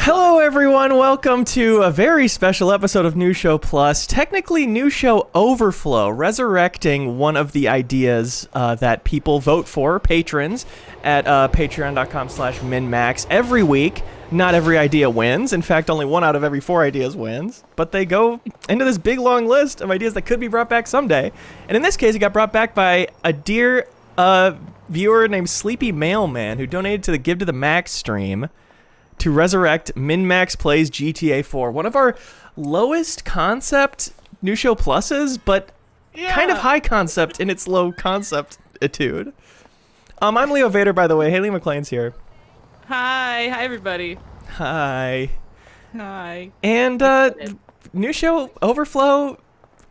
Hello everyone, welcome to a very special episode of New Show Plus, technically New Show Overflow, resurrecting one of the ideas that people vote for, patrons, at patreon.com/MinnMax every week. Not every idea wins, in fact only 1 out of every 4 ideas wins, but they go into this big long list of ideas that could be brought back someday. And in this case it got brought back by a dear viewer named Sleepy MailMan who donated to the Give to the Max stream to resurrect MinnMax Plays GTA 4, one of our lowest concept New Show Pluses, but kind of high concept in its low concept-itude. I'm Leo Vader, by the way. Haley McLean's here. Hi everybody. Hi. Hi. And New Show Overflow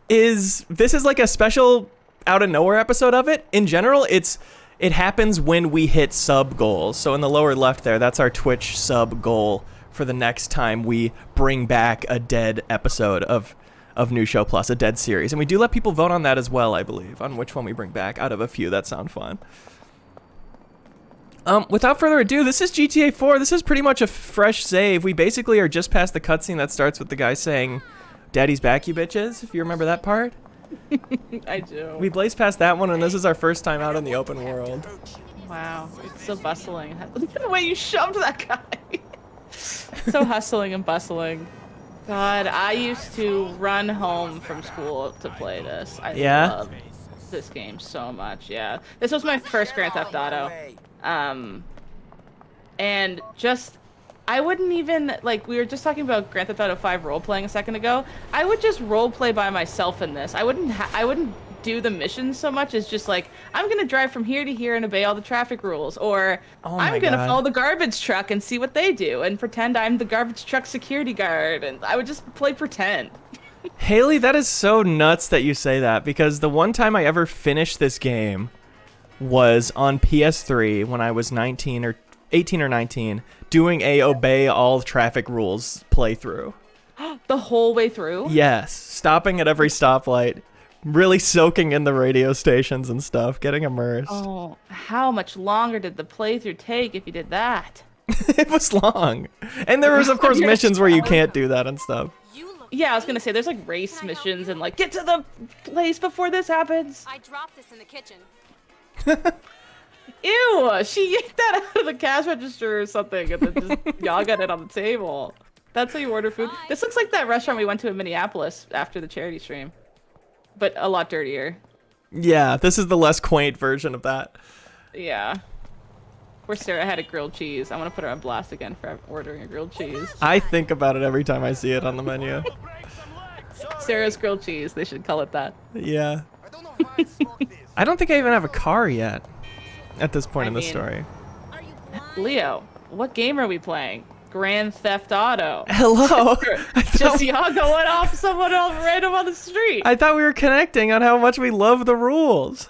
this is like a special out of nowhere episode of it. In general, it happens when we hit sub goals. So in the lower left there, that's our Twitch sub goal for the next time we bring back a dead episode of New Show Plus, a dead series. And we do let people vote on that as well, I believe, on which one we bring back out of a few that sound fun. Without further ado, this is GTA 4. This is pretty much a fresh save. We basically are just past the cutscene that starts with the guy saying, "Daddy's back, you bitches," if you remember that part. I do. We blazed past that one, and this is our first time out in the open world. Wow, it's so bustling. Look at the way you shoved that guy. So hustling and bustling. God, I used to run home from school to play this. I love this game so much. Yeah, this was my first Grand Theft Auto. And just, I wouldn't even, like, we were just talking about Grand Theft Auto 5 role-playing a second ago. I would just role-play by myself in this. I wouldn't do the missions so much as just like, I'm gonna drive from here to here and obey all the traffic rules, or I'm gonna follow the garbage truck and see what they do and pretend I'm the garbage truck security guard, and I would just play pretend. Haley, that is so nuts that you say that, because the one time I ever finished this game was on PS3 when I was 18 or 19, doing a obey all traffic rules playthrough. The whole way through? Yes, stopping at every stoplight, really soaking in the radio stations and stuff, getting immersed. Oh, how much longer did the playthrough take if you did that? It was long. And there was, of course, missions where you can't do that and stuff. Yeah, I was gonna say, there's like race missions and like, get to the place before this happens. I dropped this in the kitchen. Ew, she yanked that out of the cash register or something and then just y'all got it on the table. That's how you order food. This looks like that restaurant we went to in Minneapolis after the charity stream, but a lot dirtier. Yeah, this is the less quaint version of that. Yeah. Where Sarah had a grilled cheese. I want to put her on blast again for ordering a grilled cheese. I think about it every time I see it on the menu. Sarah's grilled cheese. They should call it that. Yeah. I don't think I even have a car yet at this point in the story. Leo, what game are we playing? Grand Theft Auto. Hello. Just y'all going off someone else random on the street. I thought we were connecting on how much we love the rules.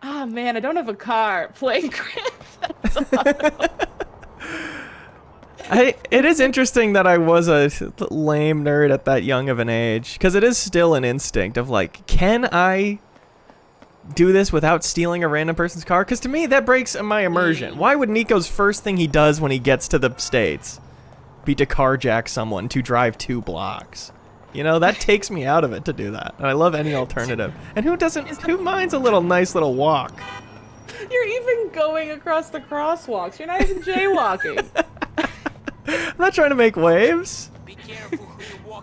Ah, man, I don't have a car. Playing Grand Theft Auto. It is interesting that I was a lame nerd at that young of an age, because it is still an instinct of like, can I do this without stealing a random person's car? Because to me, that breaks my immersion. Why would Nico's first thing he does when he gets to the States be to carjack someone to drive 2 blocks? You know, that takes me out of it to do that. And I love any alternative. And who minds a nice little walk? You're even going across the crosswalks. You're not even jaywalking. I'm not trying to make waves.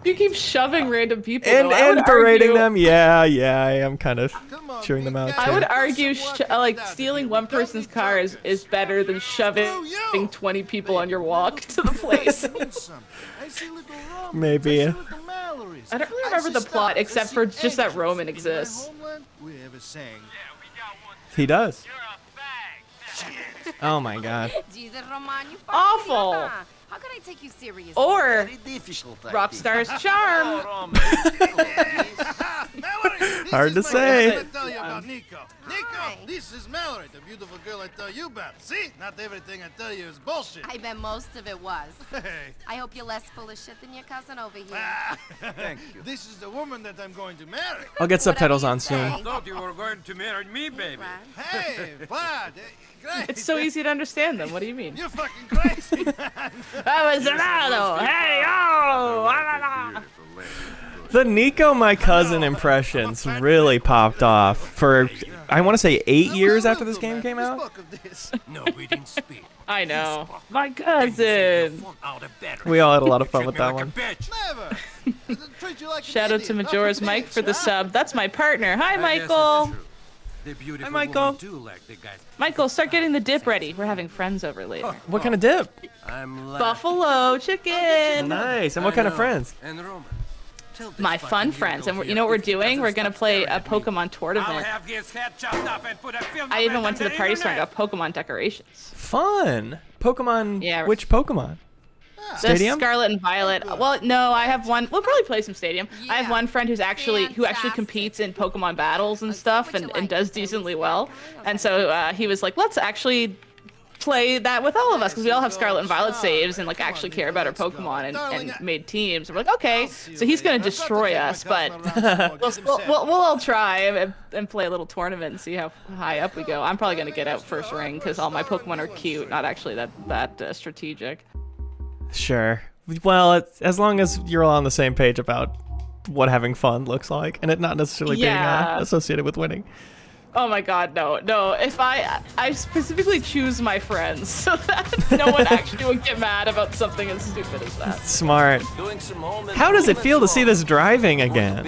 You keep shoving random people. And berating them. Yeah, I am kind of chewing them out. I would argue like stealing one person's car is better than shoving 20 people on your walk to the place. Maybe. I don't really remember the plot except for just that Roman exists. He does. Oh my god. Awful. How can I take you seriously? Or Rockstar's charm. Hard to say. I tell you about Nico. Nico, Hi. this is Mallory, the beautiful girl I tell you about. See? Not everything I tell you is bullshit. I bet most of it was. Hey. I hope you're less full of shit than your cousin over here. Thank you. This is the woman that I'm going to marry. I'll get subtitles Whatever on you soon. say. Thought you were going to marry me, baby. Right. Hey, Vlad. Great. It's so easy to understand them. What do you mean? You're fucking crazy. That was Ronaldo. Hey, oh! The Nico my cousin impressions really popped off for, I want to say 8 years after this game came out. No, we didn't speak. I know. My cousin. We all had a lot of fun with that Like a one. bitch. Never. Treat you like an Shout out to idiot. Majora's Not Mike for the bitch, huh? sub. That's my partner. Hi, Yes, Michael. this is true. The beautiful Michael. woman too, like the guys. Michael, start getting the dip ready. We're having friends over later. What kind of dip? I'm Buffalo chicken. Nice. And what kind of friends? And Roman. Tell this My fucking fun hero friends. And here you know what we're if he doing? We're doesn't going to stop play staring a at me. Pokemon I'll tournament. have his head chopped up and put a film I even of went it to on the party store and internet. got Pokemon decorations. Fun. Pokemon. Yeah. Which Pokemon? The Stadium? Scarlet and Violet. Well, no, I have one. We'll probably play some Stadium. I have Yeah. one friend who actually Fantastic. competes in Pokemon battles and Let's see stuff what you and like. does decently well. And so he was like, let's actually play that with all of us because we all have Scarlet and Violet saves and like actually care about our Pokemon and made teams. I'm like, okay, so he's gonna destroy us, but we'll all try and play a little tournament and see how high up we go. I'm probably gonna get out first ring because all my Pokemon are cute, not actually that strategic. Sure. Well, as long as you're all on the same page about what having fun looks like and it not necessarily being Yeah. associated with winning. Oh my god, no. If I specifically choose my friends so that no one actually would get mad about something as stupid as that. Smart. How does it feel to see this driving again?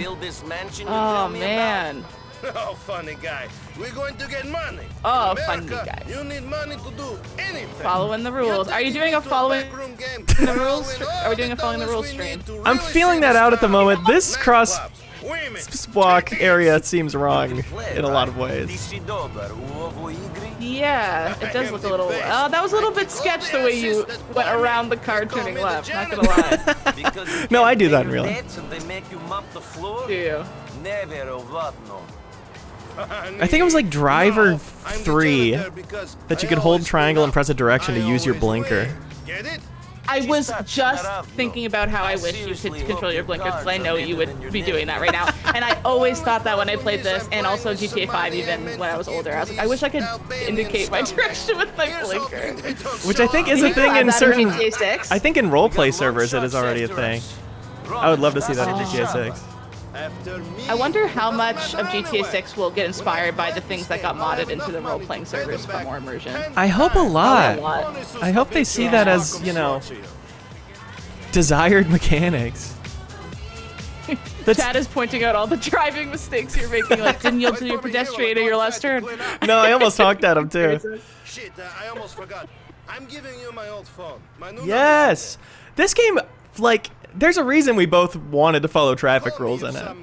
Oh man. Oh, funny guy. We're going to get money. Oh, In funny America, guy. You need money to do anything. Following the rules. Are you doing a following the rules? Are we doing a following the rules stream? I'm feeling that out at the moment. This crosswalk area seems wrong in a lot of ways. Yeah, it does look a little. That was a little bit sketch the way you went around the car turning left. Not gonna lie. No, I do that in real life. Do you? I think it was like Driver 3 that you could hold triangle and press a direction to use your blinker. Get it? I was just thinking about how I wish you could control your blinker because I know you would be doing that right now. And I always thought that when I played this, and also GTA 5 even when I was older. I was like, I wish I could indicate my direction with my blinker. Which I think is a You thing can in add that in certain... GTA 6. I think in roleplay servers it is already a thing. I would love to see that in GTA 6. I wonder how much of GTA 6 will get inspired by the things that got modded into the role-playing servers for more immersion. I hope a lot. Probably a lot. I hope they see that as, you know, desired mechanics. Chad is pointing out all the driving mistakes you're making, like, didn't yield to your pedestrian or your last turn. No, I almost honked at him too. Shit, I almost forgot. I'm giving you my old phone. My new Yes! This game, like, there's a reason we both wanted to follow traffic rules in it.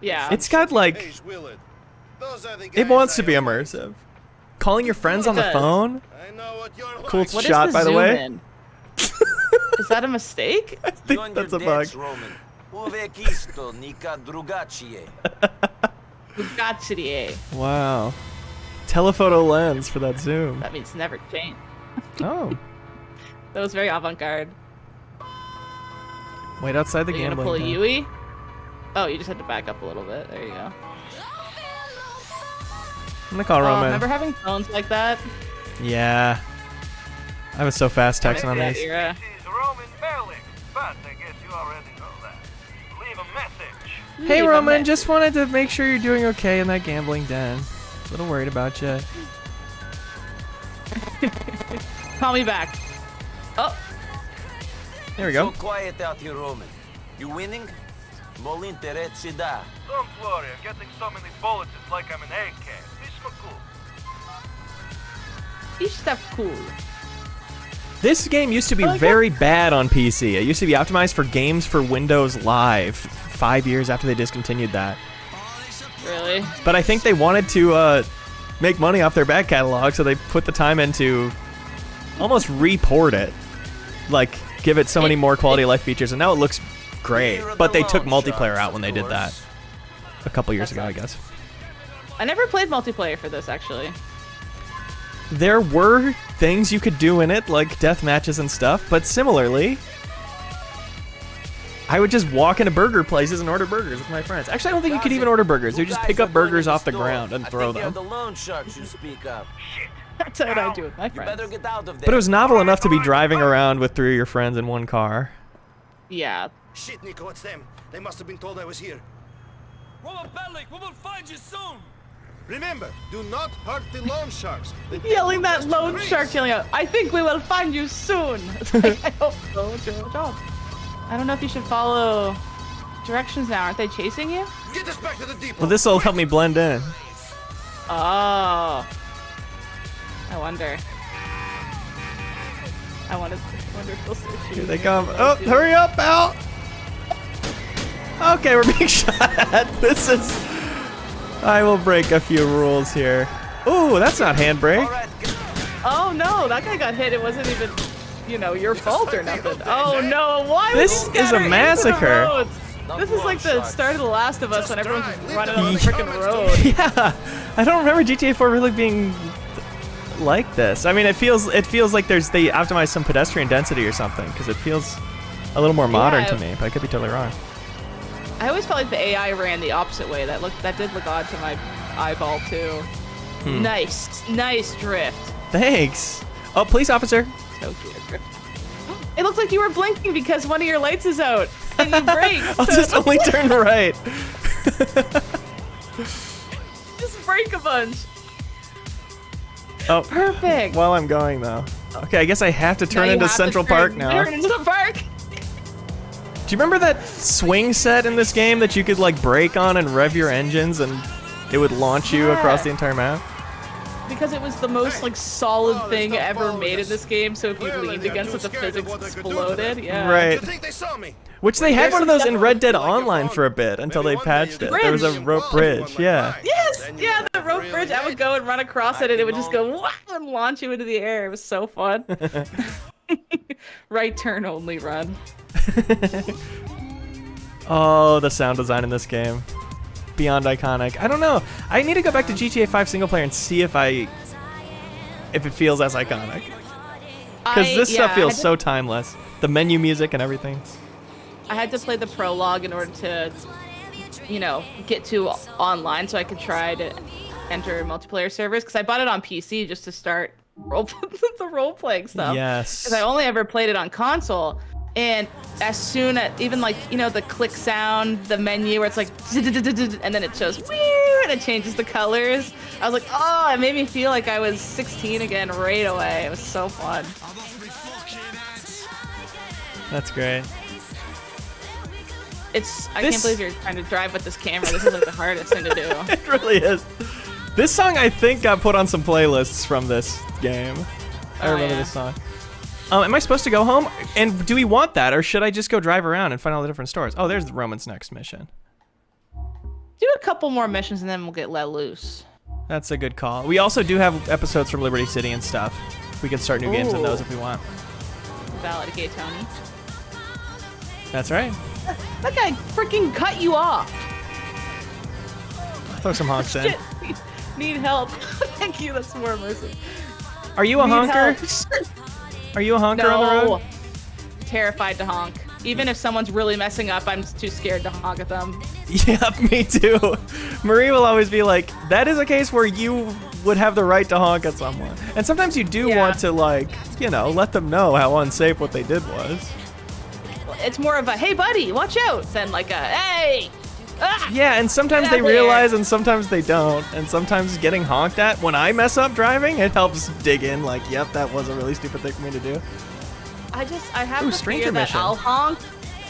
Yeah. It's got, like, it wants to be immersive. Calling your friends on the does. phone? Cool What is shot, the by the zoom way. in? Is that a mistake? I think that's a bug. Gotcha. Wow. Telephoto lens for that zoom. That means never change. Oh. That was very avant-garde. Wait outside the Are you gonna gambling pull a pen. Yui? Oh, you just had to back up a little bit. There you go. I'm gonna call Oh, Roman. remember having phones like that? Yeah. I was so fast texting on That these. era. Is Roman Berling, but I guess you already know that. Leave a message. Hey Leave a Roman, message. just wanted to make sure you're doing okay in that gambling den. A little worried about you. Call me back. Oh, There we go. Quiet out here, Roman. You winning? Mol interesse da. Don't worry, I'm getting so many bullets, it's like I'm an AK. This is cool. this stuff cool. This game used to be very bad on PC. It used to be optimized for games for Windows Live 5 years after they discontinued that. Really? But I think they wanted to make money off their back catalog, so they put the time into almost report it. Like, give it so many more quality of life features, and now it looks great. But they took multiplayer out when they did that. a couple years ago, I guess. I never played multiplayer for this, actually. There were things you could do in it, like death matches and stuff, but similarly, I would just walk into burger places and order burgers with my friends. Actually, I don't think you could even order burgers. You just pick up burgers off the ground and throw them. The loan sharks you speak of. That's what I do with my You friends. better get out of there. But it was novel enough to be driving around with 3 of your friends in one car. Yeah. Shit, Nico, it's them. They must have been told I was here. Robert Bellick, we will find you soon. Remember, do not hurt the loan sharks. Yelling that lone shark yelling out, I think we will find you soon. It's like, I hope so. It's your job. I don't know if you should follow directions now. Aren't they chasing you? Get us back to the depot. Well, this will help me blend in. Oh. I wonder. I wonder if they'll search you. Here they come. Oh, hurry up, Al! Okay, we're being shot at. This is... I will break a few rules here. Ooh, that's not handbrake. All right, Oh no, that guy got hit. It wasn't even, you know, your fault or nothing. Oh no, why would This you is a scatter into the massacre. roads? This is like the start of The Last of Us when everyone's just running on the freaking road. Yeah, I don't remember GTA 4 really being like this. I mean, it feels like they optimized some pedestrian density or something, because it feels a little more modern to me, but I could be totally wrong. I always felt like the AI ran the opposite way. That did look odd to my eyeball too. Nice drift. Thanks. Oh, police officer. So cute drift. It looks like you were blinking because one of your lights is out and you brake. I'll just only turn right. Just brake a bunch. Oh, Perfect. while I'm going though. Okay, I guess I have to turn Now you into have to Central Park now. Turn into the park. Do you remember that swing set in this game that you could like brake on and rev your engines and it would launch you across the entire map? Because it was the most like solid thing ever made in this game, so if you leaned against it, the physics exploded. Yeah. Right. You think they saw me? Which they had one of those in Red Dead Online for a bit until they patched it. There was a rope bridge, yeah. Yes, yeah, the rope bridge. I would go and run across it, and it would just go wow, and launch you into the air. It was so fun. Right turn only run. Oh, the sound design in this game. Beyond iconic. I don't know. I need to go back to GTA 5 single player and see if it feels as iconic. Because this stuff feels so timeless. The menu music and everything. I had to play the prologue in order to, you know, get to online so I could try to enter multiplayer servers. Because I bought it on PC just to start the role-playing stuff. Yes. Because I only ever played it on console. And as soon as, even like, you know, the click sound, the menu where it's like, and then it shows, and it changes the colors. I was like, oh, it made me feel like I was 16 again right away. It was so fun. That's great. I can't believe you're trying to drive with this camera. This is like the hardest thing to do. It really is. This song, I think, got put on some playlists from this game. I remember this song. Am I supposed to go home? And do we want that, or should I just go drive around and find all the different stores? Oh, there's the Roman's next mission. Do a couple more missions and then we'll get let loose. That's a good call. We also do have episodes from Liberty City and stuff. We can start new games in those if we want. Validate Tony. That's right. That guy freaking cut you off. Throw some honks in. Shit. Need help. Thank you. That's more immersive. Are you a honker? Are you a honker on the road? Terrified to honk. Even if someone's really messing up, I'm too scared to honk at them. Yeah, me too. Marie will always be like, that is a case where you would have the right to honk at someone. And sometimes you do want to, like, you know, let them know how unsafe what they did was. It's more of a, hey, buddy, watch out, than like a, hey. Ah! Yeah, and sometimes they realize and sometimes they don't. And sometimes getting honked at, when I mess up driving, it helps dig in like, yep, that was a really stupid thing for me to do. I have the fear that I'll honk,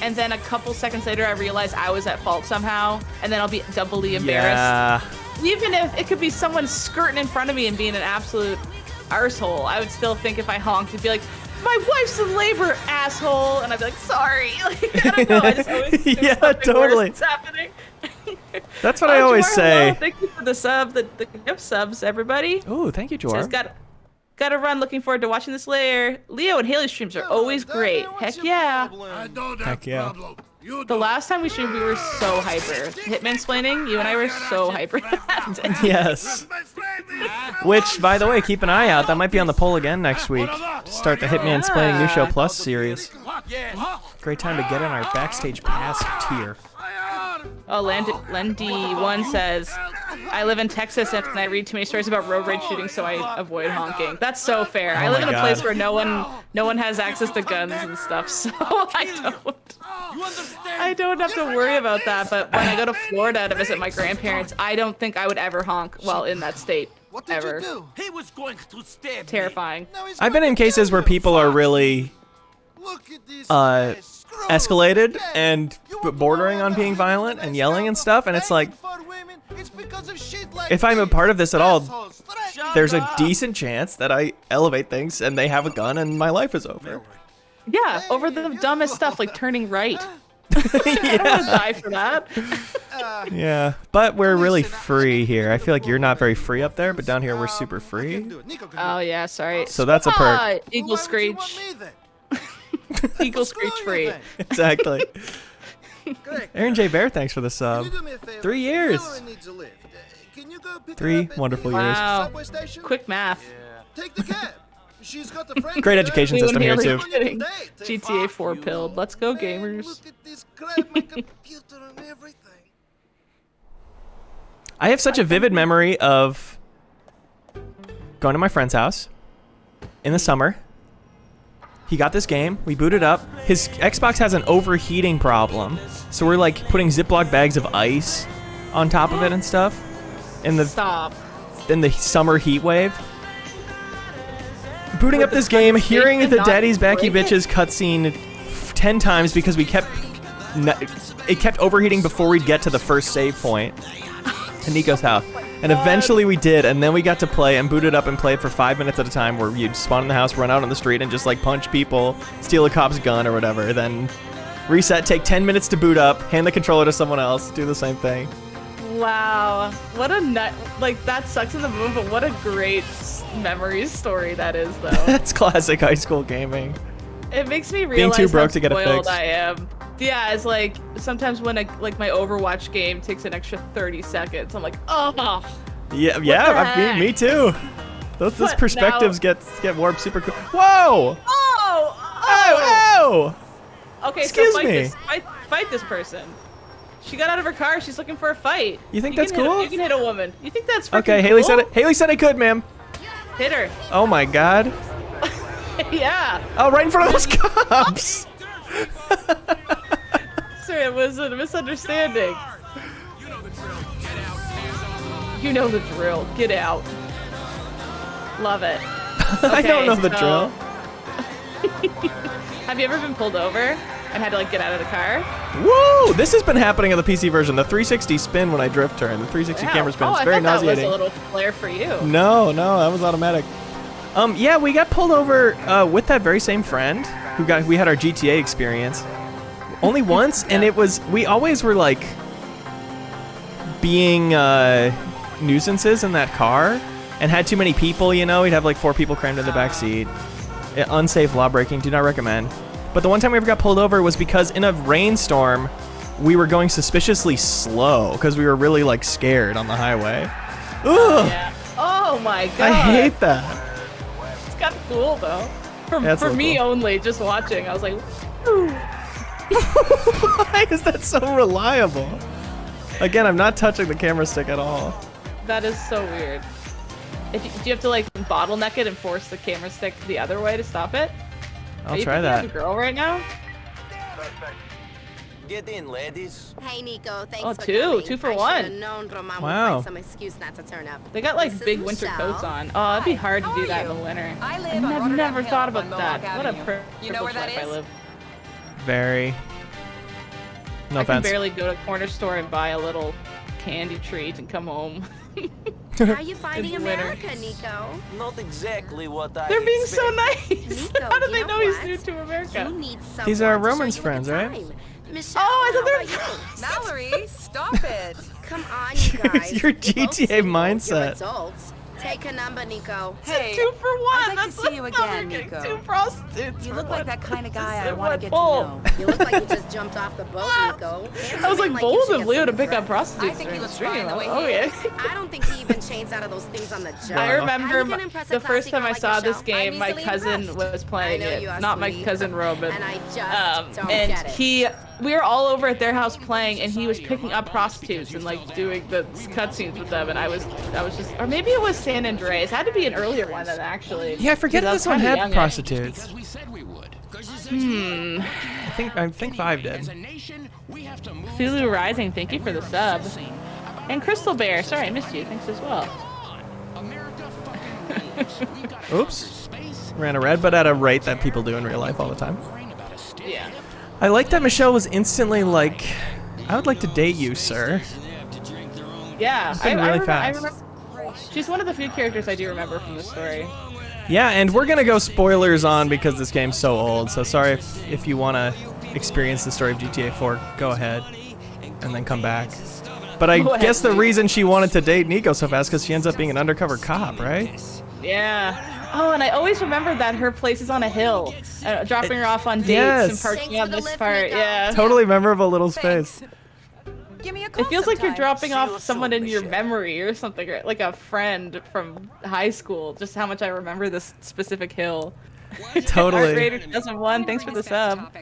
and then a couple seconds later I realize I was at fault somehow, and then I'll be doubly embarrassed. Yeah. Even if it could be someone skirting in front of me and being an absolute arsehole, I would still think if I honked, it'd be like, my wife's in labor, asshole, and I'd be like, sorry. Like, I don't know, I just always think something worse is happening. That's what I always say. Thank you for the sub, the gift subs, everybody. Oh, thank you, Jor. Got to run. Looking forward to watching this later. Leo and Haley streams are always great. Heck yeah. I don't Heck have yeah. problem. The last time we streamed, we were so hyper. Hitman-splaining, you and I were so hyper. Yes. Which, by the way, keep an eye out. That might be on the poll again next week. To start the Hitman Splaining New Show Plus series. Great time to get in our Backstage Pass tier. Oh, Lendy1 says, I live in Texas and I read too many stories about road rage shooting, so I avoid honking. That's so fair. I live in a place where no one has access to guns and stuff, so I don't have to worry about that. But when I go to Florida to visit my grandparents, I don't think I would ever honk while in that state. What did Ever. you do? He was going to stab me. Terrifying. I've been in cases where people are really Look at this guy. Screw escalated him. and You were bordering born on being a violent and yelling and stuff, and it's like, begging for women. It's because of shit like if I'm a this. part of this at all, Assholes. Threat- there's a decent chance that I elevate things and they have a gun and my life is over. Yeah, over the dumbest stuff like turning right. I don't want to die for that. Yeah, but we're really free here. I feel like you're not very free up there, but down here we're super free. Oh yeah, sorry. So that's a perk. Eagle Screech. Eagle Screech free. Exactly. Aaron J. Bear, thanks for the sub. 3 years. 3 wonderful years. Wow. Quick math. Take the cab. She's got the friend Great education system here too. Kidding. GTA 4 pilled. Let's go, gamers. Look at this crap, my computer and everything. I have such a vivid memory of going to my friend's house in the summer. He got this game, we booted up. His Xbox has an overheating problem, so we're like putting Ziploc bags of ice on top of it and stuff in the Stop. summer heat wave. Booting up this game, hearing the Daddy's Backy Bitches cutscene 10 times because it kept overheating before we'd get to the first save point to Nico's house. And eventually we did, and then we got to play and boot it up and play it for 5 minutes at a time, where you'd spawn in the house, run out on the street, and just like punch people, steal a cop's gun or whatever, then reset, take 10 minutes to boot up, hand the controller to someone else, do the same thing. Wow. What a nut. Like, that sucks in the moment, but what a great memory story that is, though. That's classic high school gaming. It makes me realize Being too broke how to get a spoiled fix. I am. Yeah, it's like sometimes when my Overwatch game takes an extra 30 seconds, I'm like, oh. Yeah, the me too. Those But perspectives get warped super quick. Whoa! Oh! Oh! Okay, Excuse so me. fight this person. She got out of her car. She's looking for a fight. You think can that's hit cool? you can hit a woman. You think that's freaking Okay, cool? Haley said I could, ma'am. Hit her. Oh my god. Yeah. Oh, right in front of those cops. Sorry, it was a misunderstanding. You know the drill. Get out. Love it. I don't know the so- drill. Have you ever been pulled over and had to like get out of the car? Woo! This has been happening in the PC version. The 360 spin when I drift turn. The 360 Wow. camera spin. Oh, It's I very thought that nauseating. was a little flare for you. No, that was automatic. Yeah, we got pulled over with that very same friend we had our GTA experience. Only once, and we always were like being nuisances in that car and had too many people, you know. We'd have like 4 people crammed in the back seat. Unsafe law breaking, do not recommend. But the one time we ever got pulled over was because in a rainstorm, we were going suspiciously slow because we were really like scared on the highway. Ugh! Yeah. Oh my god. I hate that. It's kind of cool though. That's For so me cool. only, just watching, I was like, ooh. Why is that so reliable? Again, I'm not touching the camera stick at all. That is so weird. Do you have to like bottleneck it and force the camera stick the other way to stop it? I'll Are you try picking that. up a girl right now? Get in, ladies. Hey, Nico, thanks Oh, for two. coming. 2 for I one. should've known Roma Wow. would find some excuse not to turn up. They got like This is big winter Michelle. coats on. Oh, it'd be hard to How do are that in you? the winter. I live I've on Rotterdam never Hill thought on about that. Mohawk What a Avenue. You know where privileged that life I is? live. Very. No I can offense. barely go to a corner store and buy a little candy treat and come home. How are you finding It's winter. America, Nico? Not exactly what I They're being so expect. nice. Nico, How did you they know know he's what? new to America? You need These are someone to show Roman's you a friends, good right? time. Michelle, Oh, I thought how they were about you? Mallory, stop it. Come on, you guys. Your You're both GTA single, mindset. You're adults. Take a number, Nico. Hey, 2 for 1. I'd like That's to see you like again, getting Nico. 2 prostitutes. You for look like one. that kind of guy I It want to went get bold. to know. You look like you just jumped off the boat, Nico. I was like You bold should of get Leo some to pick up rest. prostitutes. I think he during the looks stream. fine the way Oh he yeah. is. I don't think he even changed out of those things on the job. I How remember you gonna impress a the first classy time girl I like saw this yourself? game, I'm my easily cousin impressed. was playing I know it, you are not my sweet. cousin Robin. And I just don't And get it. we were all over at their house playing, and he was picking up prostitutes and like doing the cutscenes with them, and I was just, or maybe it was San Andreas. It had to be an earlier one than actually. Yeah, I forget if because this I one was had kinda young. prostitutes. I think 5 did. Cthulhu Rising, thank you for the sub. And Crystal Bear, sorry I missed you. Thanks as well. Oops. Ran a red, but at a rate that people do in real life all the time. Yeah. I like that Michelle was instantly like, I would like to date you, sir. Yeah, It's been really fast. I remember. She's one of the few characters I do remember from the story. Yeah, and we're gonna go spoilers on because this game's so old, so sorry if you want to experience the story of GTA 4, go ahead, and then come back. But I Go ahead, guess the dude. reason she wanted to date Nico so fast because she ends up being an undercover cop, right? Yeah. Oh, and I always remember that her place is on a hill, dropping her off on dates Yes. and parking Thanks on for the this lift, part. Nico. Yeah. Totally memorable little space. Give me a call It feels like you're sometime. dropping off someone in your memory or something, or like a friend from high school. Just how much I remember this specific hill. Art Totally. Raider 2001, thanks for the sub.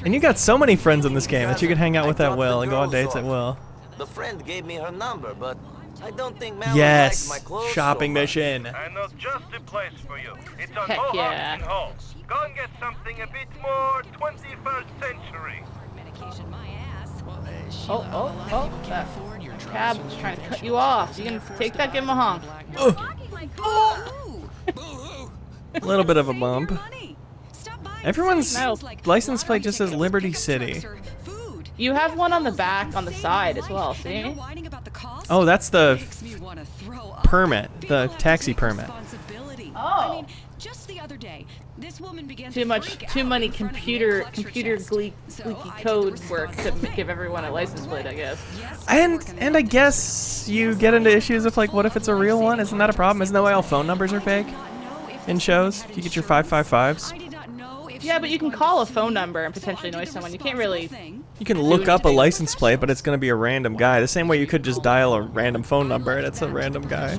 And you got so many friends in this game that you can hang out with at will and go on dates at will. The friend gave me her number, but I don't think Mel likes Yes, my clothes shopping so much. mission. I know just the place for you. It's on Heck Mohawk yeah. and Hall. Go and get something a bit more 21st century. Oh, that cab was trying to cut you off. You can take that, give him a honk. A little bit of a bump. Everyone's No. license plate just says Liberty City. You have one on the back, on the side as well, see? Oh, that's the permit, the taxi permit. Oh. Just the other day, this woman began Too many computer squeaky code work to give everyone a license plate, I guess. And I guess you get into issues of like, what if it's a real one? Isn't that a problem? Isn't that why all phone numbers are fake in shows? You get your 555s. Yeah, but you can call a phone number and potentially annoy someone. You can't really. You can look up a license plate, but it's going to be a random guy. The same way you could just dial a random phone number and it's a random guy.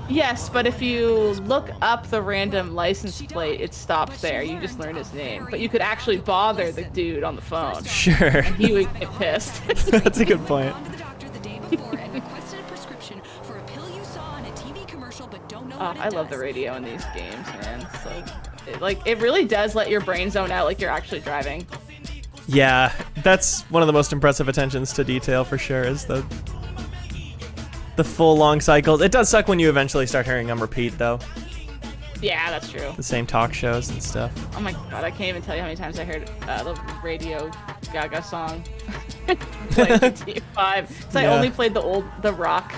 Yes, but if you look up the random license plate, it stops there. You just learn his name. But you could actually bother the dude on the phone. Sure. He would get pissed. That's a good point. Oh, I love the radio in these games, man. It really does let your brain zone out like you're actually driving. Yeah, that's one of the most impressive attentions to detail for sure, is the full long cycles. It does suck when you eventually start hearing them repeat, though. Yeah, that's true. The same talk shows and stuff. Oh my god, I can't even tell you how many times I heard the Radio Gaga song played on T5. So I Yeah. only played the rock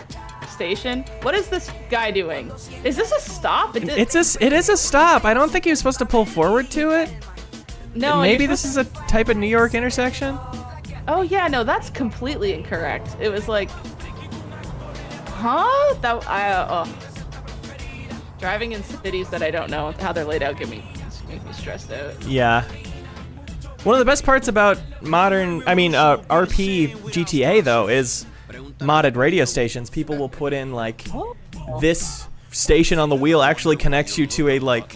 station. What is this guy doing? Is this a stop? It is a stop. I don't think he was supposed to pull forward to it. No. Maybe you're this is a type of New York intersection. Oh yeah, no, that's completely incorrect. It was like, huh? Driving in cities that I don't know how they're laid out makes me stressed out. Yeah. One of the best parts about RP GTA though is modded radio stations. People will put in like, this station on the wheel actually connects you to a like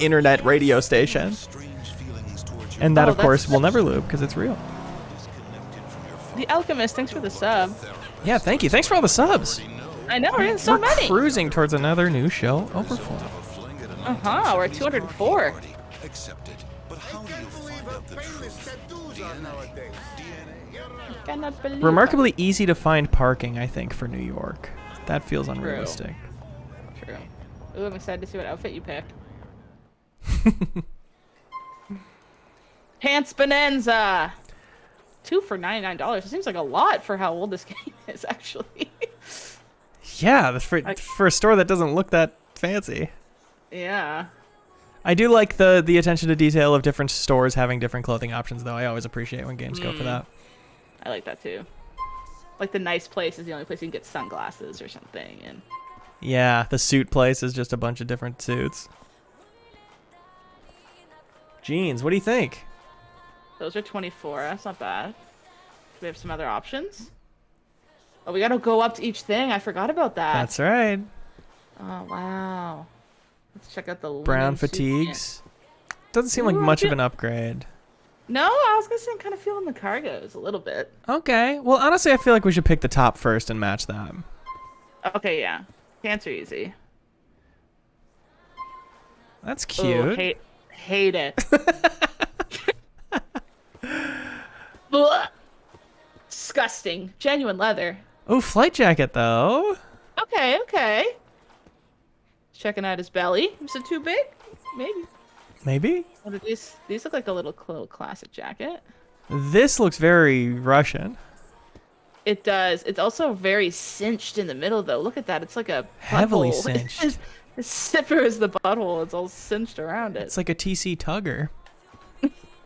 internet radio station. And that, of course, will never loop because it's real. The Alchemist, thanks for the sub. Yeah, thank you. Thanks for all the subs. I know, we're getting so We're many. cruising towards another new show overflow. We're at 204. Cannot believe Remarkably easy to find parking, I think, for New York. That feels unrealistic. True. Ooh, I'm excited to see what outfit you pick. Pants Bonanza! 2 for $99. It seems like a lot for how old this game is, actually. Yeah, for a store that doesn't look that fancy. Yeah. I do like the attention to detail of different stores having different clothing options, though. I always appreciate when games go for that. I like that too. Like the nice place is the only place you can get sunglasses or something. And Yeah, the suit place is just a bunch of different suits. Jeans, what do you think? those are 24. That's not bad. Do we have some other options? Oh, we gotta go up to each thing. I forgot about that. That's right. Oh, wow. Let's check out the Brown linen suit. fatigues. Doesn't seem like Ooh, I much of feel- an upgrade. No, I was gonna say I'm kind of feeling the cargos a little bit. Okay. Well, honestly, I feel like we should pick the top first and match them. Okay, yeah. Pants are easy. That's Ooh, cute. hate it. Blah. Disgusting. Genuine leather. Oh, flight jacket though. Okay. Checking out his belly. Is it too big? Maybe. Maybe. What are these? These look like a little classic jacket. This looks very Russian. It does. It's also very cinched in the middle, though. Look at that. It's like a Heavily butthole. cinched. The zipper is the butthole. It's all cinched around it. It's like a TC Tugger.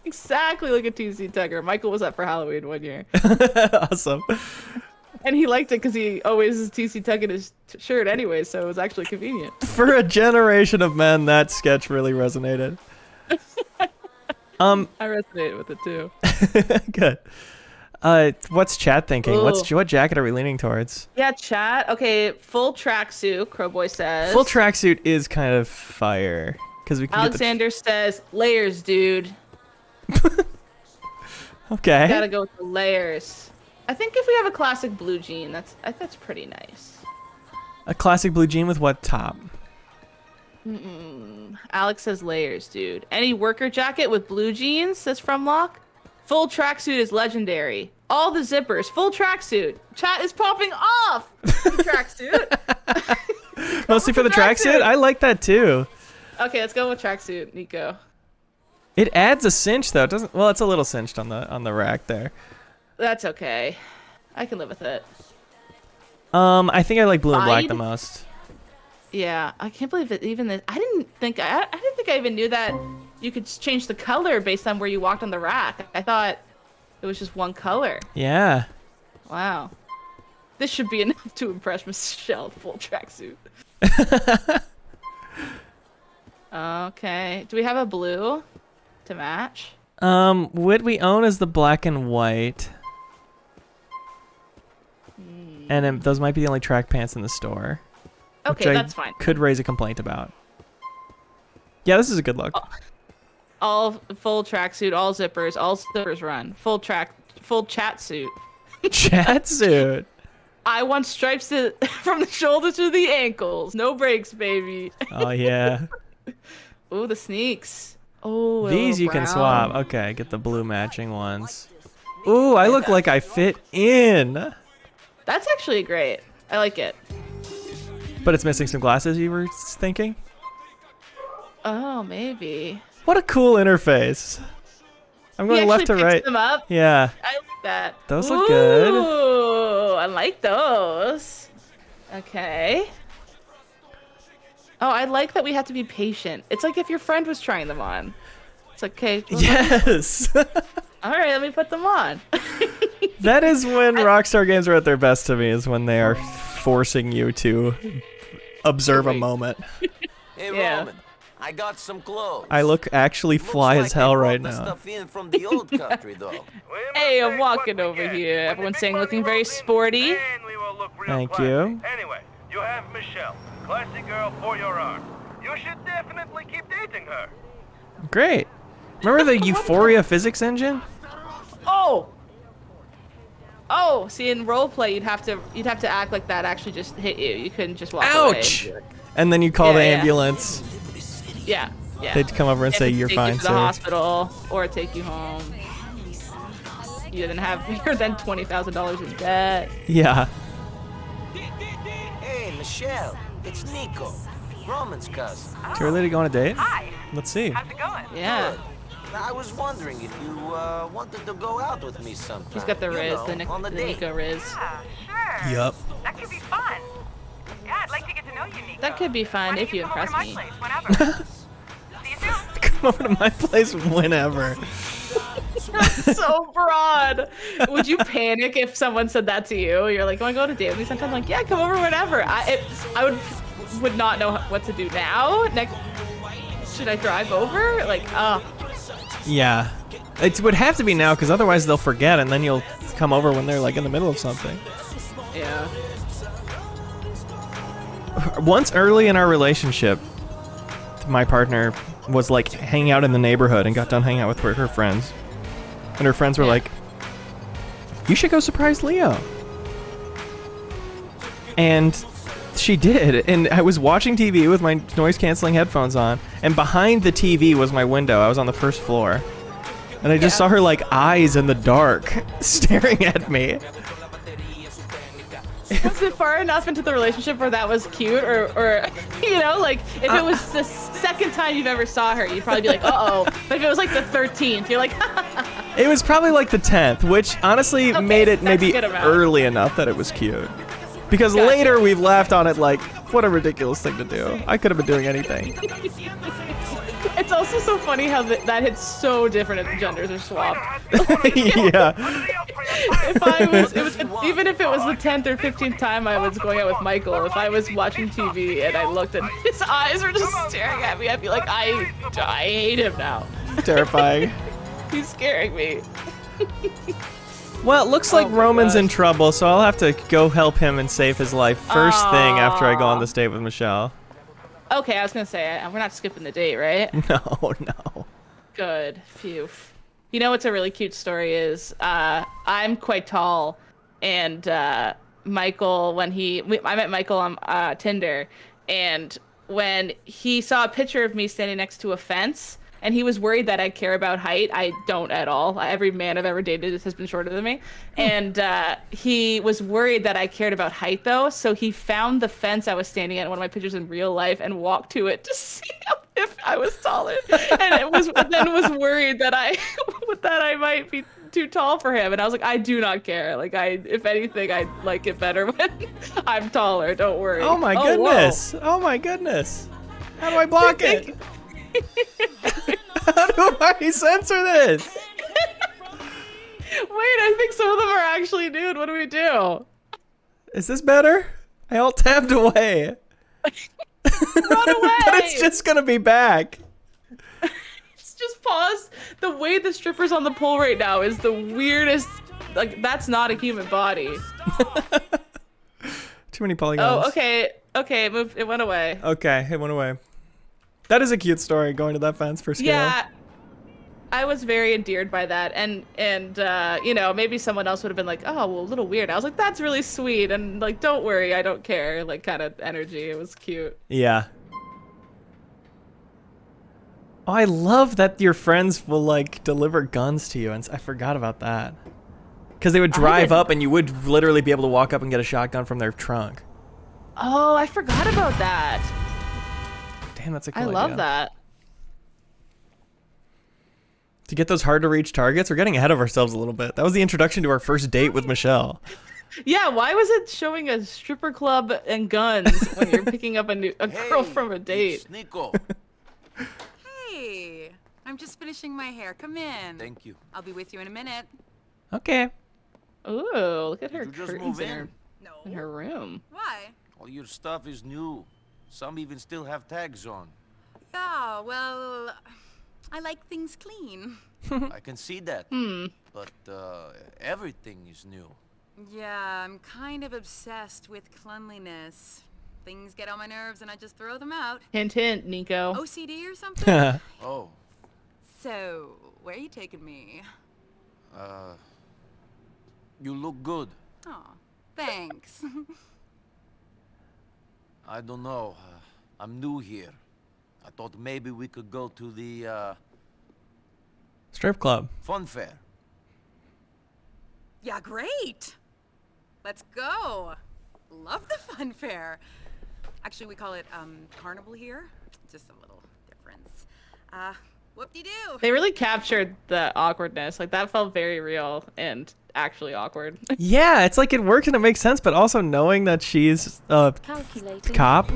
Exactly like a TC Tugger. Michael was up for Halloween one year. Awesome. And he liked it because he always is TC tugging his shirt anyway, so it was actually convenient. For a generation of men, that sketch really resonated. I resonated with it too. Good. What's chat thinking? Ooh. What jacket are we leaning towards? Yeah, chat. Okay, full tracksuit, Crowboy says. Full tracksuit is kind of fire because we can Alexander says, layers, dude. Okay. Gotta go with the layers. I think if we have a classic blue jean, that's pretty nice. A classic blue jean with what top? Alex says layers, dude. Any worker jacket with blue jeans, says Fromlock. Full tracksuit is legendary. All the zippers, full tracksuit. Chat is popping off. The tracksuit. Mostly for the tracksuit? I like that too. Okay, let's go with tracksuit, Nico. It adds a cinch though. It doesn't. Well, it's a little cinched on the rack there. That's okay. I can live with it. I think I like blue and black I'd- the most. Yeah, I can't believe that even this. I didn't think I even knew that you could change the color based on where you walked on the rack. I thought it was just one color. Yeah. Wow. This should be enough to impress Michelle. Full tracksuit. Okay. Do we have a blue to match? What we own is the black and white. And those might be the only track pants in the store. Okay, that's fine. Could raise a complaint about. Yeah, this is a good look. All full tracksuit, all zippers run. Full chat suit. Chat suit. I want stripes from the shoulders to the ankles. No breaks, baby. Oh yeah. Ooh, the sneaks. Oh, These you can swap. Okay, get the blue matching ones. Ooh, I look like I fit in. That's actually great. I like it. But it's missing some glasses, you were thinking? Oh, maybe. What a cool interface. I'm going left to He actually right. picks them up. Yeah. I like that. Those look good. Ooh, I like those. Okay. Oh, I like that we have to be patient. It's like if your friend was trying them on. It's like, okay. Well, Yes. all right, let me put them on. That is when Rockstar games are at their best to me, is when they are forcing you to observe a moment. Hey, Yeah. Roman, I got some clothes. I look actually fly Looks as like hell they brought right the now. Stuff in from the old country, though. Hey, I'm walking over here. Everyone's saying looking very sporty. Thank you. Anyway, you have Michelle, classy girl for your arm. You should definitely keep dating her. Great. Remember the Euphoria physics engine? Oh. Oh, see, in roleplay, you'd have to act like that actually just hit you. You couldn't just walk away. Ouch! And then you call the Yeah, yeah. ambulance. Yeah, yeah. They'd come over and They say, have to "You're take fine, you to the sir." hospital or take you home. You're then $20,000 in debt. Yeah. Hey, Michelle, it's Nico, Roman's cousin. Too early to go on a date? Hi. Let's see. How's it going? Yeah. Good. I was wondering if you wanted to go out with me sometime. He's got the You Riz, know, the on the date. Nico Riz. Yeah, sure. Yup. That could be fun. Yeah, I'd like to get to know you, Nico. That could be fun Why don't if you come over impress to me. my place whenever. See you soon. Come over to my place whenever. That's so broad. Would you panic if someone said that to you? You're like, want to go to date with me sometime? Like, yeah, come over whenever. I would not know what to do now. Next, should I drive over? Like, Yeah. It would have to be now, because otherwise they'll forget, and then you'll come over when they're like in the middle of something. yeah. Once early in our relationship, my partner was like hanging out in the neighborhood and got done hanging out with her friends. And her friends were like, you should go surprise Leo. And she did. And I was watching TV with my noise canceling headphones on, and behind the TV was my window. I was on the first floor. And I just saw her like eyes in the dark staring at me. Was it far enough into the relationship where that was cute, or you know, like if it was the second time you've ever saw her, you'd probably be like, uh-oh. But if it was like the 13th, you're like, It was probably like the 10th, which honestly made it maybe early enough that it was cute. Because later we've laughed on it like, what a ridiculous thing to do. I could have been doing anything. It's also so funny how that hits so different if the genders are swapped. Yeah. If I was, even if it was the 10th or 15th time I was going out with Michael, if I was watching TV and I looked and his eyes were just staring at me, I'd be like, I hate him now. Terrifying. He's scaring me. Well, it looks like Roman's in trouble, so I'll have to go help him and save his life first thing after I go on this date with Michelle. Okay, I was gonna say, we're not skipping the date, right? No, no. Good. Phew. You know what's a really cute story is, I'm quite tall, and Michael, I met Michael on Tinder, and when he saw a picture of me standing next to a fence, and he was worried that I care about height. I don't at all. Every man I've ever dated has been shorter than me. And he was worried that I cared about height, though. So he found the fence I was standing at in one of my pictures in real life and walked to it to see if I was taller. And then was worried that I might be too tall for him. And I was like, I do not care. Like, if anything, I like it better when I'm taller. Don't worry. Oh my goodness. Oh my goodness. How do I block it? How do I censor this? Wait, I think some of them are actually nude. What do we do? Is this better? I alt tabbed away. Run away! But it's just gonna be back. It's just paused. The way the stripper's on the pole right now is the weirdest. Like, that's not a human body. Too many polygons. Oh, okay. Okay, it went away. Okay, it went away. That is a cute story, going to that fence for scale. Yeah, I was very endeared by that, and you know, maybe someone else would have been like, oh, well, a little weird. I was like, that's really sweet, and like, don't worry, I don't care, like, kind of energy. It was cute. Yeah. Oh, I love that your friends will like deliver guns to you, and I forgot about that. Because they would drive up, and you would literally be able to walk up and get a shotgun from their trunk. Oh, I forgot about that. Damn, that's a cool idea. I love that. To get those hard to reach targets, we're getting ahead of ourselves a little bit. That was the introduction to our first date with Michelle. Yeah, why was it showing a stripper club and guns when you're picking up a girl from a date? Nico. Hey, I'm just finishing my hair. Come in. Thank you. I'll be with you in a minute. Okay. Ooh, look at her Did you just curtains move in? No. in her room. Why? All your stuff is new. Some even still have tags on. Yeah, well, I like things clean. I can see that. But everything is new. Yeah, I'm kind of obsessed with cleanliness. Things get on my nerves and I just throw them out. Hint, hint, Nico. OCD or something? Oh. So, where are you taking me? You look good. Aw, thanks. I don't know. I'm new here. I thought maybe we could go to the Strip club. fun fair. Yeah, great. Let's go. Love the fun fair. Actually, we call it carnival here. Just a little difference. Whoop-de-doo. They really captured the awkwardness. Like, that felt very real and actually awkward. Yeah, it's like it works and it makes sense, but also knowing that she's a cop,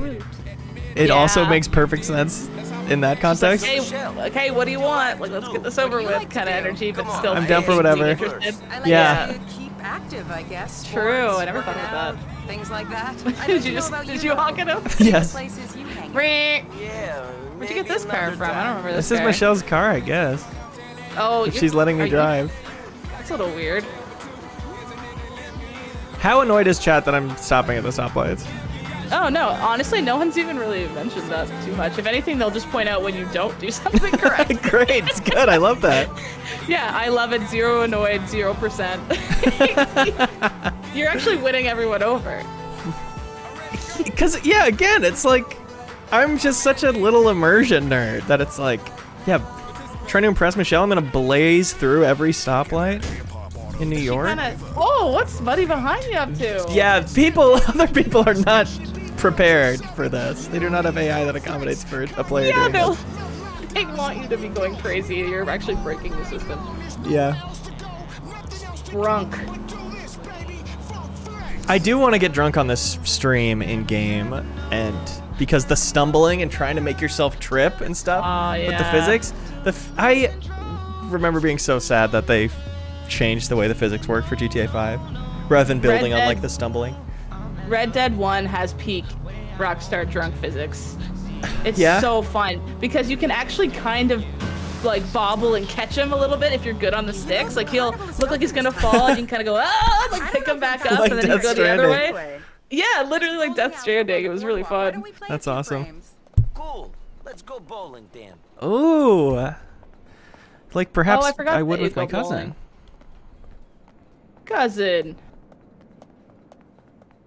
it also makes perfect sense in that context. Okay, what do you want? Like, let's get this over with kind of energy, but still. I'm down for whatever. interested. I like Yeah. to keep active, I guess. True, Sports, I never thought working about out, things like that. Did you honk at him? Yes. Places you hang. Yeah. Where'd you get this car from? I don't remember this This is car. Michelle's car, I guess. Oh, If she's letting me drive. That's a little weird. How annoyed is chat that I'm stopping at the stoplights? Oh no, honestly, no one's even really mentioned that too much. If anything, they'll just point out when you don't do something correct. Great, it's good. I love that. Yeah, I love it. 0 annoyed, 0%. You're actually winning everyone over. Because, yeah, again, it's like, I'm just such a little immersion nerd that it's like, yeah, trying to impress Michelle, I'm going to blaze through every stoplight in New York. Oh, what's Buddy behind you up to? Yeah, other people are not prepared for this. They do not have AI that accommodates for a player Yeah, doing they want you to be going crazy. You're actually breaking the system. this. Yeah. Drunk. I do want to get drunk on this stream in game, and because the stumbling and trying to make yourself trip and stuff with the yeah. physics, I remember being so sad that they changed the way the physics work for GTA 5 rather than building on like the stumbling. Red Dead 1 has peak Rockstar drunk physics. It's Yeah? so fun because you can actually kind of like bobble and catch him a little bit if you're good on the sticks. Like he'll look like he's gonna fall and you can kind of go like pick him back up Like and then he'll Death go the other Stranding. way. Yeah, literally like Death Stranding. It was really fun. That's awesome. Cool. Let's go bowling, Dan. Ooh. Like perhaps I forgot I would that you with my go bowling. cousin. Cousin.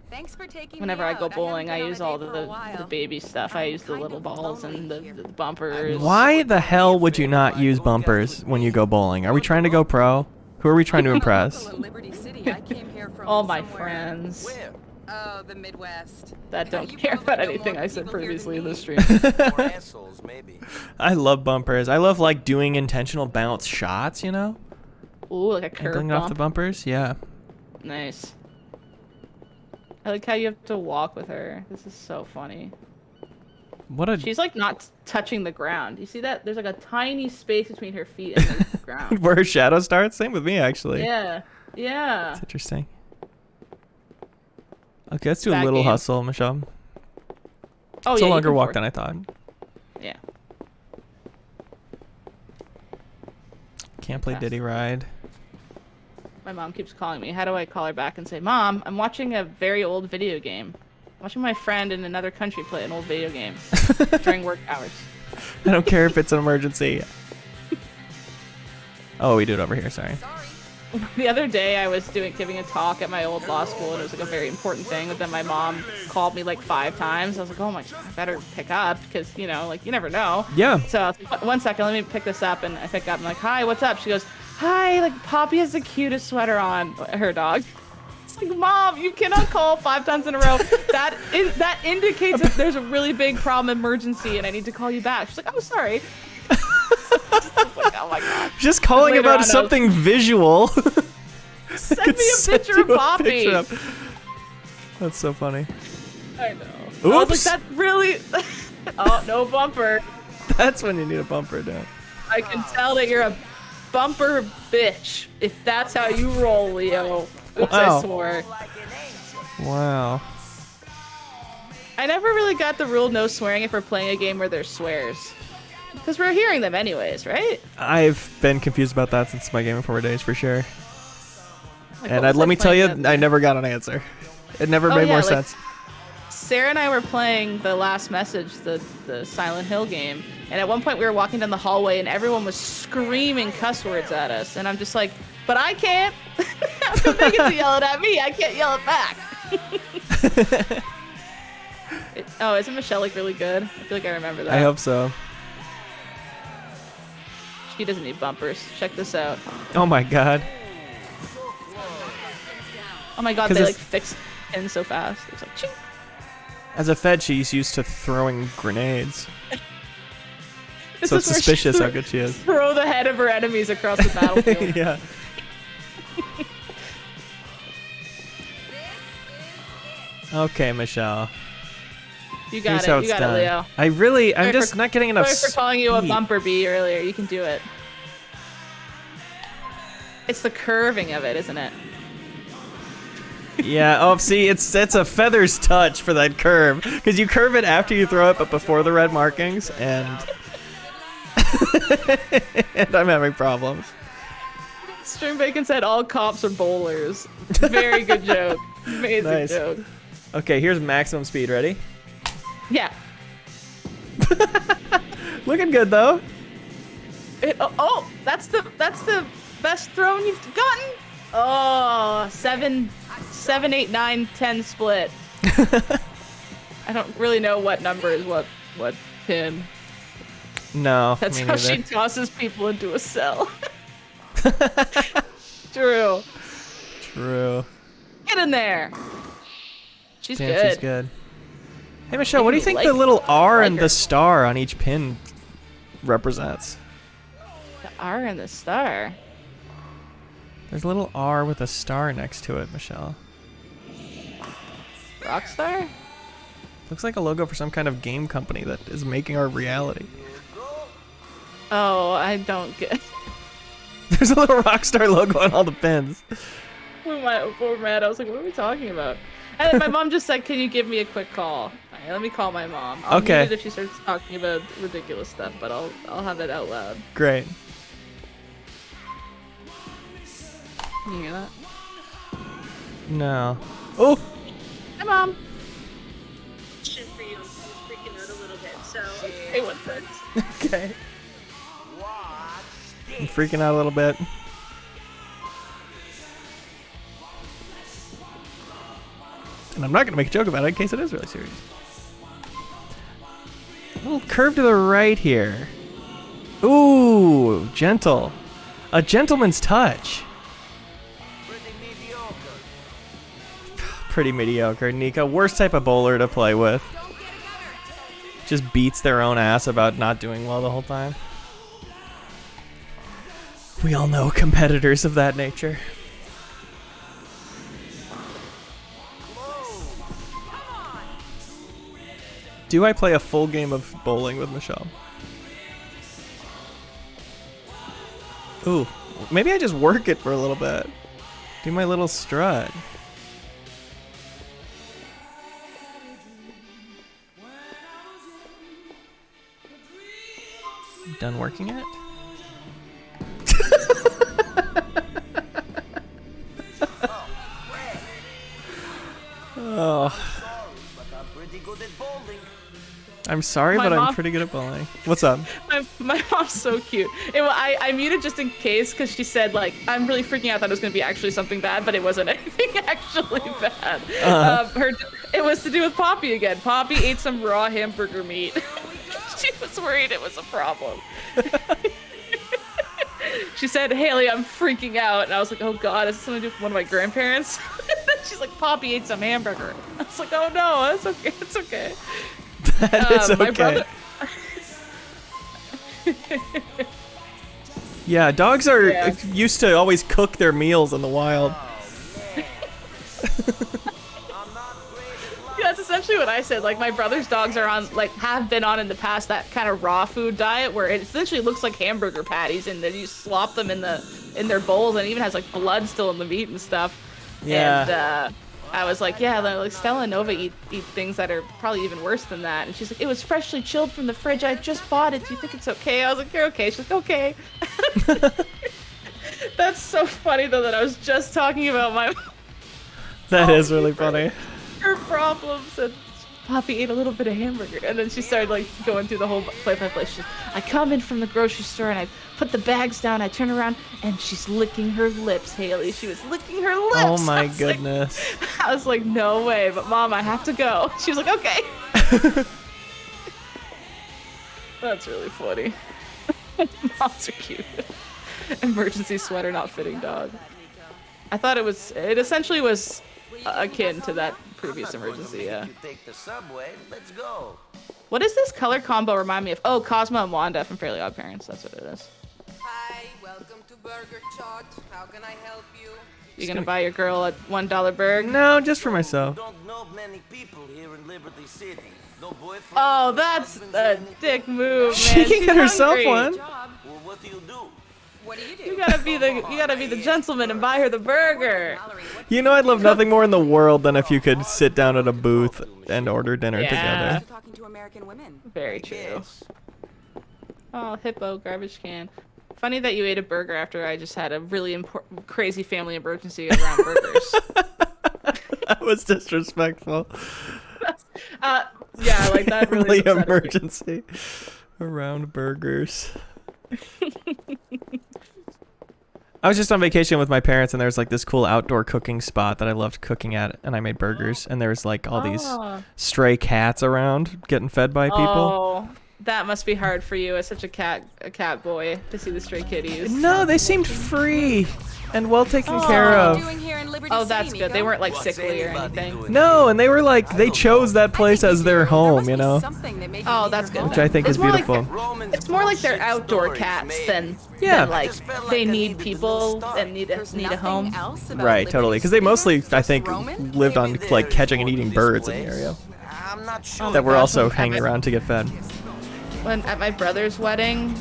Thanks for taking Whenever me I go out. bowling, I haven't been on use a all date for a the while. baby stuff. I use the little balls and the bumpers. Why the hell would you not use bumpers when you go bowling? Are we trying to go pro? Who are we trying to impress? Liberty City. I came here from All my somewhere. friends Oh, the Midwest. that don't You care probably about know anything more I said people here previously in than the me. stream. Or assholes, maybe. I love bumpers. I love like doing intentional bounce shots, you know? Ooh, like a curve Angling off the bump. bumpers, yeah. Nice. I like how you have to walk with her. This is so funny. What a She's like not touching the ground. You see that? There's like a tiny space between her feet and the ground. where her shadow starts. Same with me, actually. Yeah. Yeah. That's interesting. Okay, let's do a Back little game. hustle, Michelle. Oh It's yeah. a you longer can walk fork- than I thought. Yeah. Can't play Fast. Diddy Ride. My mom keeps calling me. How do I call her back and say, Mom, I'm watching a very old video game. I'm watching my friend in another country play an old video game during work hours. I don't care if it's an emergency. Oh, we do it over here, sorry. The other day I was giving a talk at my old law school and it was like a very important thing, but then my mom called me like 5 times. I was like, oh my God, I better pick up because, you know, like you never know. Yeah. So I was like, 1 second, let me pick this up, and I pick up. I'm like, hi, what's up? She goes, hi, like Poppy has the cutest sweater on, her dog. It's like, Mom, you cannot call 5 times in a row. That indicates that there's a really big problem, emergency, and I need to call you back. She's like, oh, sorry. I was like, oh my God. Just calling Later on, I about was- something visual. Send Could me a send picture you of a Poppy. picture of- That's so funny. I know. I was Oops. like, that really. Oh, no bumper. That's when you need a bumper down. I can tell that you're a bumper bitch. If that's how you roll, Leo. Oops, Wow. I swore. Wow. I never really got the rule no swearing if we're playing a game where there's swears. Because we're hearing them anyways, right? I've been confused about that since my Game Informer days, for sure. Like, And what was let I me tell playing you, the other I day? never got an answer. It never Oh, made yeah, more like- sense. Sarah and I were playing the last message, the Silent Hill game, and at one point we were walking down the hallway and everyone was screaming cuss words at us, and I'm just like, but I can't. They get to yell it at me, I can't yell it back. Oh, isn't Michelle like really good? I feel like I remember that. I hope so. She doesn't need bumpers. Check this out. Oh my god. Oh my God, 'Cause they it's- like fixed in so fast. It's like, ching. As a Fed, she's used to throwing grenades. This So it's is where she suspicious how good she is. Throw the head of her enemies across the battlefield. Yeah. Okay, Michelle. You got Here's it. how You it's got done. it, Leo. I'm just not getting enough Sorry for calling you a speed. bumper bee earlier. You can do it. It's the curving of it, isn't it? Yeah. Oh, see, it's a feather's touch for that curve, because you curve it after you throw it, but before the red markings, and and I'm having problems. String Bacon said all cops are bowlers. Very good joke. Amazing Nice. joke. Okay, here's maximum speed. Ready? Yeah. Looking good though. Oh, that's the best thrown you've gotten. Oh, 7, 8, 9, 10 split. I don't really know what number is what pin. No. That's me how neither. she tosses people into a cell. True. True. Get in there. She's Damn, good. she's good. Hey Michelle, what do you think Like- the little R like and her. the star on each pin represents? The R and the star. There's a little R with a star next to it, Michelle. Rockstar? Looks like a logo for some kind of game company that is making our reality. Oh, I don't get. There's a little Rockstar logo on all the pins. Poor Matt. I was like, what are we talking about? And then my mom just said, can you give me a quick call? All right, let me call my mom. I'll Okay. mute it if she starts talking about ridiculous stuff, but I'll have it out loud. Great. Can you hear that? No. Oh! Hi, Mom. For you, I was freaking out a little bit, so Hey, what's that? Okay. I'm freaking out a little bit. And I'm not gonna make a joke about it in case it is really serious. A little curve to the right here. Ooh, gentle. A gentleman's touch. Pretty mediocre. Nico, worst type of bowler to play with. Just beats their own ass about not doing well the whole time. We all know competitors of that nature. Do I play a full game of bowling with Michelle? Ooh, maybe I just work it for a little bit. Do my little strut. Done working it? Oh. I'm sorry, My but I'm mom- pretty good at bowling. What's up? My mom's so cute. I muted just in case because she said, like, I'm really freaking out that it was going to be actually something bad, but it wasn't anything actually bad. It was to do with Poppy again. Poppy ate some raw hamburger meat. She was worried it was a problem. She said, Haley, I'm freaking out. And I was like, oh God, is this something to do with one of my grandparents? She's like, Poppy ate some hamburger. I was like, oh no, that's okay. It's okay. That is okay. My brother... Yeah, dogs are Yeah. used to always cook their meals in the wild. Yeah, that's essentially what I said. Like, my brother's dogs are on, like, have been on in the past that kind of raw food diet where it essentially looks like hamburger patties, and then you slop them in their bowls, and it even has like blood still in the meat and stuff. Yeah. And I was like, yeah, like Stella and Nova eat things that are probably even worse than that. And she's like, it was freshly chilled from the fridge. I just bought it. Do you think it's okay? I was like, you're okay. She's like, okay. That's so funny though that I was just talking about my That is really funny. her problems, and Poppy ate a little bit of hamburger, and then she started like going through the whole play. She's, I come in from the grocery store and I put the bags down, I turn around and she's licking her lips, Haley. She was licking her lips. Oh my I was like- goodness. I was like, no way, but Mom, I have to go. She was like, okay. That's really funny. Moms are cute. Emergency sweater not fitting dog. I thought it essentially was akin to that previous emergency, yeah. You take the subway, let's go. What does this color combo remind me of? Oh, Cosmo and Wanda from Fairly Odd Parents. That's what it is. Hi, Welcome to Burger Shot. How can I help you? You gonna buy your girl a $1 burger? No, just for myself. Don't know many people here in Liberty City. No boyfriend. Oh, that's a dick move, man. She can She's get herself hungry. one. Well, what do you do? What do you do? You gotta be the gentleman and buy her the burger. You know, I'd love nothing more in the world than if you could sit down at a booth and order dinner Yeah. together. Talking to American women. Very true. Oh, hippo garbage can. Funny that you ate a burger after I just had a really important, crazy family emergency around burgers. That was disrespectful. Yeah, like that really. Family emergency around burgers. I was just on vacation with my parents, and there was like this cool outdoor cooking spot that I loved cooking at, and I made burgers, and there was like all these stray cats around getting fed by people. Oh, that must be hard for you as such a cat boy to see the stray kitties. No, they seemed free and well taken care of. Oh, that's good. They weren't like sickly or anything. No, and they were like, they chose that place as their home, you know? Oh, that's good. Which I think is beautiful. It's more like they're outdoor cats than like they need people and need a home. Right, totally. Because they mostly, I think, lived on like catching and eating birds in the area. That were also hanging around to get fed. When at my brother's wedding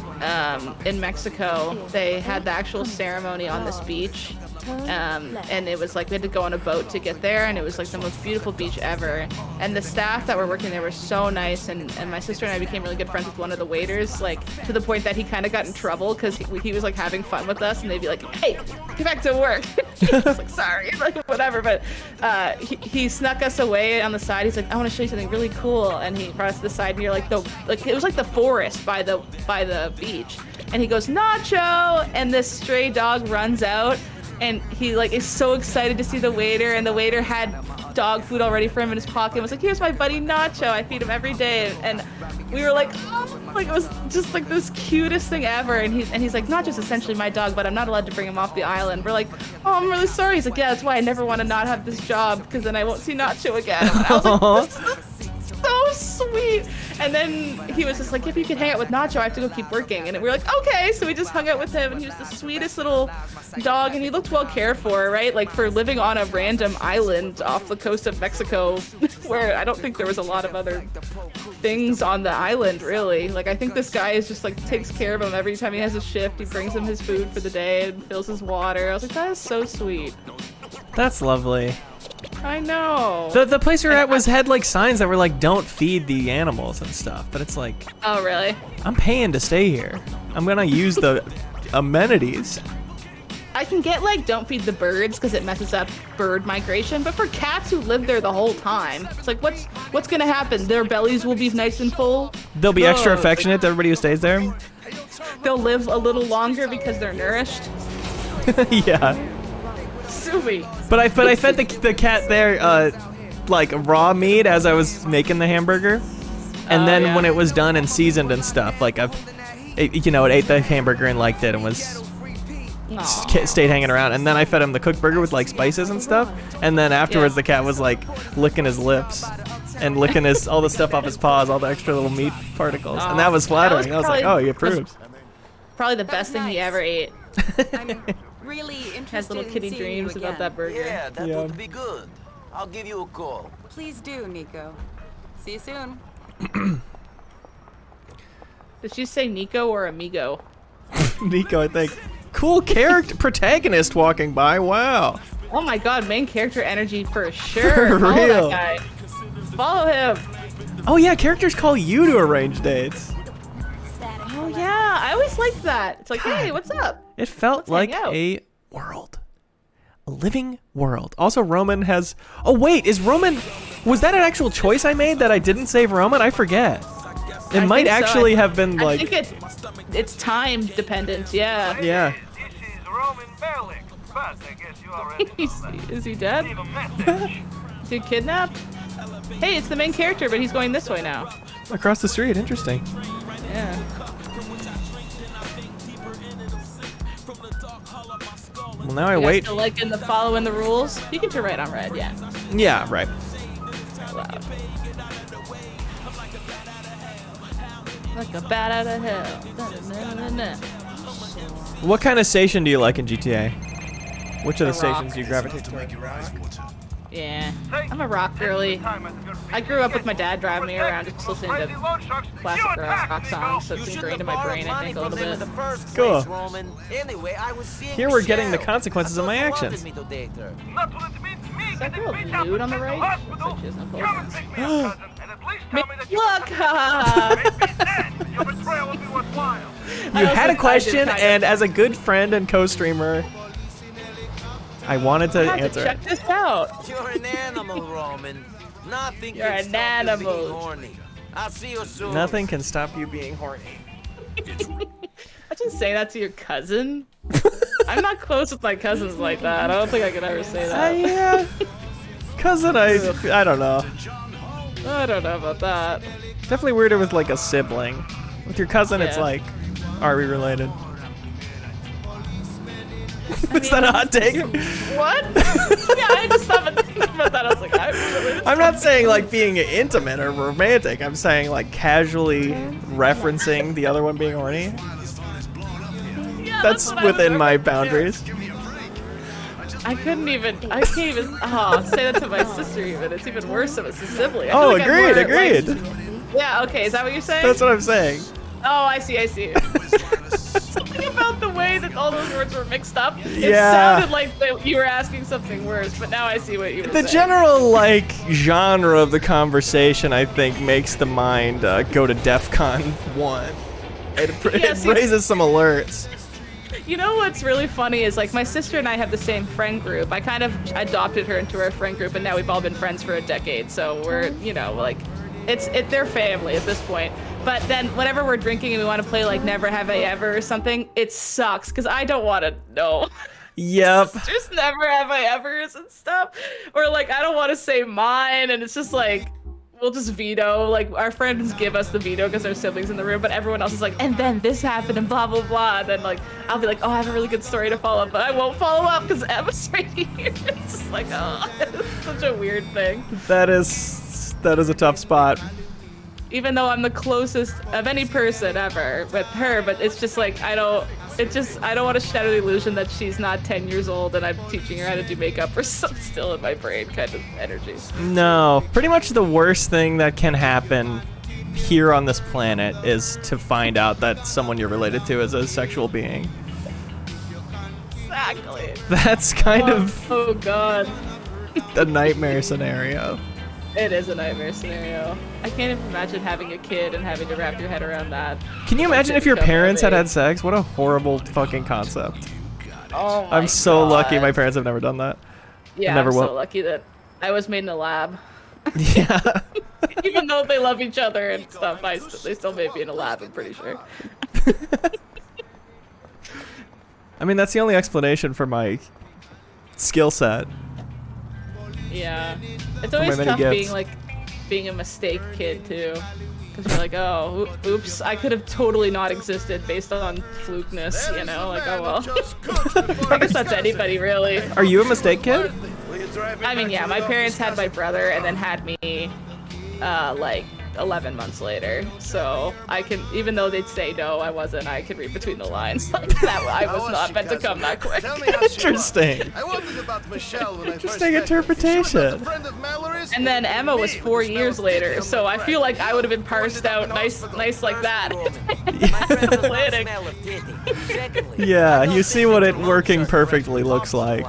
in Mexico, they had the actual ceremony on this beach, and it was like we had to go on a boat to get there, and it was like the most beautiful beach ever. And the staff that were working there were so nice, and my sister and I became really good friends with one of the waiters, like to the point that he kind of got in trouble because he was like having fun with us, and they'd be like, "Hey, get back to work." He was like, "Sorry," like whatever. But he snuck us away on the side. He's like, "I want to show you something really cool," and he brought us to the side near like it was like the forest by the beach, and he goes, "Nacho," and this stray dog runs out, and he like is so excited to see the waiter, and the waiter had dog food already for him in his pocket and was like, "Here's my buddy Nacho, I feed him every day." And we were like, oh, like it was just like this cutest thing ever. And he's like, "Nacho's essentially my dog, but I'm not allowed to bring him off the island." We're like, "Oh, I'm really sorry." He's like, "Yeah, that's why I never want to not have this job, because then I won't see Nacho again." And I was like, this is so sweet. And then he was just like, "If you could hang out with Nacho, I have to go keep working." And we were like, "Okay." So we just hung out with him, and he was the sweetest little dog, and he looked well cared for, right? Like for living on a random island off the coast of Mexico, where I don't think there was a lot of other things on the island, really. Like I think this guy is just like takes care of him every time he has a shift. He brings him his food for the day and fills his water. I was like, that is so sweet. That's lovely. I know. The place we were at had like signs that were like, "Don't feed the animals" and stuff. But it's like, oh really? I'm paying to stay here. I'm gonna use the amenities. I can get like don't feed the birds because it messes up bird migration, but for cats who live there the whole time, it's like what's gonna happen? Their bellies will be nice and full. They'll be extra affectionate to everybody who stays there. They'll live a little longer because they're nourished. Yeah. Sweet. But I fed the cat there like raw meat as I was making the hamburger, and then when it was done and seasoned and stuff, like it ate the hamburger and liked it and was stayed hanging around. And then I fed him the cooked burger with like spices and stuff, and then afterwards the cat was like licking his lips and licking all the stuff off his paws, all the extra little meat particles, and that was flattering. I was like, oh, he approves. Probably the best thing he ever ate. I'm really interested. Has little kitty in dreams about that burger. Yeah, that would be good. I'll give you a call. Please do, Nico. See you soon. Did she say Nico or Amigo? Nico, I think. Cool character protagonist walking by. Wow. Oh my god, main character energy for sure. For Follow real. that guy. Follow him. Oh yeah, characters call you to arrange dates. Oh yeah, I always liked that. It's like, hey, what's up? It felt like a world. A living world. Also, Roman has... Oh wait, was that an actual choice I made that I didn't save Roman? I forget. It might actually have been like... I think it's time dependent, yeah. Yeah. This is Roman Berlick, but I guess you already know that. Is he dead? Leave a message. Is he kidnapped? Hey, it's the main character, but he's going this way now. Across the street, interesting. Yeah. Well, now I wait. Still liking the following the rules? You can turn right on red, yeah. Yeah, right. Loud. Like a bat out of hell. What kind of station do you like in GTA? Which of the A stations rock. do you gravitate toward? Yeah, I'm a rock girly. I grew up with my dad driving me around just listening to classic rock songs, so it's ingrained in my brain, I think, a little bit. Cool. Anyway, I was seeing Here we're getting the Michelle. consequences of my actions. Is that girl nude on the right? Looks like she has no clothes on. Look! You had a question, and as a good friend and co-streamer, I wanted to I have answer. to check this out. You're an animal, Roman. Nothing You're can an stop you animal. being horny. I'll see you soon. Nothing can stop you being horny. I just say that to your cousin. I'm not close with my cousins like that. I don't think I could ever say that. Yeah. Cousin, I don't know. I don't know about that. Definitely weirder with like a sibling. With your cousin, it's Yeah. like, are we related? Is that a hot take? What? Yeah, I just haven't think about that. I was like, I'm not saying like being intimate or romantic. I'm saying like casually referencing the other one being horny. Yeah, That's what I would within my recommend. boundaries. I can't even say that to my sister even. It's even worse if it's a sibling. I Oh, feel like I'm agreed, more, agreed. like- yeah, okay, is that what you're saying? That's what I'm saying. Oh, I see. Something about the way that all those words were mixed up. It Yeah. sounded like you were asking something worse, but now I see what you were The saying. general like genre of the conversation, I think, makes the mind go to DEFCON 1. It see- raises some alerts. You know what's really funny is like my sister and I have the same friend group. I kind of adopted her into our friend group, and now we've all been friends for a decade. So we're, like, they're family at this point. But then whenever we're drinking and we want to play like Never Have I Ever or something, it sucks because I don't want to know. Yep. Just Never Have I Ever's and stuff, or like I don't want to say mine, and it's just like. We'll just veto, like our friends give us the veto because they're siblings in the room, but everyone else is like, and then this happened and blah, blah, blah. And then like, I'll be like, oh, I have a really good story to follow up, but I won't follow up because Emma's right here. It's just like, oh, it's such a weird thing. That is a tough spot. Even though I'm the closest of any person ever with her, but it's just like, I don't want to shatter the illusion that she's not 10 years old and I'm teaching her how to do makeup or something still in my brain kind of energy. No, pretty much the worst thing that can happen here on this planet is to find out that someone you're related to is a sexual being. Exactly. That's kind of Oh god. a nightmare scenario. It is a nightmare scenario. I can't even imagine having a kid and having to wrap your head around that. Can you imagine if your Become parents had of had age. sex? What a horrible fucking concept. Oh my I'm so lucky God. my parents have never done that. Yeah, never I'm will. so lucky that I was made in a lab. Yeah. Even though they love each other and stuff, they still made me in a lab, I'm pretty sure. I mean, that's the only explanation for my skill set. Yeah. It's always many tough gifts. being a mistake kid too. Because you're like, oh, oops, I could have totally not existed based on flukeness, you know? Like, oh well. I guess that's anybody, really. Are you a mistake kid? I mean, yeah, my parents had my brother and then had me, like, 11 months later. So I can, even though they'd say no, I wasn't, I could read between the lines. Like, that I was not meant to come that quick. Tell me how she was. Interesting. I wondered about Michelle when I first Interesting met her. interpretation. She was a friend of Mallory's? And then Emma was 4 years later, so I feel like I would have been parsed out nice like that. Planning. Yeah, you see what it working perfectly looks like.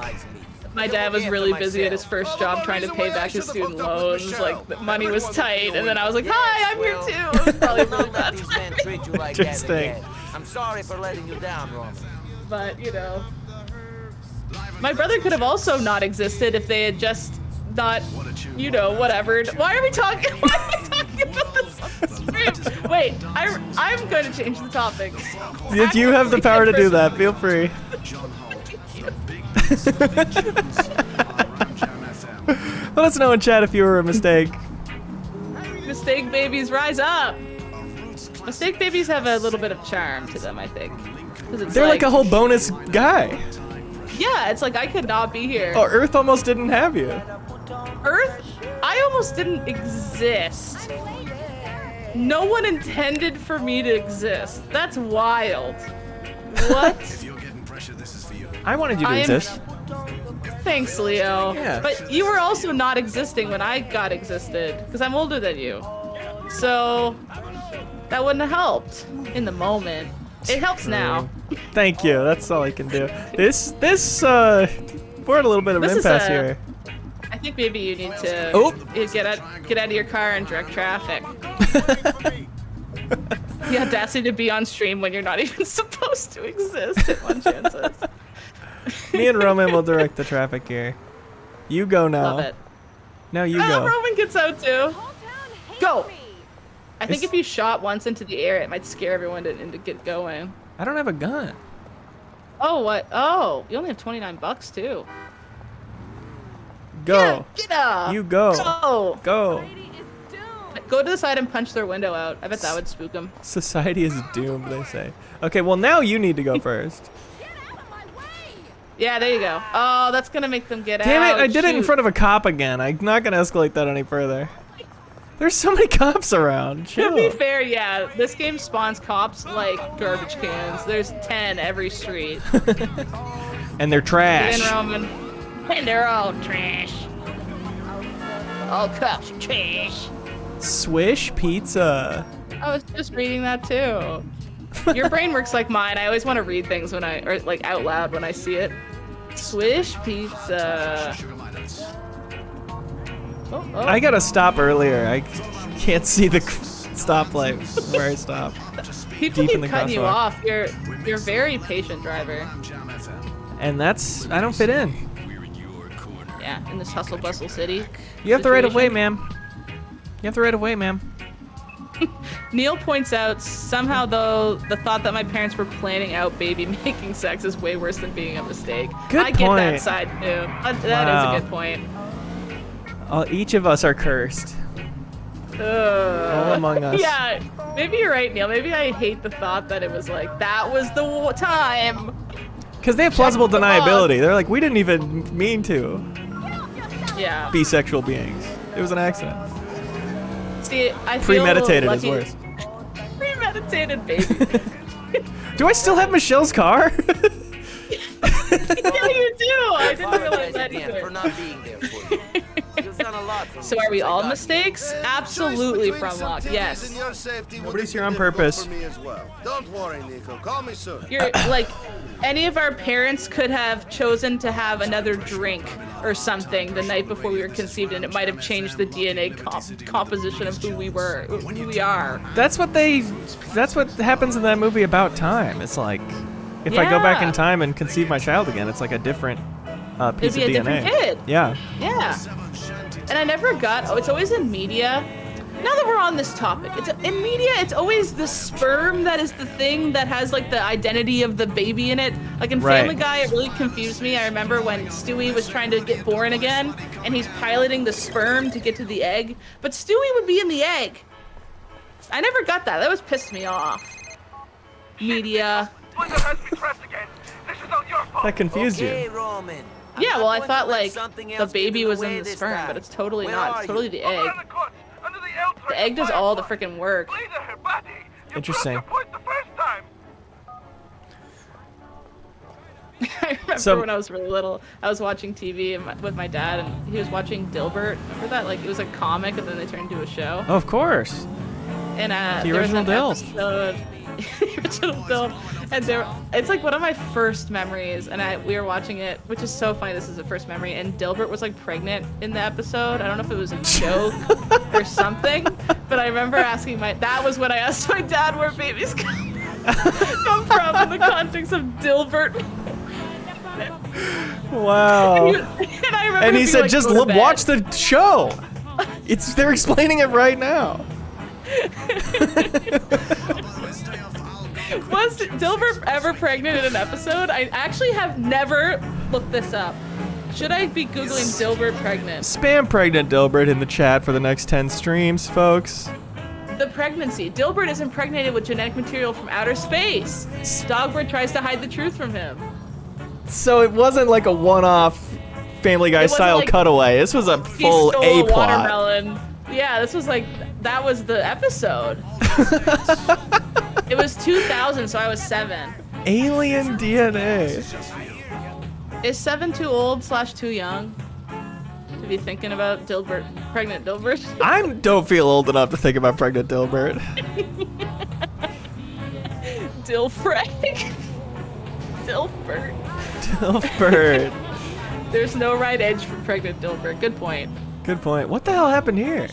My dad was really busy at his first job trying to pay back his student loans. Like, the money was tight, and then I was like, "Hi, I'm here too." It was probably a really bad time. Interesting. I'm sorry for letting you down, Roman. But you know, my brother could have also not existed if they had just not, you know, whatever. Why are we talking? Why are we talking about this on the stream? Wait, I'm going to change the topic. You have the power to do that. Feel free. Let us know in chat if you were a mistake. Mistake babies, rise up! Mistake babies have a little bit of charm to them, I think. 'Cause it's They're like a whole bonus guy. Yeah, it's like I could not be here. Oh, Earth almost didn't have you. Earth? I almost didn't exist. No one intended for me to exist. That's wild. What? If you're getting pressure, this is for you. I wanted you to exist. Thanks, Leo. Yeah. But you were also not existing when I got existed, because I'm older than you. So that wouldn't have helped in the moment. It helps now. Thank you. That's all I can do. This we're at a little bit of an impasse here. I think maybe you need to get out of your car and direct traffic. The audacity to be on stream when you're not even supposed to exist. Hit one chances. Me and Roman will direct the traffic here. You go now. Love it. Now you go. Roman gets out too. Go. I think if you shot once into the air, it might scare everyone into get going. I don't have a gun. Oh, what? Oh, you only have $29 too. Go. Get up. You go. Go. Go. Go to the side and punch their window out. I bet that would spook them. Society is doomed, they say. Okay, well now you need to go first. Yeah, there you go. Oh, that's gonna make them get out. Damn it, I did it in Shoot. front of a cop again. I'm not gonna escalate that any further. There's so many cops around. Chill. To be fair, yeah, this game spawns cops like garbage cans. There's 10 every street. And they're trash. Get in, Roman. And they're all trash. All cops are trash. Swish pizza. I was just reading that too. Your brain works like mine. I always want to read things when or like out loud when I see it. Swish pizza. Oh. I gotta stop earlier. I can't see the stoplight where I stop. People Deep in keep the cutting you crosswalk. off. You're very patient driver. And that's, I don't fit in. Yeah, in this hustle bustle city. You have the right of way, situation. ma'am. You have the right of way, ma'am. Neil points out, somehow though, the thought that my parents were planning out baby making sex is way worse than being a mistake. Good I get that point. side too. That Wow. is a good point. Each of us are cursed. All among us. Yeah, maybe you're right, Neil. Maybe I hate the thought that it was like, that was the time. Because they have plausible deniability. They're like, we didn't even mean to Yeah. be sexual beings. It was an accident. See, I feel Premeditated is lucky. worse. Premeditated, baby. Do I still have Michelle's car? Yeah, you do. I didn't realize that again either. for not being there for you. You've done a lot for So me are we since I all got mistakes? here. Absolutely from luck, yes. Nobody's here on purpose. For me as well. Don't worry, Nico. Call me soon. You're like, any of our parents could have chosen to have another drink or something the night before we were conceived, and it might have changed the DNA composition of who we were, who we are. That's what happens in that movie About Time. It's like, if I go back in Yeah. time and conceive my child again, it's like a different piece It'd be of a DNA. different kid. Yeah. Yeah. And I never got, it's always in media. Now that we're on this topic, in media, it's always the sperm that is the thing that has like the identity of the baby in it. Like in Right. Family Guy, it really confused me. I remember when Stewie was trying to get born again, and he's piloting the sperm to get to the egg, but Stewie would be in the egg. I never got that. That was pissed me off. Media. Window has been pressed again. This is not your fault. That confused Okay, you. Roman. I'm Yeah, not well, I going thought to let like something the else get baby in the was way in the this sperm, time. but it's totally Where not. are It's totally you? the Over egg. on the court, under the L track The egg does all the freaking work. Leader, her body. You Interesting. proved your point the first time. I remember when I was really little, I was watching TV with my dad, and he was watching Dilbert. Remember that? Like, it was a comic, and then they turned into a show. Of course. And The there was original an Dills. episode, the original Dill, and it's like one of my first memories, and we were watching it, which is so funny. This is the first memory, and Dilbert was like pregnant in the episode. I don't know if it was a joke or something, but I remember asking that was when I asked my dad where babies come from in the context of Dilbert. Wow. And I remember And he being said, like, just "Go to bed." watch the show. They're explaining it right now. Was Dilbert ever pregnant in an episode? I actually have never looked this up. Should I be Googling Dilbert pregnant? Spam pregnant Dilbert in the chat for the next 10 streams, folks. The pregnancy. Dilbert is impregnated with genetic material from outer space. Dogbert tries to hide the truth from him. So it wasn't like a one-off Family Guy wasn't style like cutaway. This was a He full stole A a plot. watermelon. Yeah, this was like, that was the episode. It was 2000, so I was 7. Alien DNA. Is 7 too old / too young to be thinking about pregnant Dilbert? I don't feel old enough to think about pregnant Dilbert. Dilfrag. Dilbert. Dilbert. There's no right edge for pregnant Dilbert. Good point. Good point. What the hell happened here?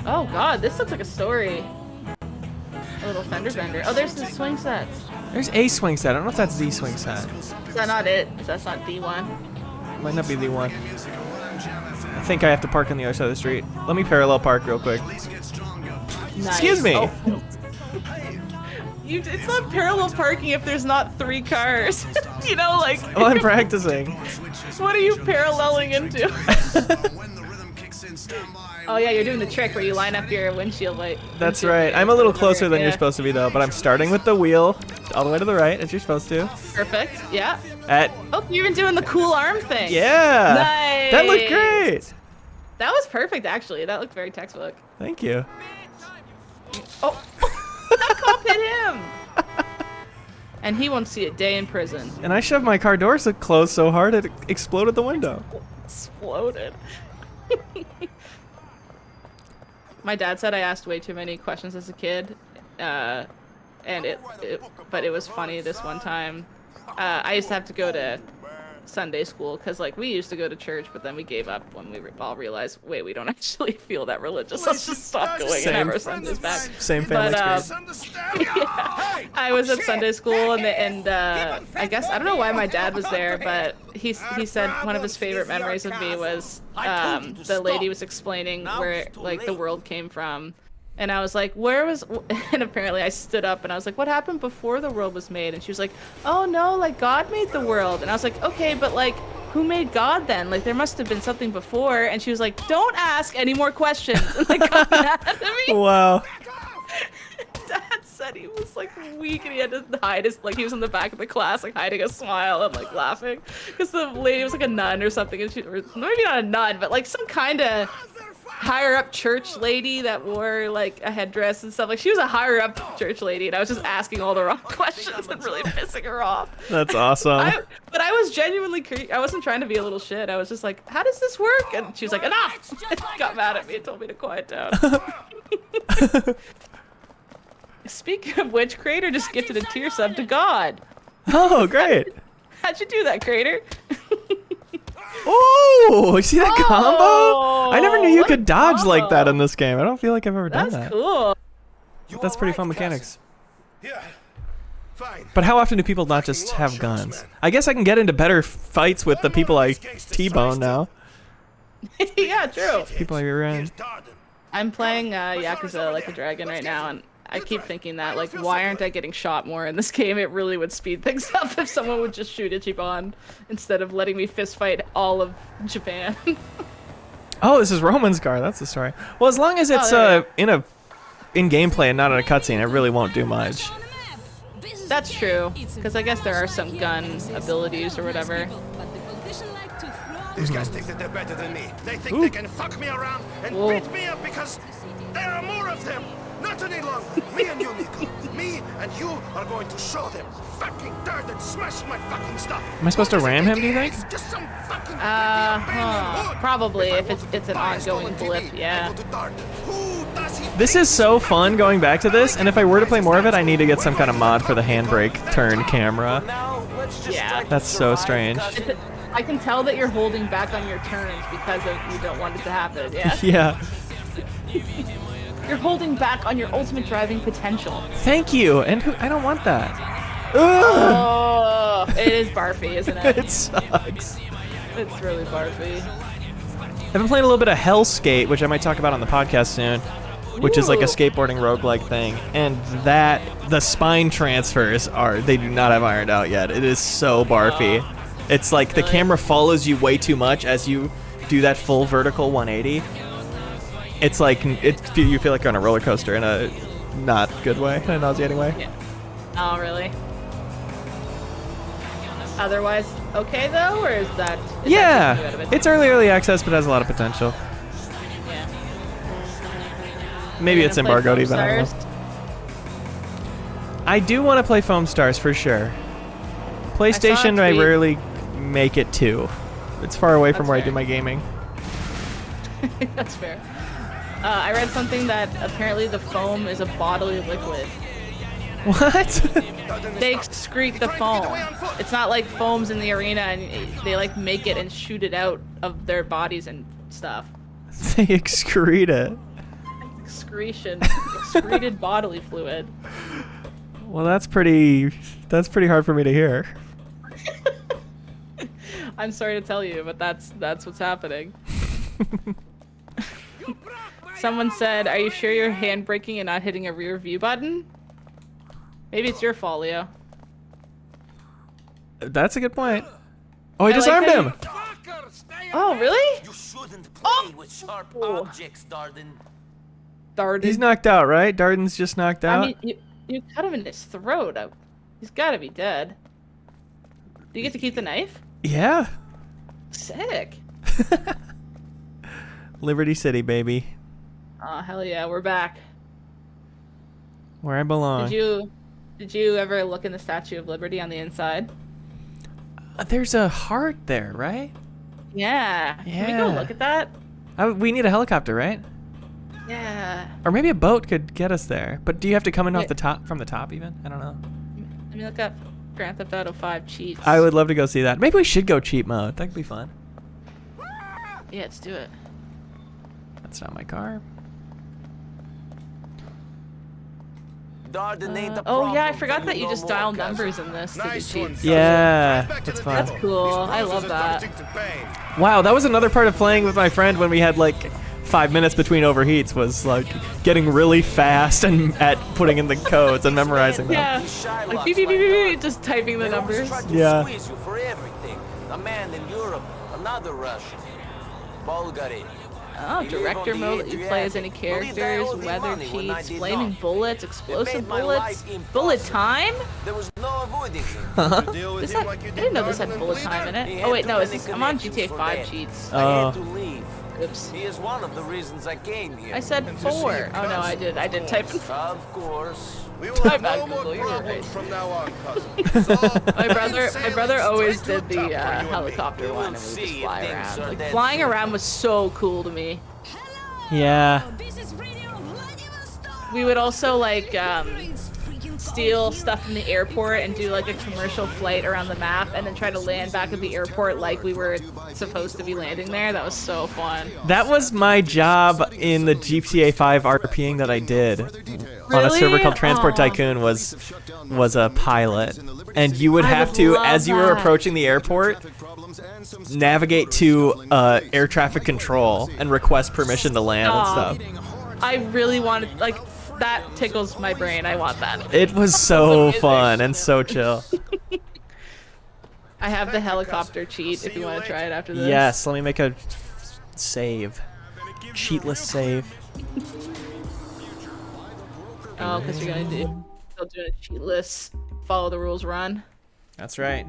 Oh god, this looks like a story. A little fender bender. Oh, there's the swing sets. There's a swing set. I don't know if that's the swing set. Is that not it? That's not D1. Might not be the one. I think I have to park on the other side of the street. Let me parallel park real quick. Nice. Excuse me. Oh. It's not parallel parking if there's not 3 cars. You know, like. Well, I'm practicing. What are you paralleling into? Oh yeah, you're doing the trick where you line up your windshield light. That's right. I'm a little closer than Yeah. you're supposed to be, though, but I'm starting with the wheel all the way to the right, as you're supposed to. Perfect. Yeah. At Oh, you're even doing the cool arm thing. Yeah. Nice. That looked great. That was perfect, actually. That looked very textbook. Thank you. Oh, that cop hit him. And he won't see a day in prison. And I shoved my car doors closed so hard it exploded the window. Exploded. My dad said I asked way too many questions as a kid, but it was funny this one time. I used to have to go to Sunday school because like we used to go to church, but then we gave up when we all realized, wait, we don't actually feel that religious. Let's just stop going and have our Sundays back. Same family experience. Yeah, I was at Sunday school and I guess I don't know why my dad was there, but he said one of his favorite memories of me was the lady was explaining where like the world came from. And I was like, and apparently I stood up and I was like, what happened before the world was made? And she was like, oh no, like God made the world. And I was like, okay, but like, who made God then? Like there must have been something before. And she was like, don't ask any more questions. And like got mad at me. Wow. Dad said he was like weak and he had to hide his, like he was in the back of the class, like hiding a smile and like laughing. Because the lady was like a nun or something. And or maybe not a nun, but like some kind of higher up church lady that wore like a headdress and stuff. Like she was a higher up church lady and I was just asking all the wrong questions and really pissing her off. That's awesome. But I was genuinely I wasn't trying to be a little shit. I was just like, how does this work? And she was like, enough! Got mad at me and told me to quiet down. Speaking of which, Crater just gifted a tier sub to God. Oh, great. How'd you do that, Crater? Oh, you see that combo? I never knew you what a could dodge like that combo. in this game. I don't feel like I've ever done That's that. cool. That's pretty fun mechanics. Yeah. Fine. But how often do people not just have guns? I guess I can get into better fights with the people I T-bone now. Yeah, true. People I rear end. I'm playing Yakuza Like a Dragon right now, and I keep thinking that, like, why aren't I getting shot more in this game? It really would speed things up if someone would just shoot Ichiban instead of letting me fist fight all of Japan. Oh, this is Roman's car. That's the story. Well, as long as it's in gameplay and not in a cutscene, it really won't do much. That's true, because I guess there are some gun abilities or whatever. These guys think that they're better than me. They think Ooh. they can fuck me around and beat me up because there are more of them. Not any longer. Me and you, Nico. Me and you are going to show them fucking dirt and smash my fucking stuff. Am I supposed to ram him, do you think? Just some fucking Probably, if it's an ongoing blip, yeah. This is so fun going back to this, and if I were to play more of it, I need to get some kind of mod for the handbrake turn camera. Yeah. That's so strange. I can tell that you're holding back on your turns because of you don't want it to happen, yeah? Yeah. You're holding back on your ultimate driving potential. Thank you, and I don't want that. Ugh. Oh, it is barfy, isn't it? It sucks. It's really barfy. I've been playing a little bit of Hellskate, which I might talk about on the podcast soon, which is like a skateboarding roguelike thing, and the spine transfers they do not have ironed out yet. It is so barfy. It's like the camera follows you way too much as you do that full vertical 180. It's like you feel like you're on a roller coaster in a not good way, in a nauseating way. Yeah. Oh, really? Otherwise, okay though, or is that? It's early access, but has a lot of potential. Yeah. Maybe it's embargoed even. I don't Stars? know. I do want to play Foam Stars for sure. PlayStation, I tweet. rarely make it to. It's far away from That's where I fair. do my gaming. That's fair. I read something that apparently the foam is a bodily liquid. What? They excrete the foam. It's not like foam's in the arena and they like make it and shoot it out of their bodies and stuff. They excrete it. Excreted bodily fluid. Well, that's pretty hard for me to hear. I'm sorry to tell you, but that's what's happening. Someone said, "Are you sure you're handbraking and not hitting a rear view button?" Maybe it's your fault, Leo. That's a good point. Oh, I I like disarmed that him. Oh, really? You shouldn't play with sharp objects, Darden. Darden. He's knocked out, right? Darden's just knocked out. I mean, you cut him in his throat. He's got to be dead. Do you get to keep the knife? Yeah. Sick. Liberty City, baby. Oh, hell yeah, we're back. Where I belong. Did you ever look in the Statue of Liberty on the inside? There's a heart there, right? Yeah. Can we go look at that? We need a helicopter, right? Yeah. Or maybe a boat could get us there. But do you have to come in off the top, from the top even? I don't know. Let me look up Grand Theft Auto 5 cheats. I would love to go see that. Maybe we should go cheat mode. That could be fun. Yeah, let's do it. That's not my car. Darden ain't the Oh yeah, I problem forgot for that you no just more, dial cousin. numbers in this to do Nice one, cheats. Yeah, Back to that's the fun. That's cool. I love that. Wow, that was another part of playing with my friend when we had like 5 minutes between overheats, was like getting really fast and at putting in the codes and memorizing them. Yeah, like beep, beep, beep, beep, beep, just typing the They always numbers. try to Yeah. squeeze you for everything. A man in Europe, another Russian, Bulgari. Oh, director mode, let you play as any characters, weather cheats, flaming bullets, explosive bullets, bullet time? There was no avoiding him. I didn't know this had bullet time in it. Oh wait, no, I'm on GTA 5 cheats. I had to leave. Oops. He is one of the reasons I came here. I said 4. Oh no, I did type in 4. Of course. We will have no more You're right. problems from now on, cousin. So, My brother always straight did to the top for you and me. helicopter one, and we would just see fly if around. things are Like, dead flying soon. around was so cool to me. Yeah. We would also like steal stuff from the airport and do like a commercial flight around the map, and then try to land back at the airport like we were supposed to be landing there. That was so fun. That was my job in the GTA 5 RPing that I did on a server Really? called Transport Aw. Tycoon. Was a pilot, and you would I have would to, love as you were that. approaching the airport, navigate to air traffic control and request permission to land and Aw. stuff. I really wanted, like, that tickles my brain. I want that. It was so amazing. fun and so chill. I have the helicopter cheat if you want to try it after this. Yes, let me make a save. Cheatless save. Oh, because you're gonna do a cheatless, follow the rules run. That's right.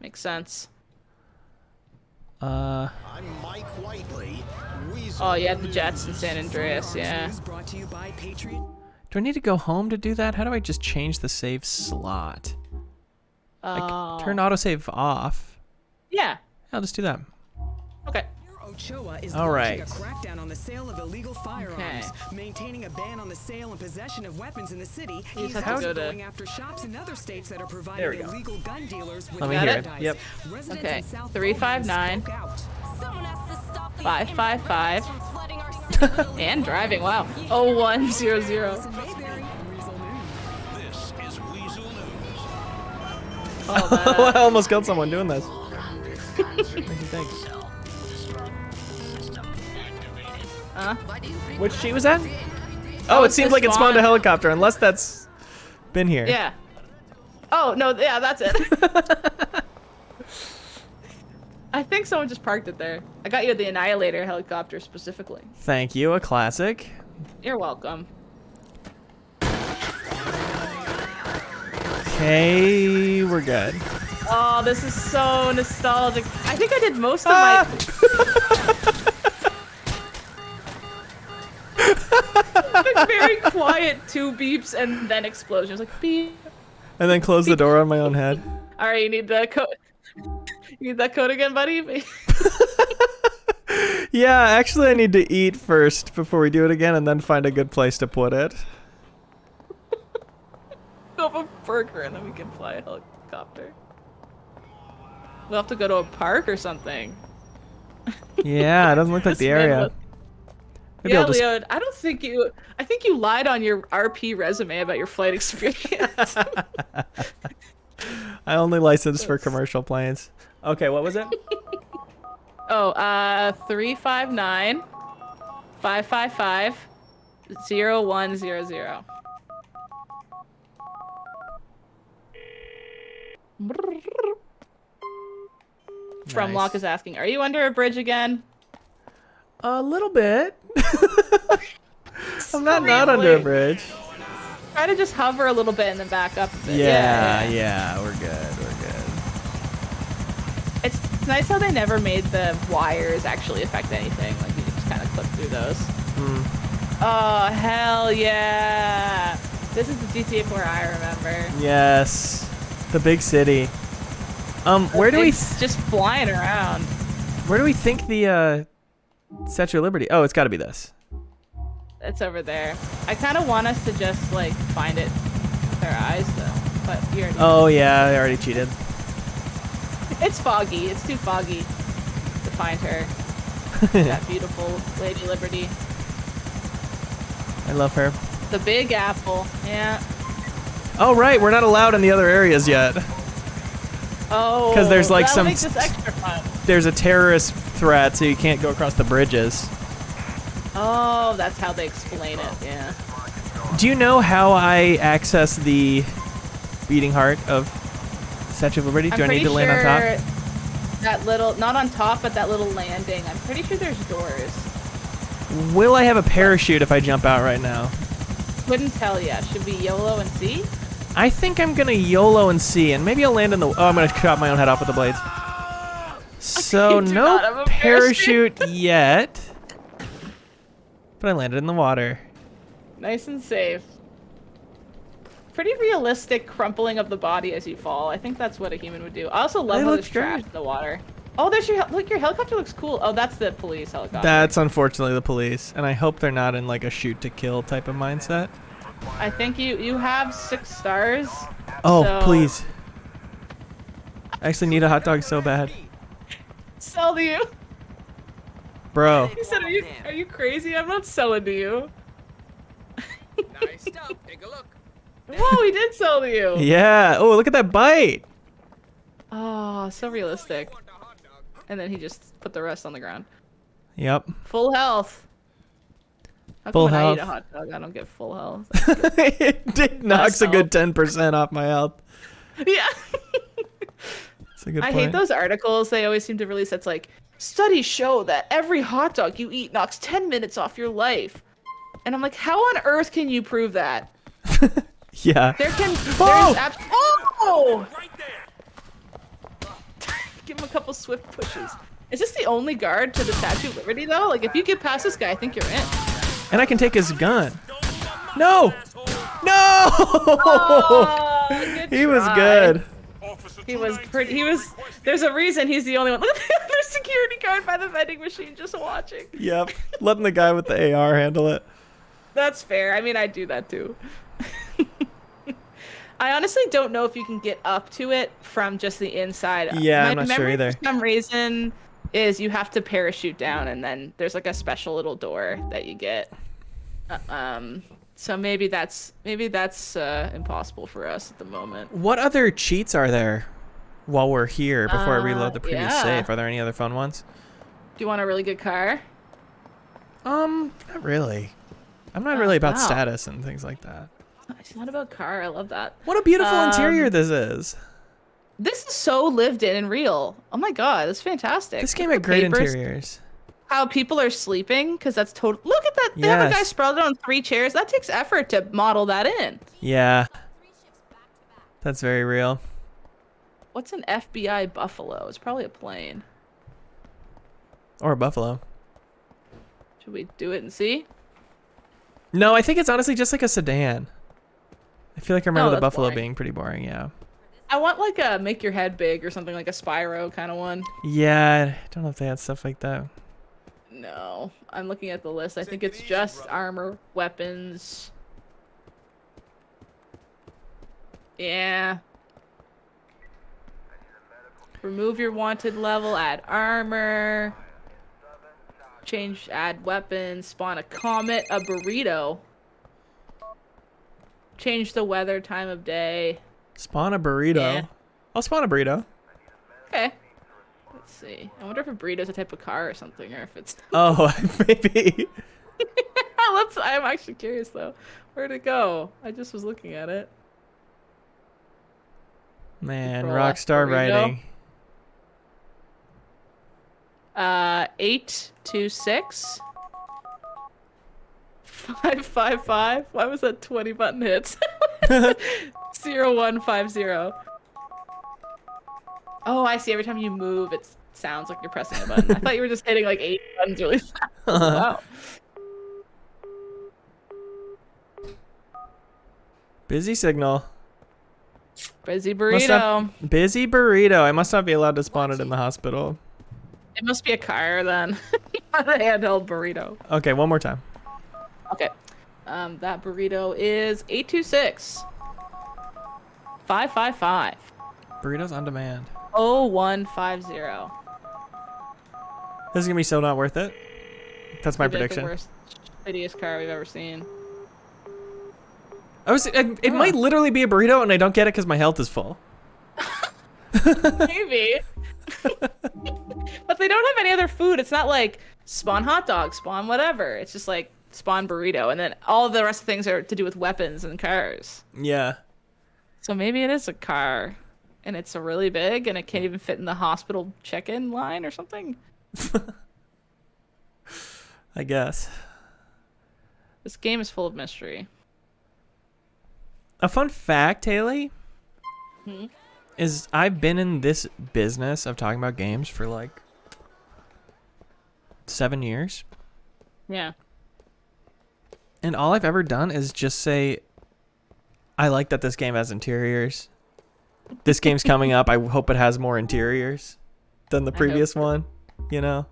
Makes sense. Uh, Oh, you had the jets in San Andreas, yeah. do I need to go home to do that? How do I just change the save slot? Like, turn autosave off. Yeah. I'll just do that. Okay. All right. A crackdown on the sale of illegal firearms, maintaining a ban on the sale and possession of weapons in the city. You He's just have to also go to- going after shops in other states that are There we providing go. illegal gun dealers with Let me Got hear it? it. Yep. Residents Okay. in South 359 Portland spoke out. 555 and driving. Wow. 0100. Oh, I that. almost killed someone doing this. Thanks. Which cheat was that? Oh, it it's seems the like it spawned a spawn. helicopter, unless that's been here. Yeah. Oh, no, yeah, that's it. I think someone just parked it there. I got you the Annihilator helicopter specifically. Thank you, a classic. You're welcome. Okay, we're good. Oh, this is so nostalgic. I think I did most of my... Like, very quiet 2 beeps and then explosions. Like, beep. And then close the door on my own head. All right, you need the code. You need that code again, buddy? Yeah, actually, I need to eat first before we do it again, and then find a good place to put it. Go have a burger, and then we can fly a helicopter. We'll have to go to a park or something. Yeah, it doesn't look like the area. Maybe Yeah, I'll just... Leo, I don't think you... I think you lied on your RP resume about your flight experience. I only license for commercial planes. Okay, what was it? 359 555 0100. From Locke is asking, are you under a bridge again? A little bit. I'm not under a bridge. Try to just hover a little bit and then back up a bit. Yeah, we're good. It's nice how they never made the wires actually affect anything. Like you just kind of clip through those. Oh, hell yeah. This is the GTA 4 I remember. Yes. The big city. Where do we... just flying around. Where do we think the Statue of Liberty... Oh, it's got to be this. It's over there. I kind of want us to just, like, find it with our eyes, though. But you already... Oh, yeah, I already cheated. It's foggy. It's too foggy to find her. That beautiful Lady Liberty. I love her. The Big Apple. Yeah. Oh, right. We're not allowed in the other areas yet. Oh. Because there's, like, that'll make this extra fun. There's a terrorist threat, so you can't go across the bridges. Oh, that's how they explain it, yeah. Do you know how I access the beating heart of Statue of Liberty? Do I need to land on top? That little, not on top, but that little landing. I'm pretty sure there's doors. Will I have a parachute if I jump out right now? Couldn't tell ya. Should we YOLO and see? I think I'm gonna YOLO and see, and maybe I'll land in the... Oh, I'm gonna chop my own head off with the blades. So, no parachute yet. But I landed in the water. Nice and safe. Pretty realistic crumpling of the body as you fall. I think that's what a human would do. I also love how there's trash in the water. Oh, there's your... Look, your helicopter looks cool. Oh, that's the police helicopter. That's unfortunately the police. And I hope they're not in like a shoot to kill type of mindset. I think you have 6 stars. Oh, so... please. I actually need a hot dog so bad. Sell to you. Bro. He said, are you crazy? I'm not selling to you. Nice stuff. Take a look. Whoa, he did sell to you. Yeah. Oh, look at that bite. Oh, so realistic. And then he just put the rest on the ground. Yep. Full health. How Full come when health. I eat a hot dog, I don't get full health? It knocks a good 10% off my health. Yeah. That's a good I point. hate those articles they always seem to release that's like, studies show that every hot dog you eat knocks 10 minutes off your life. And I'm like, how on earth can you prove that? Yeah. There can... Oh! Oh! Right there! Give him a couple swift pushes. Is this the only guard to the Statue of Liberty, though? Like, if you get past this guy, I think you're in. And I can take his gun. No! No! Oh, good He was try. good. He was pretty... He was... There's a reason he's the only one. Look at the other security guard by the vending machine just watching. Yep. Letting the guy with the AR handle it. That's fair. I mean, I do that, too. I honestly don't know if you can get up to it from just the inside. Yeah, My I'm not sure memory either. For some reason is you have to parachute down and then there's like a special little door that you get. So maybe that's impossible for us at the moment. What other cheats are there while we're here before I reload the previous yeah. save? Are there any other fun ones? Do you want a really good car? Not really. I'm not really about wow. status and things like that. It's not about car. I love that. What a beautiful interior this is. This is so lived in and real. Oh my god, that's fantastic. This game Look had at great the papers. interiors. How people are sleeping, because that's total. Look at that. They have a guy Yes. sprawled on 3 chairs. That takes effort to model that in. Yeah. That's very real. What's an FBI Buffalo? It's probably a plane. Or a buffalo. Should we do it and see? No, I think it's honestly just like a sedan. I feel like I remember the that's buffalo boring. being pretty boring, yeah. I want like a make your head big or something, like a Spyro kind of one. Yeah, I don't know if they had stuff like that. No, I'm looking at the list. I think it's just armor, weapons. Yeah. Remove your wanted level, add armor. Change, add weapons, spawn a comet, a burrito. Change the weather, time of day. Spawn a burrito. Yeah. I'll spawn a burrito. Okay. Let's see. I wonder if a burrito is a type of car or something, or if it's. Oh, maybe. I'm actually curious though. Where'd it go? I just was looking at it. Man, Control F Rockstar burrito. writing. 826 555. Why was that 20 button hits? 0150. Oh, I see. Every time you move, it sounds like you're pressing a button. I thought you were just hitting like 8 buttons really fast. Wow. Busy signal. Busy burrito. Busy burrito. I must not be allowed to spawn it in the hospital. It must be a car then. Not a handheld burrito. Okay, one more time. Okay. That burrito is 826 555. Burritos on demand. 0150. This is gonna be so not worth it. That's my Maybe like prediction. the worst, shittiest car we've ever seen. It might literally be a burrito, and I don't get it because my health is full. Maybe. But they don't have any other food. It's not like spawn hot dog, spawn whatever. It's just like spawn burrito, and then all the rest of things are to do with weapons and cars. Yeah. So maybe it is a car, and it's really big, and it can't even fit in the hospital check-in line or something. I guess. This game is full of mystery. A fun fact, Haley, Hmm? is I've been in this business of talking about games for like 7 years. Yeah. And all I've ever done is just say, I like that this game has interiors. This game's coming up. I hope it has more interiors than the previous one, you know?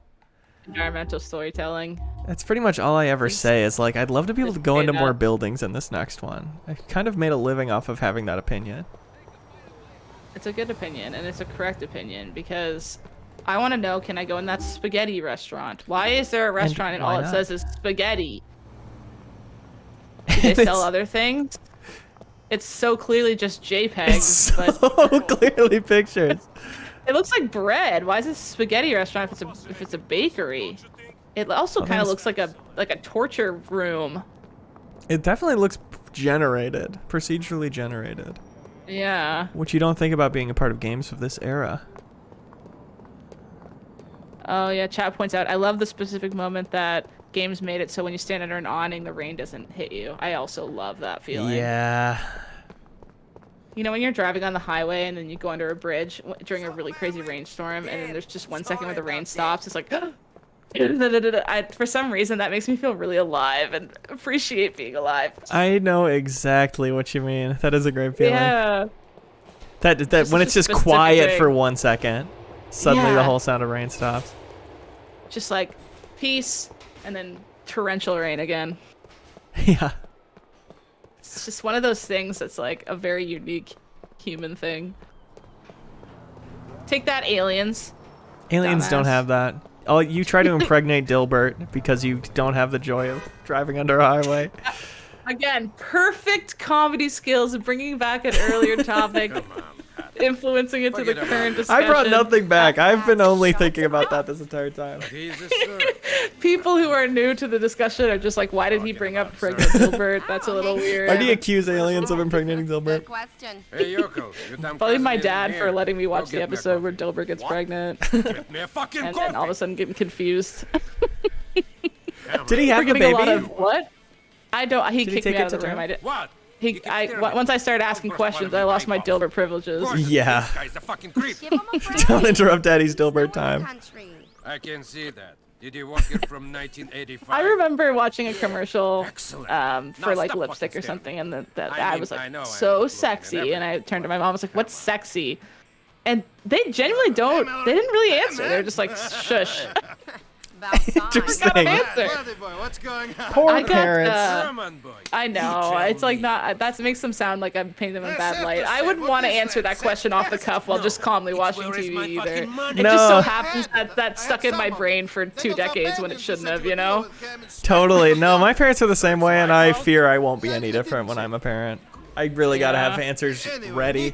Environmental storytelling. That's pretty much all I ever say is like, I'd love to be able to go say into more that. buildings in this next one. I kind of made a living off of having that opinion. It's a good opinion, and it's a correct opinion, because I want to know, can I go in that spaghetti restaurant? Why is there a restaurant and all why it not? says is spaghetti? Do they sell other things? It's so clearly just JPEGs, It's so but clearly pictures. it looks like bread. Why is it a spaghetti restaurant if it's a bakery? It also kind of looks like a torture room. It definitely looks generated, procedurally generated, Yeah. which you don't think about being a part of games of this era. Oh yeah, chat points out, I love the specific moment that games made it so when you stand under an awning, the rain doesn't hit you. I also love that feeling. Yeah. You know when you're driving on the highway and then you go under a bridge during a really crazy rainstorm, and then there's just 1 second where the rain stops. It's like, for some reason that makes me feel really alive and appreciate being alive. I know exactly what you mean. That is a great feeling. Yeah. That when it's just specific quiet thing. for 1 second, suddenly the Yeah. whole sound of rain stops. Just like peace and then torrential rain again. Yeah. It's just one of those things that's like a very unique human thing. Take that, aliens. Aliens don't Dumbass. have that. Oh, you try to impregnate Dilbert because you don't have the joy of driving under a highway. Again, perfect comedy skills of bringing back an earlier topic, influencing it to the current discussion. I brought nothing back. I've been only thinking about that this entire time. People who are new to the discussion are just like, why did he bring up pregnant Dilbert? That's a little weird. Why do you accuse aliens of impregnating Dilbert? Question. Hey, Yoko, your damn Probably my cousin dad isn't for here. letting me watch Go the get me a episode where coffee. Dilbert gets pregnant. Get me a fucking And coffee. then all of a sudden getting confused. Did he have We're a getting baby? a lot of what? I don't. He Did he kicked take me it out of to the room. term? I did. What? Once I started asking questions, I lost my Dilbert privileges. Yeah. This guy's a fucking creep. Give him a break. Don't interrupt Daddy's Dilbert time. Country. I can see that. Did you walk it from 1985? I remember watching a commercial Excellent. For Now like stop lipstick fucking or staring. something, and that I I mean, was like, I know I so was looking at sexy, and I everything. turned to my mom, I was like, what's sexy? And they genuinely they didn't really answer. They're just like, shush. About time. Interesting. Answer. Bloody boy, what's going on? Poor I got, parents. Come on, boy. I know, it's like not, that makes them sound like I'm painting them in a bad light. I wouldn't want to answer that question off the cuff while just calmly watching where is TV my either. fucking money? It just so No. happens that stuck in my brain for 2 decades when it shouldn't have, you know? Totally. No, my parents are the same way, and I fear I won't be any different when I'm a parent. I really gotta have answers ready.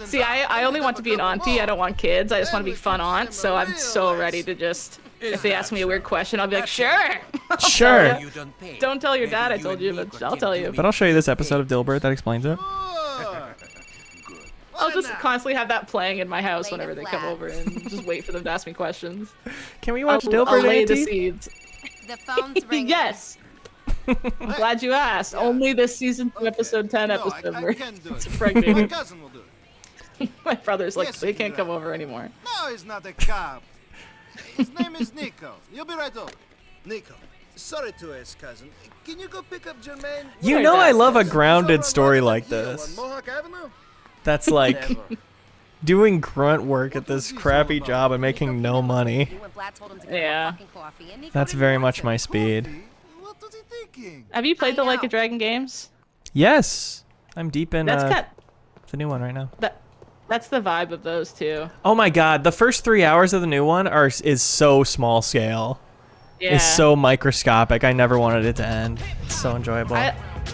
See, I only want to be an auntie. I don't want kids. I just want to be fun aunt. So I'm so ready to just, if they ask me a weird question, I'll be like, sure. Sure. Don't tell your dad I told you, but I'll tell you. But I'll show you this episode of Dilbert that explains it. I'll just constantly have that playing in my house whenever they come over and just wait for them to ask me questions. Can we watch I'll Dilbert, lay the Auntie? seeds. The phone's ringing. Yes. I'm glad you asked. Only this season 2, episode 10 episode where it's pregnant. My cousin will do it. My brother's like, Yes, they can't you come over anymore. No, he's not a cop. His name is Nico. You'll be right over. Nico, sorry to ask, cousin. Can you go pick up Jermaine? You know I love a grounded story like this. Mohawk Avenue? That's like doing grunt work at this crappy job and making no money. Yeah. That's very much my speed. What was he thinking? Have you played the Like a Dragon games? Yes. I'm deep in That's the new one right now. That's the vibe of those two. Oh my god, the first 3 hours of the new one is so small scale. Yeah. It's so microscopic. I never wanted it to end. It's so enjoyable.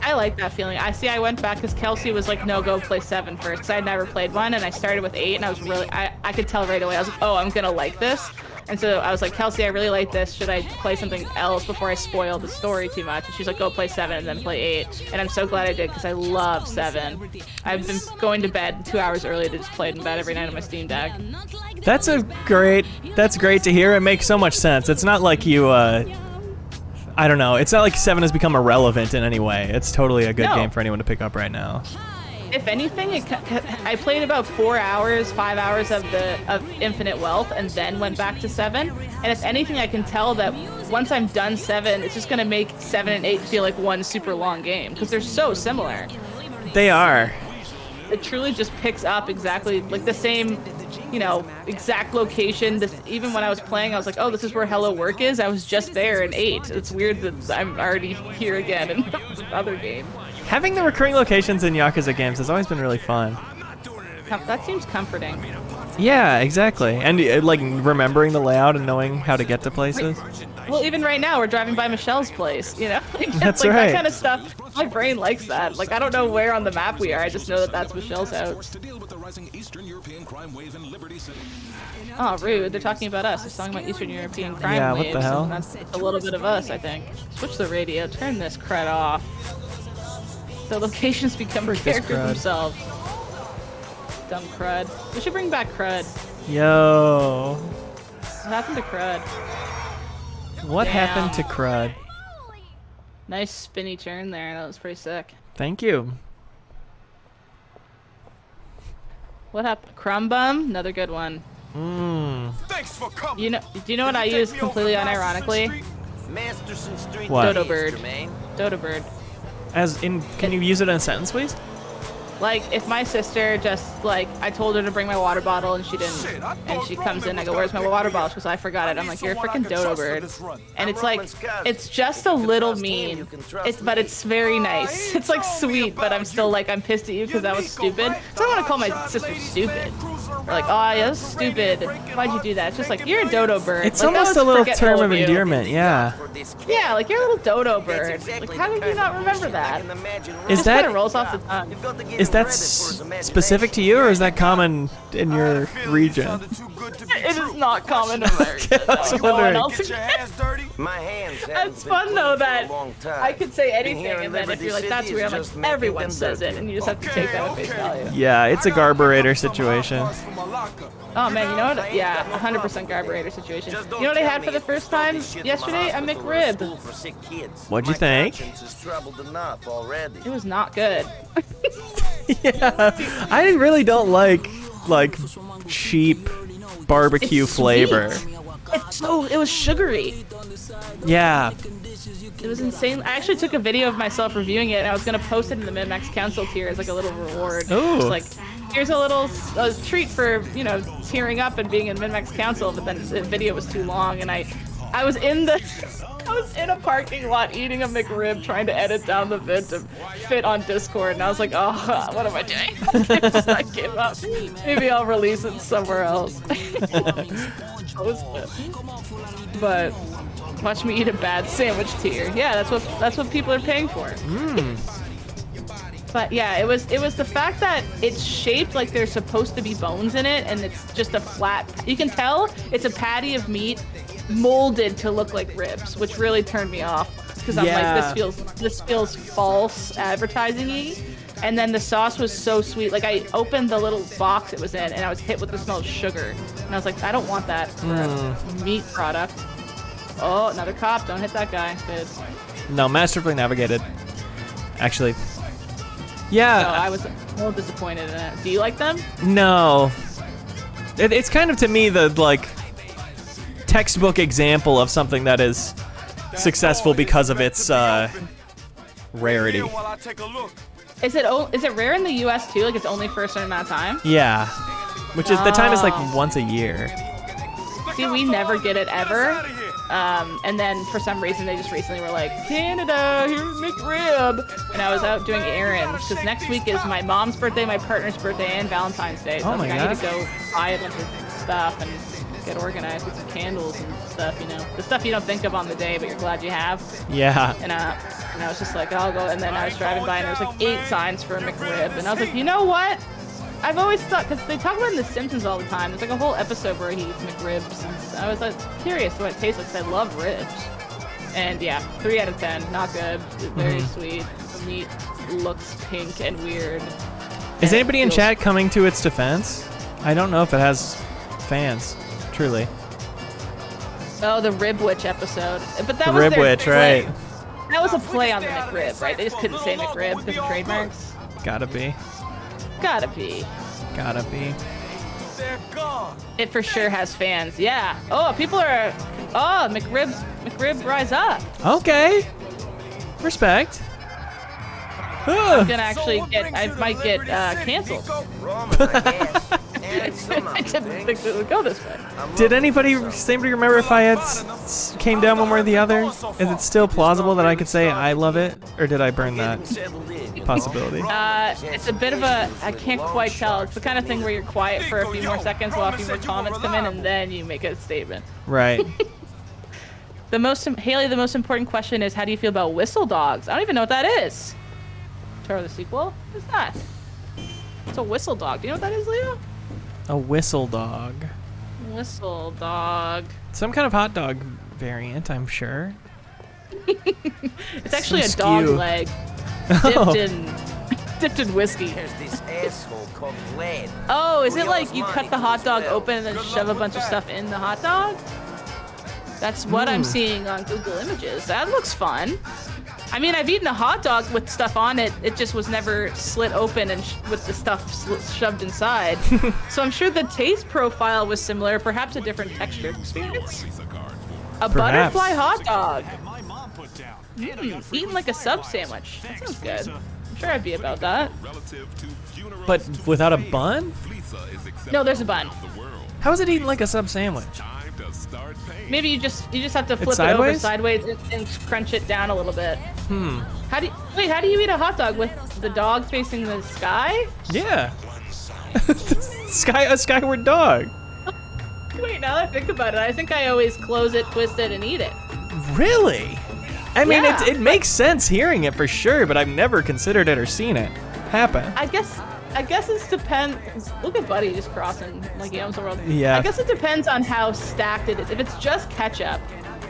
I like that feeling. I went back because Kelsey was like, no, go play 7 first, because I'd never played one, and I started with 8, and I was really, I could tell right away. I was like, oh, I'm gonna like this. And so I was like, Kelsey, I really like this. Should I play something else before I spoil the story too much? And she's like, go play 7 and then play 8. And I'm so glad I did, because I love 7. I've been going to bed 2 hours early to just play it in bed every night on my Steam Deck. That's great to hear. It makes so much sense. It's not like you, I don't know. It's not like 7 has become irrelevant in any way. It's totally a good game for anyone to pick up right now. If anything, I played about 4 hours, 5 hours of Infinite Wealth, and then went back to 7. And if anything, I can tell that once I'm done 7, it's just gonna make 7 and 8 feel like one super long game because they're so similar. They are. It truly just picks up exactly like the same, you know, exact location. Even when I was playing, I was like, oh, this is where Hello Work is. I was just there in 8. It's weird that I'm already here again in the other game. Having the recurring locations in Yakuza games has always been really fun. That seems comforting. Yeah, exactly. And like remembering the layout and knowing how to get to places. Well, even right now, we're driving by Michelle's place, you know? That's like right. that kind of stuff. My brain likes that. Like, I don't know where on the map we are. I just know that that's Michelle's house. Oh, rude. They're talking about us. They're talking about Eastern European crime Yeah, what waves. the hell? And that's a little bit of us, I think. Switch the radio. Turn this crud off. The locations become characters crud. themselves. Dumb crud. We should bring back crud. Yo. What happened to crud? What Damn. happened to crud? Nice spinny turn there. That was pretty sick. Thank you. What happened? Crumb Bum? Another good one. Thanks for coming. You know? Do you know what I use completely unironically? Masterson Street. What? Dodo bird. Dodo bird. As in, can you use it in a sentence, please? Like, if my sister just, like, I told her to bring my water bottle and she didn't, and she comes in, I go, where's my water bottle? She goes, I forgot it. I'm like, you're a freaking dodo bird. And it's like, it's just a little mean, but it's very nice. It's like sweet, but I'm still like, I'm pissed at you because that was stupid. So I don't want to call my sister stupid. Or like, oh, yeah, that's stupid. Why'd you do that? It's just like, you're a dodo bird. It's like, almost a little term of endearment, yeah. Yeah, like, you're a little dodo bird. Like, how did you not remember that? Is Just that kind of rolls off the tongue. is that specific to you, or is that common in your region? It is not common in my region. No one else. It's fun though that I could say anything, and then if you're like, that's weird, I'm like, everyone says it, and you just have to take that at face value. Yeah, it's a garburator situation. Oh man, you know what? Yeah, 100% garburator situation. You know what I had for the first time yesterday? A McRib. What'd you think? It was not good. Yeah, I really don't like cheap barbecue It's flavor. sweet. It was sugary. Yeah. It was insane. I actually took a video of myself reviewing it, and I was gonna post it in the MinnMax Council tier as like a little reward. Ooh. Just like, here's a little treat for, you know, tearing up and being in MinnMax Council. But then the video was too long, and I was in a parking lot eating a McRib, trying to edit down the vid to fit on Discord, and I was like, oh, what am I doing? I gave up. Maybe I'll release it somewhere else. But watch me eat a bad sandwich tier. Yeah, that's what people are paying for. But yeah, it was the fact that it's shaped like there's supposed to be bones in it, and it's just a flat. You can tell it's a patty of meat molded to look like ribs, which really turned me off because I'm like, this feels false advertising-y. And then the sauce was so sweet. Like, I opened the little box it was in, and I was hit with the smell of sugar, and I was like, I don't want that for a meat product. Oh, another cop! Don't hit that guy. Good. No, masterfully navigated. Actually. Yeah. So I was a little disappointed in it. Do you like them? No. It's kind of, to me, the, like, textbook example of something that is successful because of its rarity. Is it rare in the US too? Like, it's only for a certain amount of time? Yeah. Which is, the time is like once a year. See, we never get it ever. And then for some reason they just recently were like, Canada, here's McRib. And I was out doing errands because next week is my mom's birthday, my partner's birthday, and Valentine's Day. So I was like, I need to go buy a bunch of stuff and get organized with some candles and stuff, you know. The stuff you don't think of on the day, but you're glad you have. Yeah. And I was just like, I'll go. And then I was driving by and there was like 8 signs for a McRib. And I was like, you know what? I've always thought, because they talk about it in The Simpsons all the time. There's like a whole episode where he eats McRibs. And I was like, curious what it tastes like, because I love ribs. And yeah, 3 out of 10. Not good. Very sweet. The meat looks pink and weird. Is anybody in chat coming to its defense? I don't know if it has fans. Truly. Oh, the Rib Witch episode. But that the was Rib Witch, right? That was a play on the McRib, right? They just couldn't say McRib because of trademarks. Gotta be. Gotta be. Gotta be. It for sure has fans. Yeah. Oh, people are. Oh, McRib, rise up. Okay. Respect. I'm gonna actually get. I might get canceled. I didn't think it would go this way. Did anybody remember if I had came down one way or the other? Is it still plausible that I could say I love it, or did I burn that possibility? It's a bit of a, I can't quite tell. It's the kind of thing where you're quiet for a few more seconds while a few more comments come in, and then you make a statement. Right. Haley, the most important question is, how do you feel about whistle dogs? I don't even know what that is. Terror the sequel? What is that? It's a whistle dog. Do you know what that is, Leo? A whistle dog. Whistle dog. Some kind of hot dog variant, I'm sure. It's actually a dog leg dipped in whiskey. Oh, is it like you cut the hot dog open and then shove a bunch of stuff in the hot dog? That's what I'm seeing on Google Images. That looks fun. I mean, I've eaten a hot dog with stuff on it. It just was never slit open and with the stuff shoved inside. So I'm sure the taste profile was similar, perhaps a different texture experience. A butterfly hot dog. Eaten like a sub sandwich. That sounds good. I'm sure I'd be about that. But without a bun? No, there's a bun. How is it eaten like a sub sandwich? Maybe you just have to flip it over sideways and crunch it down a little bit. How do you eat a hot dog with the dog facing the sky? Yeah. A skyward dog. Wait, now that I think about it, I think I always close it, twist it, and eat it. Really? I mean, it makes sense hearing it for sure, but I've never considered it or seen it happen. I guess it depends. Look at Buddy just crossing like he owns the world. Yeah. I guess it depends on how stacked it is. If it's just ketchup,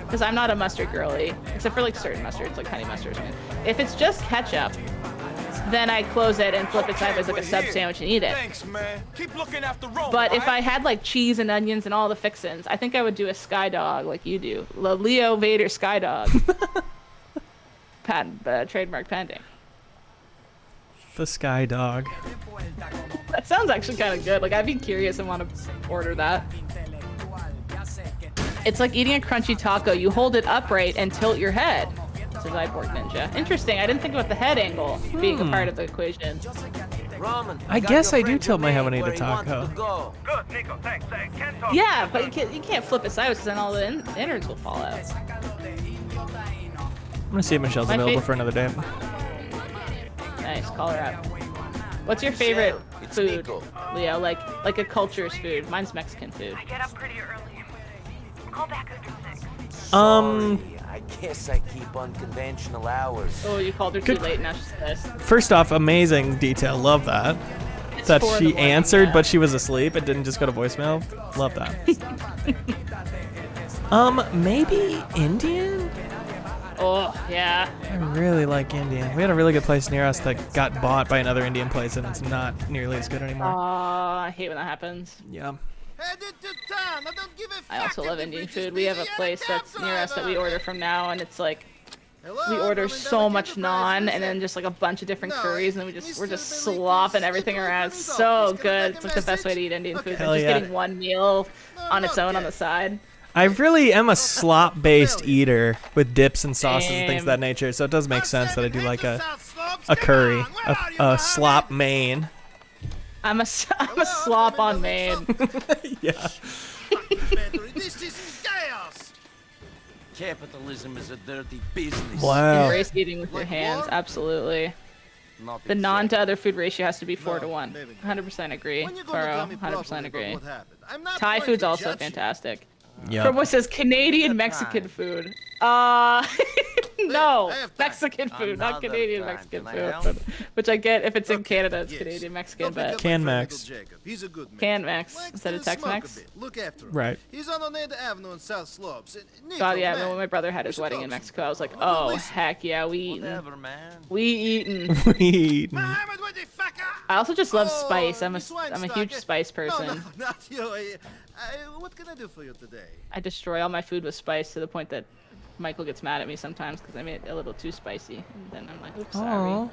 because I'm not a mustard girly, except for like certain mustards, like honey mustard. If it's just ketchup, then I close it and flip it sideways like a sub sandwich and eat it. Thanks, man. Keep looking after Rome, But if I had like cheese and onions and all the fixins, I think I would do a sky dog like you do. The Leo Vader sky dog. Trademark pending. The sky dog. That sounds actually kind of good. Like, I'd be curious and want to order that. It's like eating a crunchy taco. You hold it upright and tilt your head. Says Cyborg Ninja. Interesting. I didn't think about the head angle being a part of the equation. I guess I do tilt my head when I eat a taco. Good, Nico, thanks. Can't talk. Yeah, but you can't flip it sideways because then all the innards will fall out. I'm gonna see if Michelle's available for another day. Nice, call her up. What's your favorite food, Leo? Like a culture's food. Mine's Mexican food. I get up pretty early. Call back after 6. I guess I keep unconventional hours. Oh, you called her too late. Now she's pissed. First off, amazing detail. Love that. That she answered, but she was asleep. It didn't just go to voicemail. Love that. Maybe Indian? Oh, yeah. I really like Indian. We had a really good place near us that got bought by another Indian place, and it's not nearly as good anymore. I hate when that happens. Yeah. I also love Indian food. We have a place that's near us that we order from now, and it's like we order so much naan and then just like a bunch of different curries, and then we're just slopping everything around. It's so good. It's like the best way to eat Indian food. Than just getting one meal on its own on the side. I really am a slop-based eater with dips and sauces and things of that nature, so it does make sense that I do like a curry, a slop main. I'm a slop on main. Yeah. This is chaos. Capitalism is a dirty business. Wow. Embrace eating with your hands, absolutely. The naan to other food ratio has to be 4 to 1. 100% agree, Taro. 100% agree. Thai food's also fantastic. Yep. From what says Canadian Mexican food. No, Mexican food, not Canadian Mexican food. Which I get if it's in Canada, it's Canadian Mexican, but Can-Max. Can-Max instead of Tex-Mex. Right. He's on Oneida Avenue in South Slopes. God, yeah, when my brother had his wedding in Mexico, I was like, oh, heck yeah, we eatin'. We eatin'. We eatin'. I also just love spice. I'm a huge spice person. No, not you. What can I do for you today? I destroy all my food with spice to the point that Michael gets mad at me sometimes because I made it a little too spicy. And then I'm like, oops, sorry. Aww.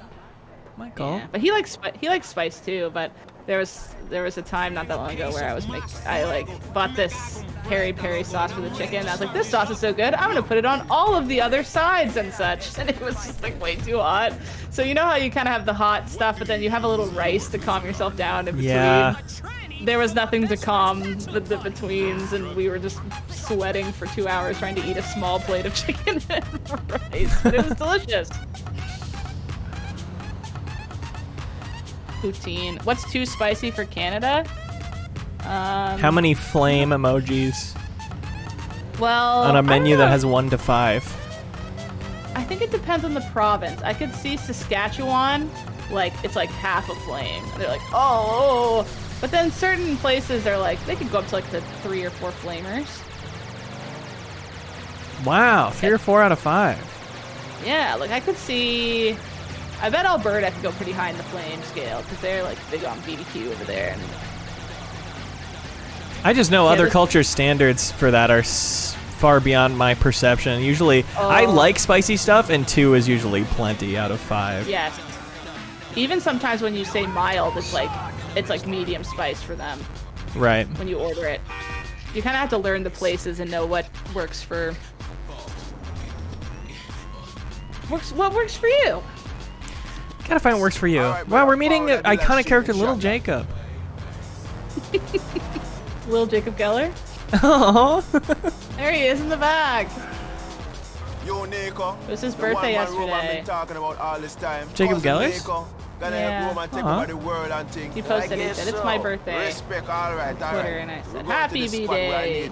Michael. Yeah, but he likes spice too. But there was a time not that long ago where I bought this peri sauce for the chicken. And I was like, this sauce is so good, I'm gonna put it on all of the other sides and such. And it was just like way too hot. So you know how you kind of have the hot stuff, but then you have a little rice to calm yourself down in between. Yeah. There was nothing to calm the betweens, and we were just sweating for 2 hours trying to eat a small plate of chicken and rice. But it was delicious. Poutine. What's too spicy for Canada? How many flame emojis Well, on a menu that has 1 to 5? I think it depends on the province. I could see Saskatchewan, like it's like half a flame. They're like, oh. But then certain places are like, they could go up to like the 3 or 4 flamers. Wow, 3 or 4 out of 5. Yeah, like I could see, I bet Alberta could go pretty high in the flame scale because they're like big on BBQ over there. And I just know other culture standards for that are far beyond my perception. Usually, I like spicy stuff, and 2 is usually plenty out of 5. Yes. Even sometimes when you say mild, it's like medium spice for them. Right. When you order it, you kind of have to learn the places and know what works for. What works for you? Gotta find what works for you. Wow, we're meeting the iconic character Little Jacob. Little Jacob Geller? Oh. There he is in the back. Yo, Nico. It was his birthday yesterday. Talking about all this time. Jacob Gellers? Yeah. He posted, he said, it's my birthday. Respect, all right. Twitter, and I said, happy B-Day.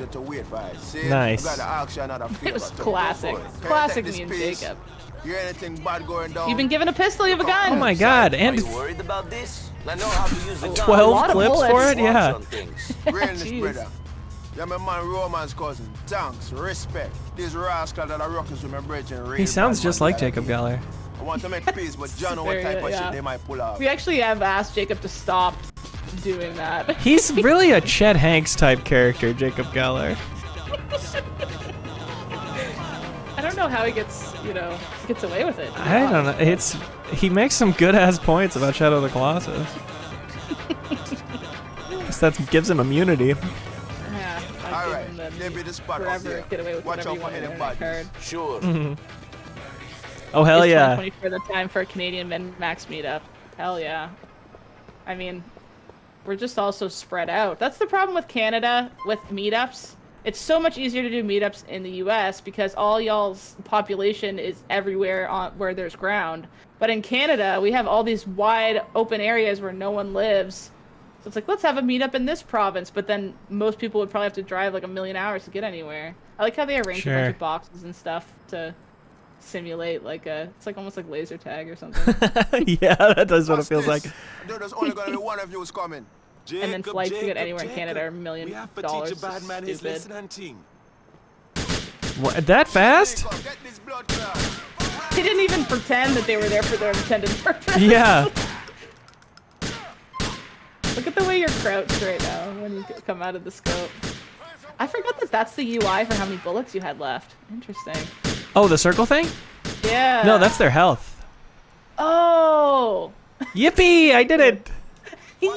Nice. It was classic. Classic me and Jacob. Hear anything bad going down? You've been given a pistol, you have a gun. Oh my god, and Are you worried about this? I know how to use a gun. 12 clips for it? Yeah. Realness, brother. Yeah, my man Roman's cousin. Thanks, respect. These rascals that are rockers with my brethren. He sounds just like Jacob Geller. I want to make peace, but John know what type of shit they might pull out. We actually have asked Jacob to stop doing that. He's really a Chet Hanks type character, Jacob Geller. I don't know how he gets away with it. I don't know. He makes some good ass points about Shadow of the Colossus. That gives him immunity. Yeah, I'll give him then Maybe the spot up forever there. get away with Watch whatever out you for want any with your badges. card. Sure. Oh, hell Is yeah. 2024 the time for a Canadian MinnMax meetup? Hell yeah. I mean, we're just all so spread out. That's the problem with Canada, with meetups. It's so much easier to do meetups in the US because all y'all's population is everywhere where there's ground. But in Canada, we have all these wide open areas where no one lives. So it's like, let's have a meetup in this province, but then most people would probably have to drive like 1,000,000 hours to get anywhere. I like how they arrange a bunch of boxes and stuff to simulate like it's like almost like laser tag or something. Yeah, that does what it feels like. There's only gonna be one of you who's coming. And then flights to get anywhere in Canada are $1 million. We have to teach a bad man his lesson and thing. What, that fast? Get this blood clot. They didn't even pretend that they were there for their intended purpose. Yeah. Look at the way you're crouched right now when you come out of the scope. I forgot that that's the UI for how many bullets you had left. Interesting. Oh, the circle thing? Yeah. No, that's their health. Oh. Yippee! I did it. You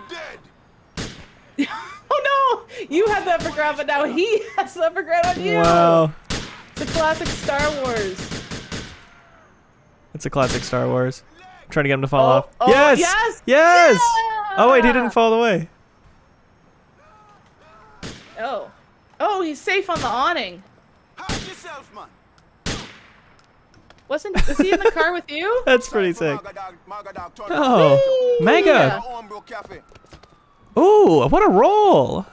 dead. Oh no! You had the upper ground, but now he has the upper ground on you. Wow. It's a classic Star Wars. It's a classic Star Wars. I'm trying to get him to fall off. Oh, Yes! yes! Yes! Yeah! Oh wait, he didn't fall away. Oh. Oh, he's safe on the awning. Hide yourself, man. Was he in the car with you? That's pretty sick. Oh, Oh, mega. Yeah. Ooh, what a roll.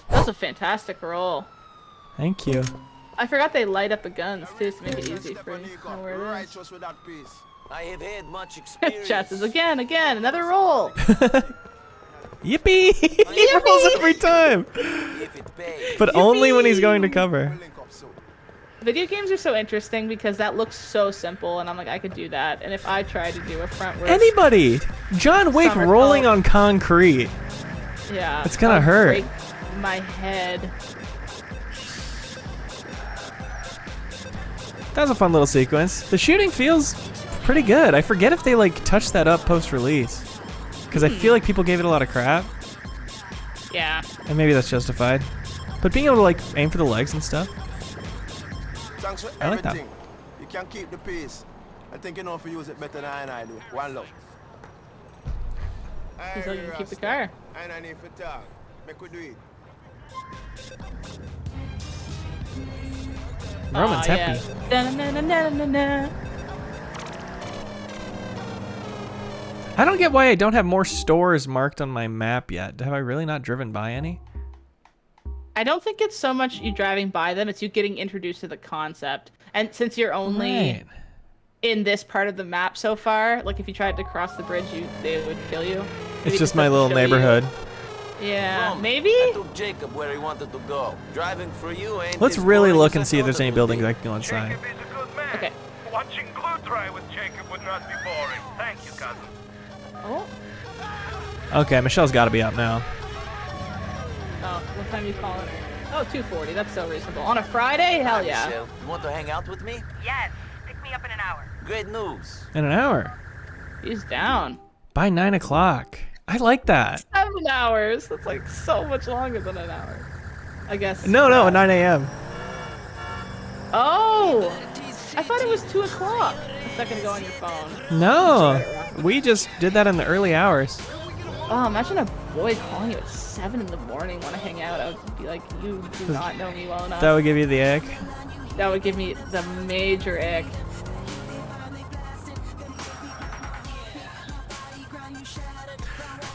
That was a fantastic roll. Thank you. I forgot they light up the guns too to make it easy for you to know where it is. I have had much experience. Chats is again, another roll. Yippee! He rolls every time. But only when he's going to cover. Video games are so interesting because that looks so simple, and I'm like, I could do that. And if I try to do a front row, Anybody! John Wick somersault, rolling on concrete. Yeah, It's gonna I'll hurt. break my head. That was a fun little sequence. The shooting feels pretty good. I forget if they like touched that up post-release. Because I feel like people gave it a lot of crap. Yeah. And maybe that's justified. But being able to like aim for the legs and stuff. Thanks for I like that. everything. You can keep the peace. I think you know if you use it better than I do. One love. He's like, you can keep the car. And I need to talk. Make we do it. Roman's Aw, happy. Yeah. Da-na-na-na-na-na. I don't get why I don't have more stores marked on my map yet. Have I really not driven by any? I don't think it's so much you driving by them, it's you getting introduced to the concept. And since you're only in this part of the map so far, like if you tried to cross the bridge, they would kill you. Maybe It's just my little doesn't show you. neighborhood. Yeah, Mom, maybe? I took Jacob where he wanted to go. Driving for you ain't Let's as really boring look as and I see if there's thought any it would buildings be. I can go inside. Jacob is a good man. Okay. Watching glue dry with Jacob would not be boring. Thank you, cousin. Oh. Okay, Michelle's got to be up now. Oh, what time are you calling? Oh, 2:40. That's so reasonable. On a Friday? Hell Hi, yeah. Michelle. You want to hang out with me? Yes. Pick me up in an hour. Great news. In an hour. He's down. By 9 o'clock. I like that. 7 hours. That's like so much longer than an hour. I guess. No, 9 a.m. Oh! I thought it was 2 o'clock a second ago on your phone. No, we just did that in the early hours. Oh, imagine a boy calling you at 7 in the morning, want to hang out. I would be like, you do not know me well enough. That would give you the ick. That would give me the major ick.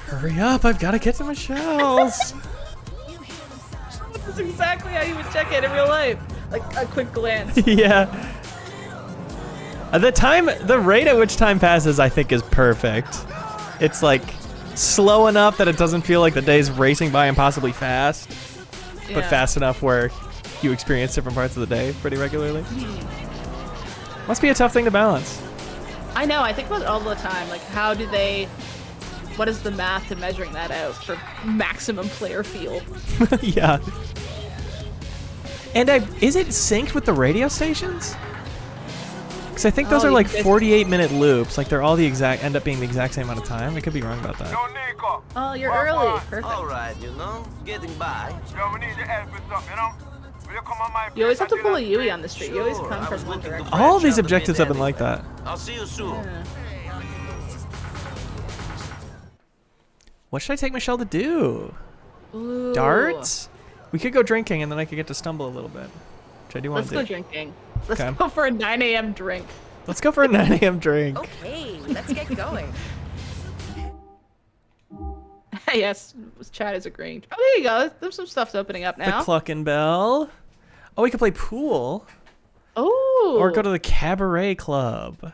Hurry up, I've got to get to Michelle's. This is exactly how you would check it in real life. Like a quick glance. Yeah. The rate at which time passes, I think, is perfect. It's like slow enough that it doesn't feel like the day's racing by impossibly fast, but Yeah. fast enough where you experience different parts of the day pretty regularly. Must be a tough thing to balance. I know, I think about it all the time. Like, what is the math to measuring that out for maximum player feel? Yeah. And is it synced with the radio stations? Because I think those are like 48-minute loops. Like they're all end up being the exact same amount of time. I could be wrong about that. Oh, you're early. Perfect. All right, you know, getting by. You always have to pull a Yui on the street. You always come from one direction. All these objectives have been like that. I'll see you soon. Yeah. What should I take Michelle to do? Ooh. Darts? We could go drinking and then I could get to stumble a little bit. Which I do want Let's to go do. drinking. Let's Okay. go for a 9 a.m. drink. Let's go for a 9 a.m. drink. Okay, let's get going. Yes, chat is agreeing. Oh, there you go. There's some stuff's opening up now. The Cluckin' Bell. Oh, we could play pool. Oh. Or go to the cabaret club.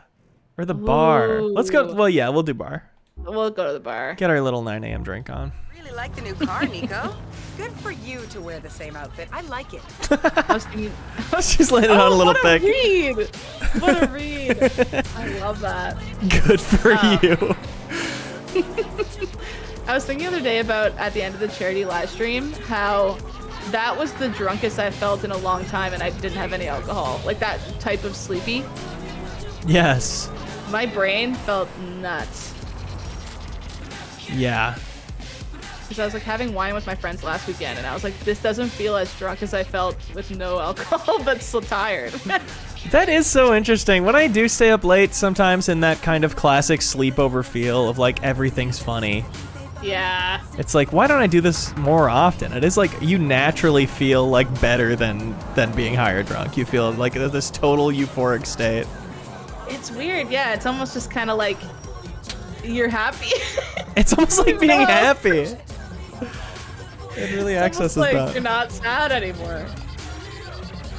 Or the bar. Let's go. Well, yeah, we'll do bar. We'll go to the bar. Get our little 9 a.m. drink on. Really like the new car, Nico. Good for you to wear the same outfit. I like it. She's laying it on a little thick. Read. What a read. I love that. Good for you. I was thinking the other day about at the end of the charity live stream how that was the drunkest I felt in a long time and I didn't have any alcohol. Like that type of sleepy. Yes. My brain felt nuts. Yeah. Because I was like having wine with my friends last weekend and I was like, this doesn't feel as drunk as I felt with no alcohol, but still tired. That is so interesting. When I do stay up late sometimes in that kind of classic sleepover feel of like everything's funny. Yeah. It's like, why don't I do this more often? It is like you naturally feel like better than being high or drunk. You feel like this total euphoric state. It's weird. Yeah, it's almost just kind of like you're happy. It's almost like being happy. It really It's accesses almost like that. you're not sad anymore.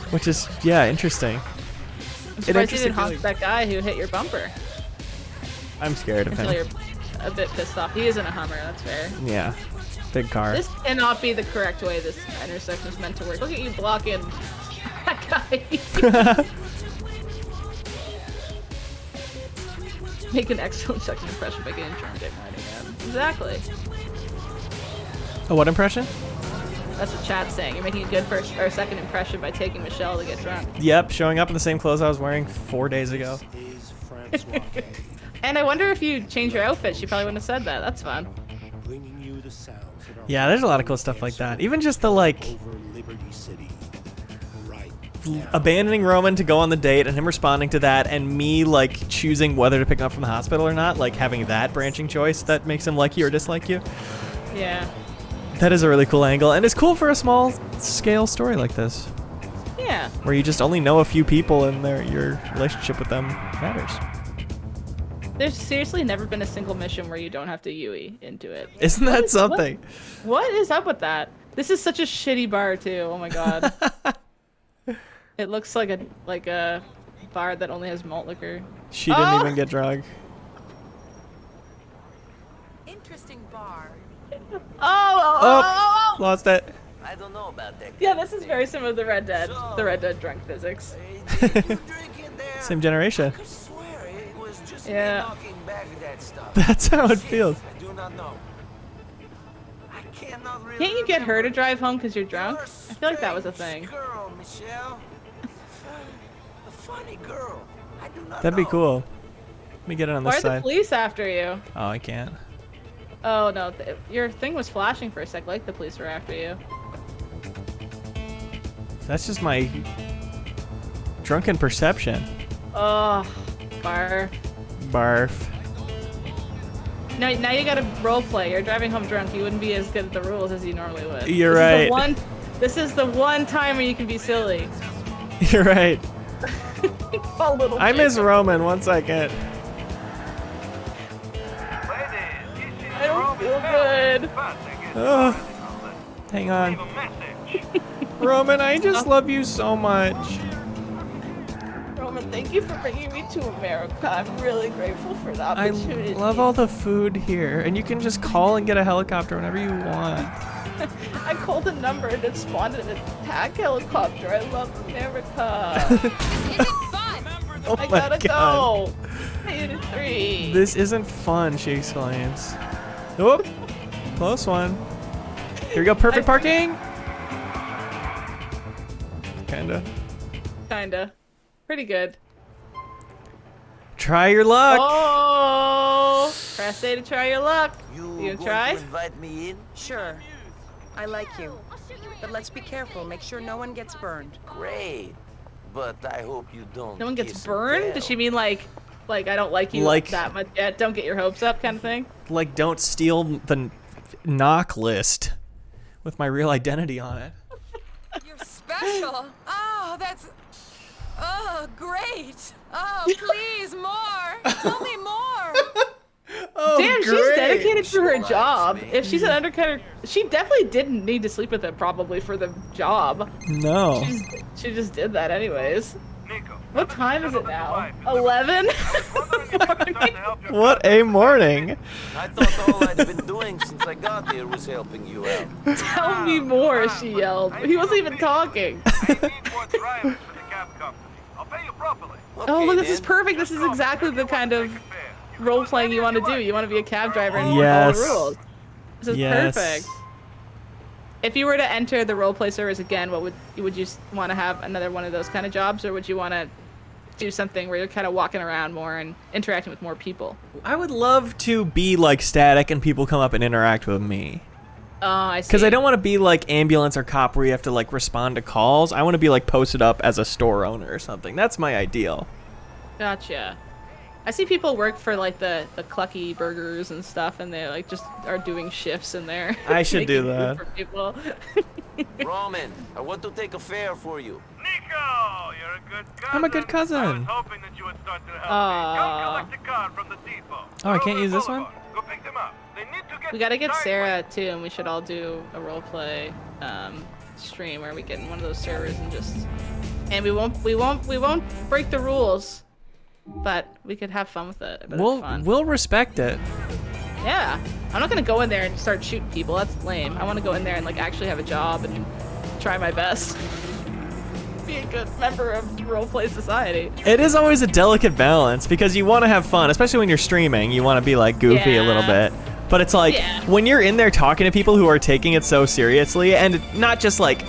Which is, yeah, interesting. I'm surprised you didn't honk that guy who hit your bumper. I'm scared of Until him. you're a bit pissed off. He isn't a Hummer, that's fair. Yeah. Big car. This cannot be the correct way this intersection is meant to work. Look at you blocking that guy. Make an excellent second impression by getting drunk at 9 a.m. Exactly. Oh, what impression? That's what chat's saying. You're making a good first or second impression by taking Michelle to get drunk. Yep, showing up in the same clothes I was wearing 4 days ago. And I wonder if you change your outfit, she probably wouldn't have said that. That's fun. Yeah, there's a lot of cool stuff like that. Even just the like abandoning Roman to go on the date and him responding to that and me like choosing whether to pick him up from the hospital or not, like having that branching choice that makes him like you or dislike you. Yeah. That is a really cool angle and it's cool for a small scale story like this. Yeah. Where you just only know a few people and your relationship with them matters. There's seriously never been a single mission where you don't have to Yui into it. Isn't that something? What is up with that? This is such a shitty bar too. Oh my god. It looks like a bar that only has malt liquor. She didn't even get drunk. Interesting bar. Oh! Lost it. I don't know about that. Yeah, this is very similar to the Red Dead drunk physics. Same generation. Yeah. That's how it feels. I do not know. I cannot really Can't you get her to drive home because you're drunk? I feel like that was a thing. Girl, Michelle. A funny girl. I do not That'd be know. cool. Let me get it on Why this are the side. police after you? Oh, I can't. Oh no, your thing was flashing for a sec, like the police were after you. That's just my drunken perception. Oh, barf. Barf. Now you gotta roleplay. You're driving home drunk. You wouldn't be as good at the rules as you normally would. You're This is right. This is the one time where you can be silly. You're right. A little I miss bit. Roman. 1 second. I don't feel good. Oh, hang on. Roman, I just love you so much. Roman, thank you for bringing me to America. I'm really grateful for the I opportunity. love all the food here, and you can just call and get a helicopter whenever you want. I called a number and it spawned an attack helicopter. I love America. Oh I my gotta God. go. 83. This isn't fun, she exclaims. Whoop! Close one. Here we go, perfect parking! Kinda. Kinda. Pretty good. Try your luck. Oh, press A to try your luck. You going try? to invite me in? Sure. I like you. But let's be careful. Make sure no one gets burned. Great. But I hope you don't. No one gets kiss and burned? tell. Does she mean like I don't like you that much yet? Don't get your hopes up kind of thing? Like, don't steal the knock list with my real identity on it. You're special. Oh, that's... Oh, great. Oh, please, more. Tell me more. Oh, damn, great. she's dedicated to her job. If she's an undercutter, she definitely didn't need to sleep with him probably for the job. No. She just did that anyways. What time is it now? 11? What a morning. I thought all I'd been doing since I got here was helping you out. Tell me more, she yelled. He wasn't even talking. Oh, look, this is perfect. This is exactly the kind of role-playing you want to do. You want to be a cab driver and follow all the rules. This is perfect. If you were to enter the roleplay service again, what would you want to have another one of those kind of jobs, or would you want to do something where you're kind of walking around more and interacting with more people? I would love to be like static and people come up and interact with me. Oh, I see. Because I don't want to be like ambulance or cop where you have to like respond to calls. I want to be like posted up as a store owner or something. That's my ideal. Gotcha. I see people work for like the Clucky Burgers and stuff, and they like just are doing shifts in there. I should do that. For people. Roman, I want to take a fare for you. Nico, you're a good cousin. I'm a good cousin. I was hoping that you would start to help me. Come collect the car from the depot. Oh, I can't use this one? Go pick them up. They need to get We gotta get Sarah too, and we should all do a roleplay stream where we get in one of those servers and just we won't break the rules, but we could have fun with it. We'll respect it. Yeah, I'm not gonna go in there and start shooting people. That's lame. I want to go in there and like actually have a job and try my best. Be a good member of roleplay society. It is always a delicate balance because you want to have fun, especially when you're streaming. You want to be like goofy a little bit. But it's like when you're in there talking to people who are taking it so seriously, and not just like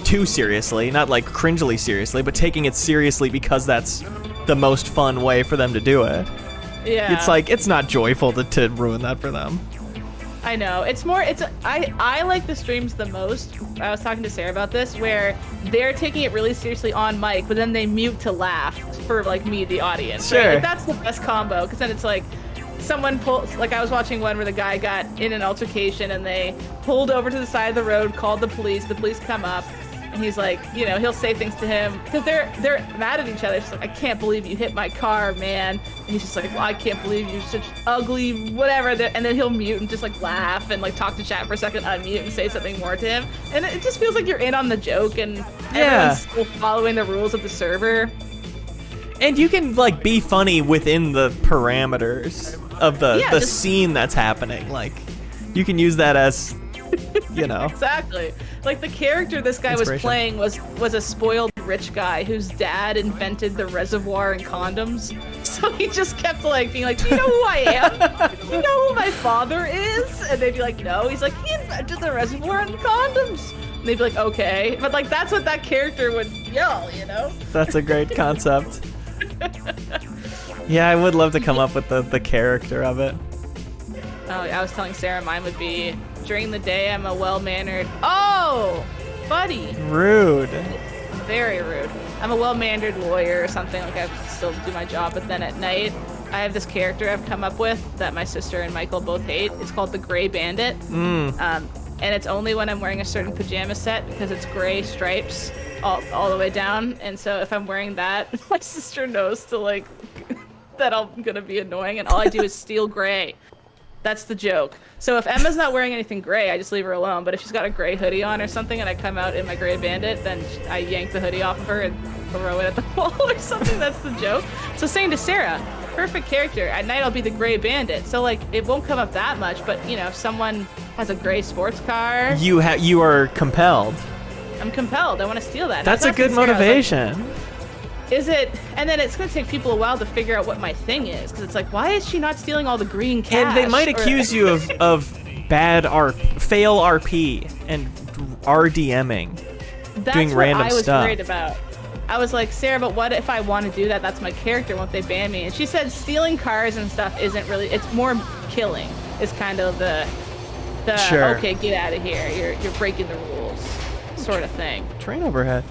too seriously, not like cringily seriously, but taking it seriously because that's the most fun way for them to do it. Yeah. It's like, it's not joyful to ruin that for them. I know. I like the streams the most. I was talking to Sarah about this, where they're taking it really seriously on mic, but then they mute to laugh for like me, the audience. Sure. Right? Like, that's the best combo, because then it's like someone pulls, like I was watching one where the guy got in an altercation and they pulled over to the side of the road, called the police come up, and he's like, you know, he'll say things to him because they're mad at each other. It's like, I can't believe you hit my car, man. And he's just like, well, I can't believe you're such ugly, whatever. And then he'll mute and just like laugh and like talk to chat for a second, unmute and say something more to him. And it just feels like you're in on the joke and everyone's still following the rules of the server. And you can like be funny within the parameters of the scene that's happening. Like, you can use that as, you know. Exactly. Like the character this guy was playing was a spoiled rich guy whose dad invented the reservoir and condoms. So he just kept like being like, do you know who I am? Do you know who my father is? And they'd be like, no. He's like, he invented the reservoir and condoms. And they'd be like, okay. But like that's what that character would yell, you know? That's a great concept. Yeah, I would love to come up with the character of it. Oh, I was telling Sarah mine would be, during the day I'm a well-mannered... Oh! Buddy! Rude. Very rude. I'm a well-mannered lawyer or something, like I still do my job, but then at night I have this character I've come up with that my sister and Michael both hate. It's called the Gray Bandit. And it's only when I'm wearing a certain pajama set because it's gray stripes all the way down. And so if I'm wearing that, my sister knows to like that I'm gonna be annoying, and all I do is steal gray. That's the joke. So if Emma's not wearing anything gray, I just leave her alone. But if she's got a gray hoodie on or something and I come out in my Gray Bandit, then I yank the hoodie off of her and throw it at the wall or something. That's the joke. So saying to Sarah, perfect character. At night I'll be the Gray Bandit. So like it won't come up that much, but you know, if someone has a gray sports car, you are compelled. I'm compelled. I want to steal that. That's a good motivation. Is it? And then it's going to take people a while to figure out what my thing is, because it's like, why is she not stealing all the green cash? And they might accuse you of bad fail RP and RDMing, That's doing what random I was stuff. worried about. I was like, Sarah, but what if I want to do that? That's my character. Won't they ban me? And she said stealing cars and stuff isn't really. It's more killing. Is kind of the Sure. Okay, get out of here. You're breaking the rules, sort of thing. Train overhead.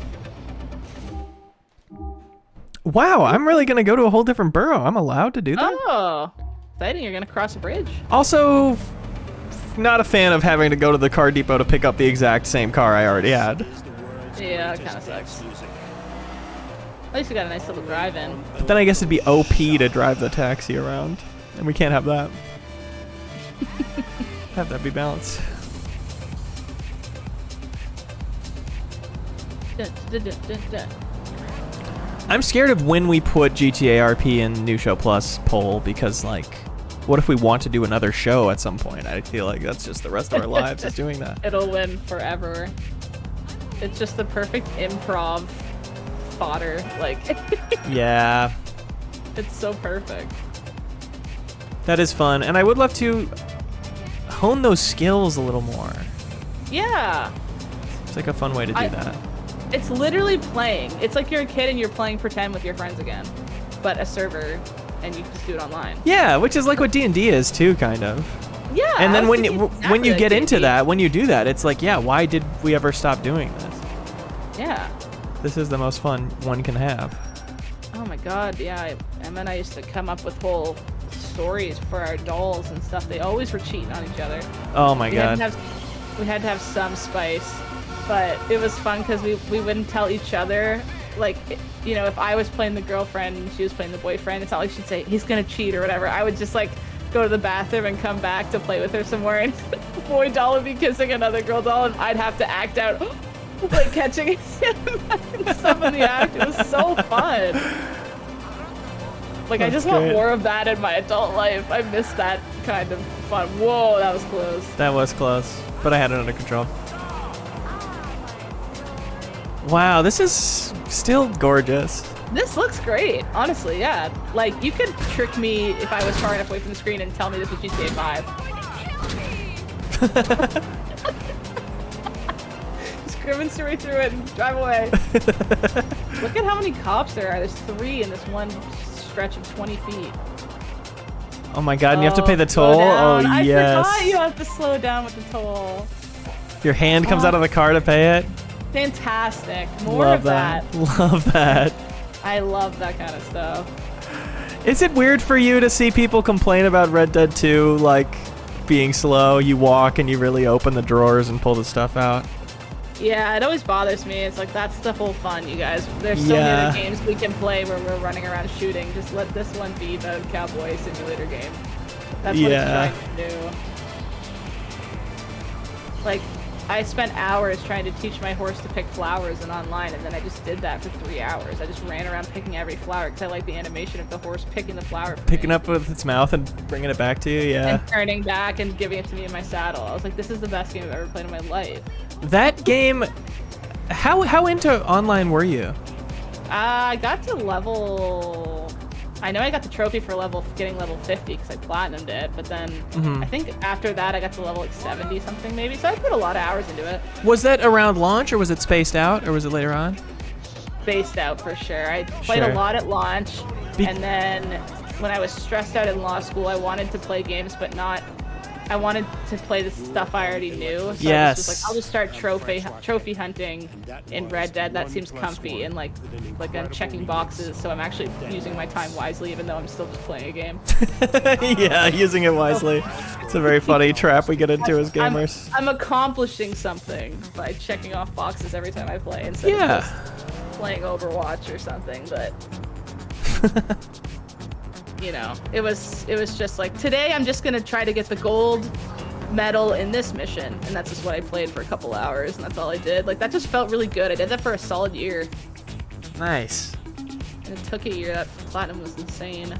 Wow, I'm really gonna go to a whole different borough. I'm allowed to do that? Oh, exciting! You're gonna cross a bridge. Also, not a fan of having to go to the car depot to pick up the exact same car I already had. Yeah, that kind of sucks. At least you got a nice little drive-in. But then I guess it'd be OP to drive the taxi around, and we can't have that. Have that be balanced. I'm scared of when we put GTA RP in New Show Plus poll because, like, what if we want to do another show at some point? I feel like that's just the rest of our lives is doing that. It'll win forever. It's just the perfect improv fodder. Like, Yeah. It's so perfect. That is fun, and I would love to hone those skills a little more. Yeah. It's like a fun way to do that. It's literally playing. It's like you're a kid and you're playing pretend with your friends again, but a server, and you just do it online. Yeah, which is like what D&D is too, kind of. Yeah. And then when exactly you like get into D&D. that, when you do that, it's like, yeah, why did we ever stop doing this? Yeah. This is the most fun one can have. Oh my god, yeah. And then I used to come up with whole stories for our dolls and stuff. They always were cheating on each other. Oh my god. We had to have some spice, but it was fun because we wouldn't tell each other. Like, you know, if I was playing the girlfriend and she was playing the boyfriend, it's not like she'd say, he's gonna cheat or whatever. I would just, like, go to the bathroom and come back to play with her some more, and the boy doll would be kissing another girl doll, and I'd have to act out, like, catching him and stuff in the act. It was so fun. Like, I just want more of that in my adult life. I miss that kind of fun. Whoa, that was close. That was close, but I had it under control. Wow, this is still gorgeous. This looks great, honestly, yeah. Like, you could trick me if I was far enough away from the screen and tell me this was GTA 5. Just grimace your way through it and drive away. Look at how many cops there are. There's 3 in this one stretch of 20 feet. Oh my god, and you have to pay the toll? Oh, yes. I forgot you have to slow down with the toll. Your hand comes out of the car to pay it? Fantastic. More Love of that. Love that. I love that kind of stuff. Is it weird for you to see people complain about Red Dead 2, like, being slow? You walk and you really open the drawers and pull the stuff out? Yeah, it always bothers me. It's like, that's the whole fun, you guys. There's so many other games we can play where we're running around shooting. Just let this one be the cowboy simulator game. That's what it's trying to do. Like, I spent hours trying to teach my horse to pick flowers and online, and then I just did that for 3 hours. I just ran around picking every flower because I like the animation of the horse picking the flower for Picking me. up with its mouth and bringing it back to you, yeah. And turning back and giving it to me in my saddle. I was like, this is the best game I've ever played in my life. That game, how into online were you? I got to level... I know I got the trophy for getting level 50 because I platinumed it, but then I think after that I got to level like 70 something maybe, so I put a lot of hours into it. Was that around launch, or was it spaced out, or was it later on? Spaced out for sure. I played a lot at launch, and then when I was stressed out in law school, I wanted to play games, but not... I wanted to play the stuff I already knew, so I was just like, I'll just start trophy hunting in Red Dead. That seems comfy, and like I'm checking boxes, so I'm actually using my time wisely, even though I'm still just playing a game. Yeah, using it wisely. It's a very funny trap we get into as gamers. I'm accomplishing something by checking off boxes every time I play, instead of just playing Overwatch or something, but... You know, it was just like, today I'm just gonna try to get the gold medal in this mission, and that's just what I played for a couple hours, and that's all I did. Like, that just felt really good. I did that for a solid year. Nice. And it took a year. That platinum was insane.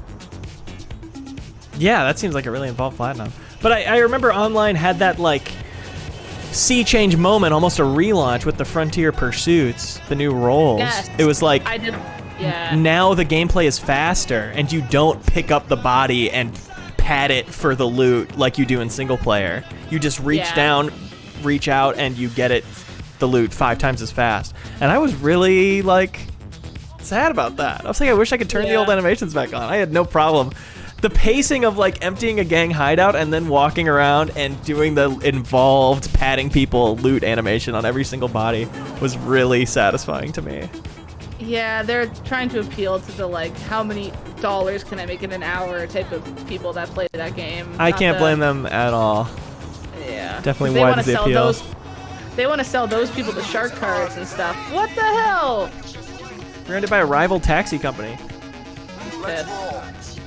Yeah, that seems like a really involved platinum. But I remember online had that, like, sea change moment, almost a relaunch with the Frontier Pursuits, the new roles. Yes. It was like... I did... Yeah. Now the gameplay is faster, and you don't pick up the body and pat it for the loot like you do in single player. You just reach down, reach out, and you get the loot 5 times as fast. And I was really, like, sad about that. I was like, I wish I could turn the old animations back on. I had no problem. The pacing of like emptying a gang hideout and then walking around and doing the involved patting people loot animation on every single body was really satisfying to me. Yeah, they're trying to appeal to the like, how many dollars can I make in an hour type of people that play that game. I can't blame them at all. Yeah. Definitely widens the appeal. They want to sell those people the shark cards and stuff. What the hell? Branded by a rival taxi company. Pissed.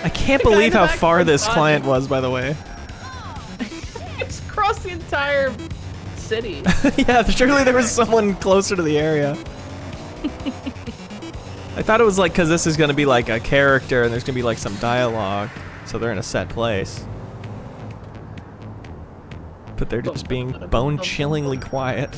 I can't believe how far this client was, by the way. It's across the entire city. Yeah, surely there was someone closer to the area. I thought it was like, because this is going to be like a character and there's going to be like some dialogue, so they're in a set place. But they're just being bone-chillingly quiet.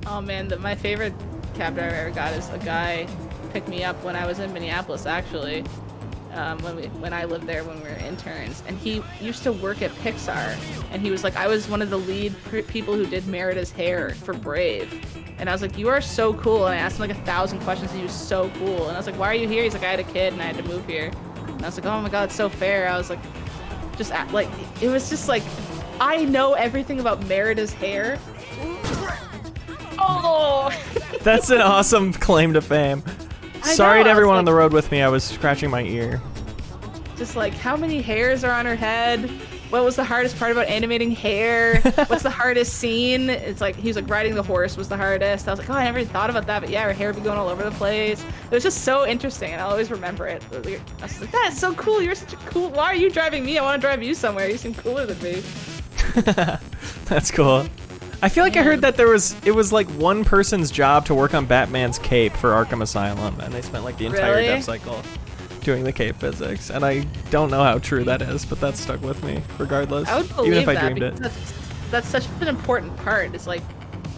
Oh man, my favorite cab driver I ever got is a guy picked me up when I was in Minneapolis, actually. When I lived there when we were interns, and he used to work at Pixar, and he was like, I was one of the lead people who did Merida's hair for Brave, and I was like, you are so cool, and I asked him like 1,000 questions, and he was so cool, and I was like, why are you here? He's like, I had a kid and I had to move here, and I was like, oh my god, it's so fair. I was like, like, it was just like, I know everything about Merida's hair. Oh! That's an awesome claim to fame. Sorry to everyone on the road with me. I was scratching my ear. Just like, how many hairs are on her head? What was the hardest part about animating hair? What's the hardest scene? It's like, he's like, riding the horse was the hardest. I was like, oh, I never thought about that, but yeah, her hair would be going all over the place. It was just so interesting, and I'll always remember it. I was like, that's so cool. You're such a cool. Why are you driving me? I want to drive you somewhere. You seem cooler than me. That's cool. I feel like I heard that it was like one person's job to work on Batman's cape for Arkham Asylum, and they spent like the entire dev cycle doing the cape physics, and I don't know how true that is, but that stuck with me regardless. I would believe even if I that dreamed it. That's such an important part. It's like,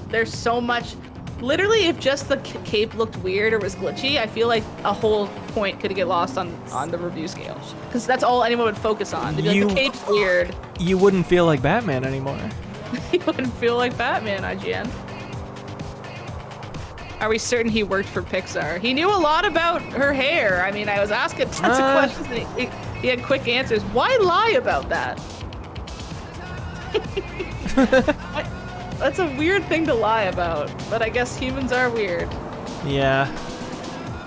there's so much. Literally, if just the cape looked weird or was glitchy, I feel like a whole point could get lost on the review scale, because that's all anyone would focus on. They'd be like, the cape's weird. You wouldn't feel like Batman anymore. He wouldn't feel like Batman, IGN. Are we certain he worked for Pixar? He knew a lot about her hair. I mean, I was asking tons of questions, and he had quick answers. Why lie about that? That's a weird thing to lie about, but I guess humans are weird. Yeah.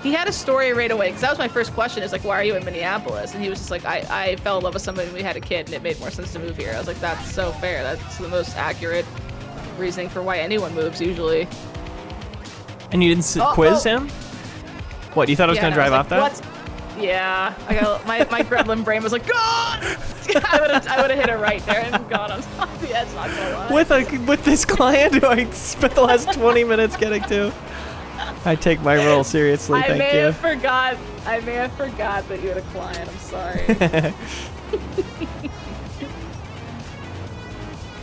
He had a story right away, because that was my first question, is like, why are you in Minneapolis? And he was just like, I fell in love with somebody when we had a kid, and it made more sense to move here. I was like, that's so fair. That's the most accurate reasoning for why anyone moves, usually. And you didn't quiz him? What, you thought I was going to drive off that? What? Yeah. I got, my gremlin brain was like, God! I would have hit it right there and gone on top of the edge, not gonna lie. With this client who I spent the last 20 minutes getting to? I take my role seriously, thank you. I may have forgot that you had a client. I'm sorry.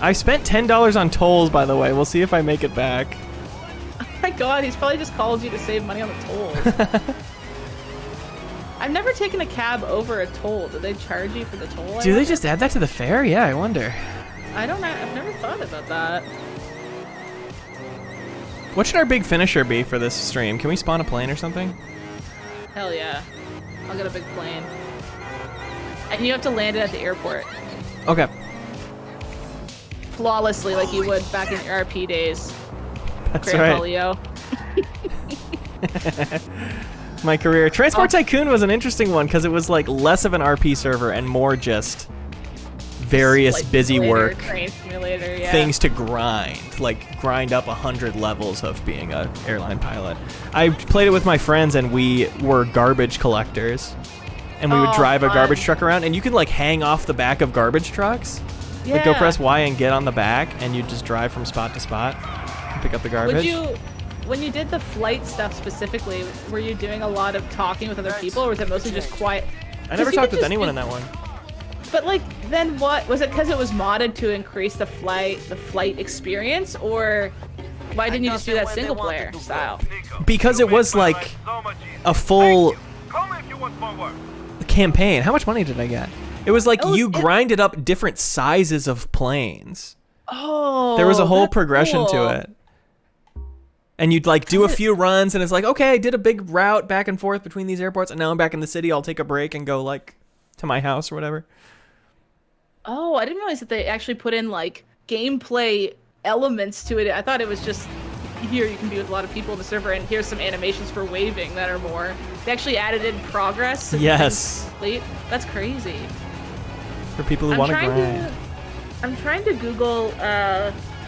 I spent $10 on tolls, by the way. We'll see if I make it back. Oh my god, he's probably just called you to save money on the tolls. I've never taken a cab over a toll. Do they charge you for the toll? Do they just add that to the fare? Yeah, I wonder. I don't know. I've never thought about that. What should our big finisher be for this stream? Can we spawn a plane or something? Hell yeah. I'll get a big plane. And you have to land it at the airport. Okay. Flawlessly, like you would back in your RP days. That's Grandpa right. Leo. My career. Transport Tycoon was an interesting one because it was like less of an RP server and more just various busy work things to grind, like grind up 100 levels of being an airline pilot. I played it with my friends and we were garbage collectors, and we would drive a garbage truck around, and you could like hang off the back of garbage trucks. Yeah. Like go press Y and get on the back, and you just drive from spot to spot and pick up the garbage. When you did the flight stuff specifically, were you doing a lot of talking with other people, or was it mostly just quiet? I never talked with anyone in that one. But like, then what? Was it because it was modded to increase the flight experience, or why didn't you just do that single player style? Because it was like a full campaign. How much money did I get? It was like Oh, you grinded up different sizes of planes. Oh, There was a whole that's progression cool. to it. And you'd like do a few runs and it's like, okay, I did a big route back and forth between these airports and now I'm back in the city. I'll take a break and go like to my house or whatever. Oh, I didn't realize that they actually put in like gameplay elements to it. I thought it was just here you can be with a lot of people in the server and here's some animations for waving that are more. They actually added in progress. And Yes. complete. That's crazy. For people who want to grind. I'm trying to Google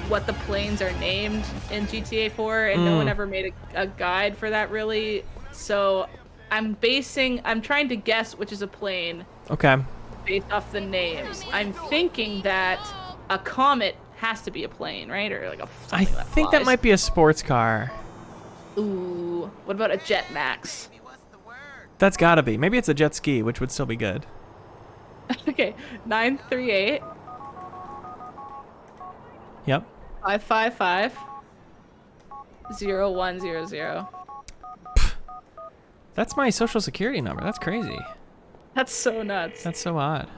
what the planes are named in GTA 4, and no one ever made a guide for that really. So I'm trying to guess which is a plane. Okay. Based off the names. I'm thinking that a comet has to be a plane, right? Or like I think that might be a sports car. Ooh, what about a Jetmax? That's gotta be. Maybe it's a jet ski, which would still be good. Okay, 938 Yep. 555 0100. That's my social security number. That's crazy. That's so nuts. That's so odd.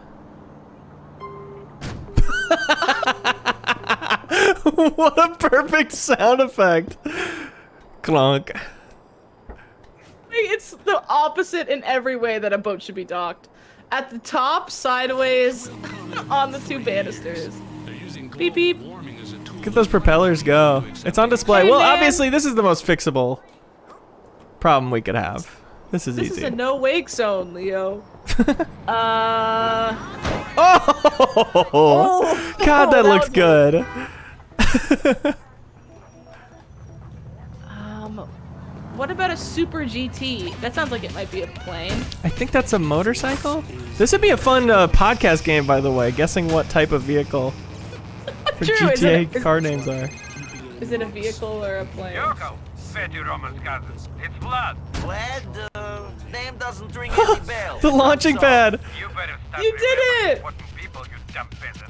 What a perfect sound effect. Clonk. It's the opposite in every way that a boat should be docked. At the top, sideways, on the two banisters. Beep beep. Look at those propellers go. It's on display. Hey, well, man. obviously, this is the most fixable problem we could have. This is This easy. is a no wake zone, Leo. Oh, God, that looks good. What about a Super GT? That sounds like it might be a plane. I think that's a motorcycle. This would be a fun podcast game, by the way, guessing what type of vehicle the True, GTA car names are. Is it a vehicle or a plane? Yoko, fetch your Roman's cousin. It's Vlad. Vlad, name doesn't ring any bells. The launching pad. You better stop You did it! important people, you dumb peasant.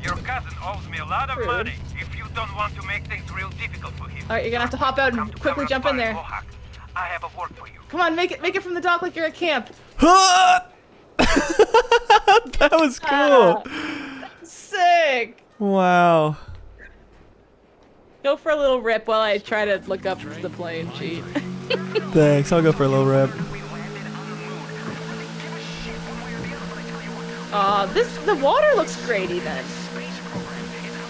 Your cousin owes me a lot of Rude. money. If you don't want to make things real difficult for him. Alright, you're gonna have to hop out and quickly jump in there. I have a work for you. Come on, make it from the dock like you're at camp. That was cool. Sick. Wow. Go for a little rip while I try to look up the plane cheat. Thanks. I'll go for a little rip. The water looks great even.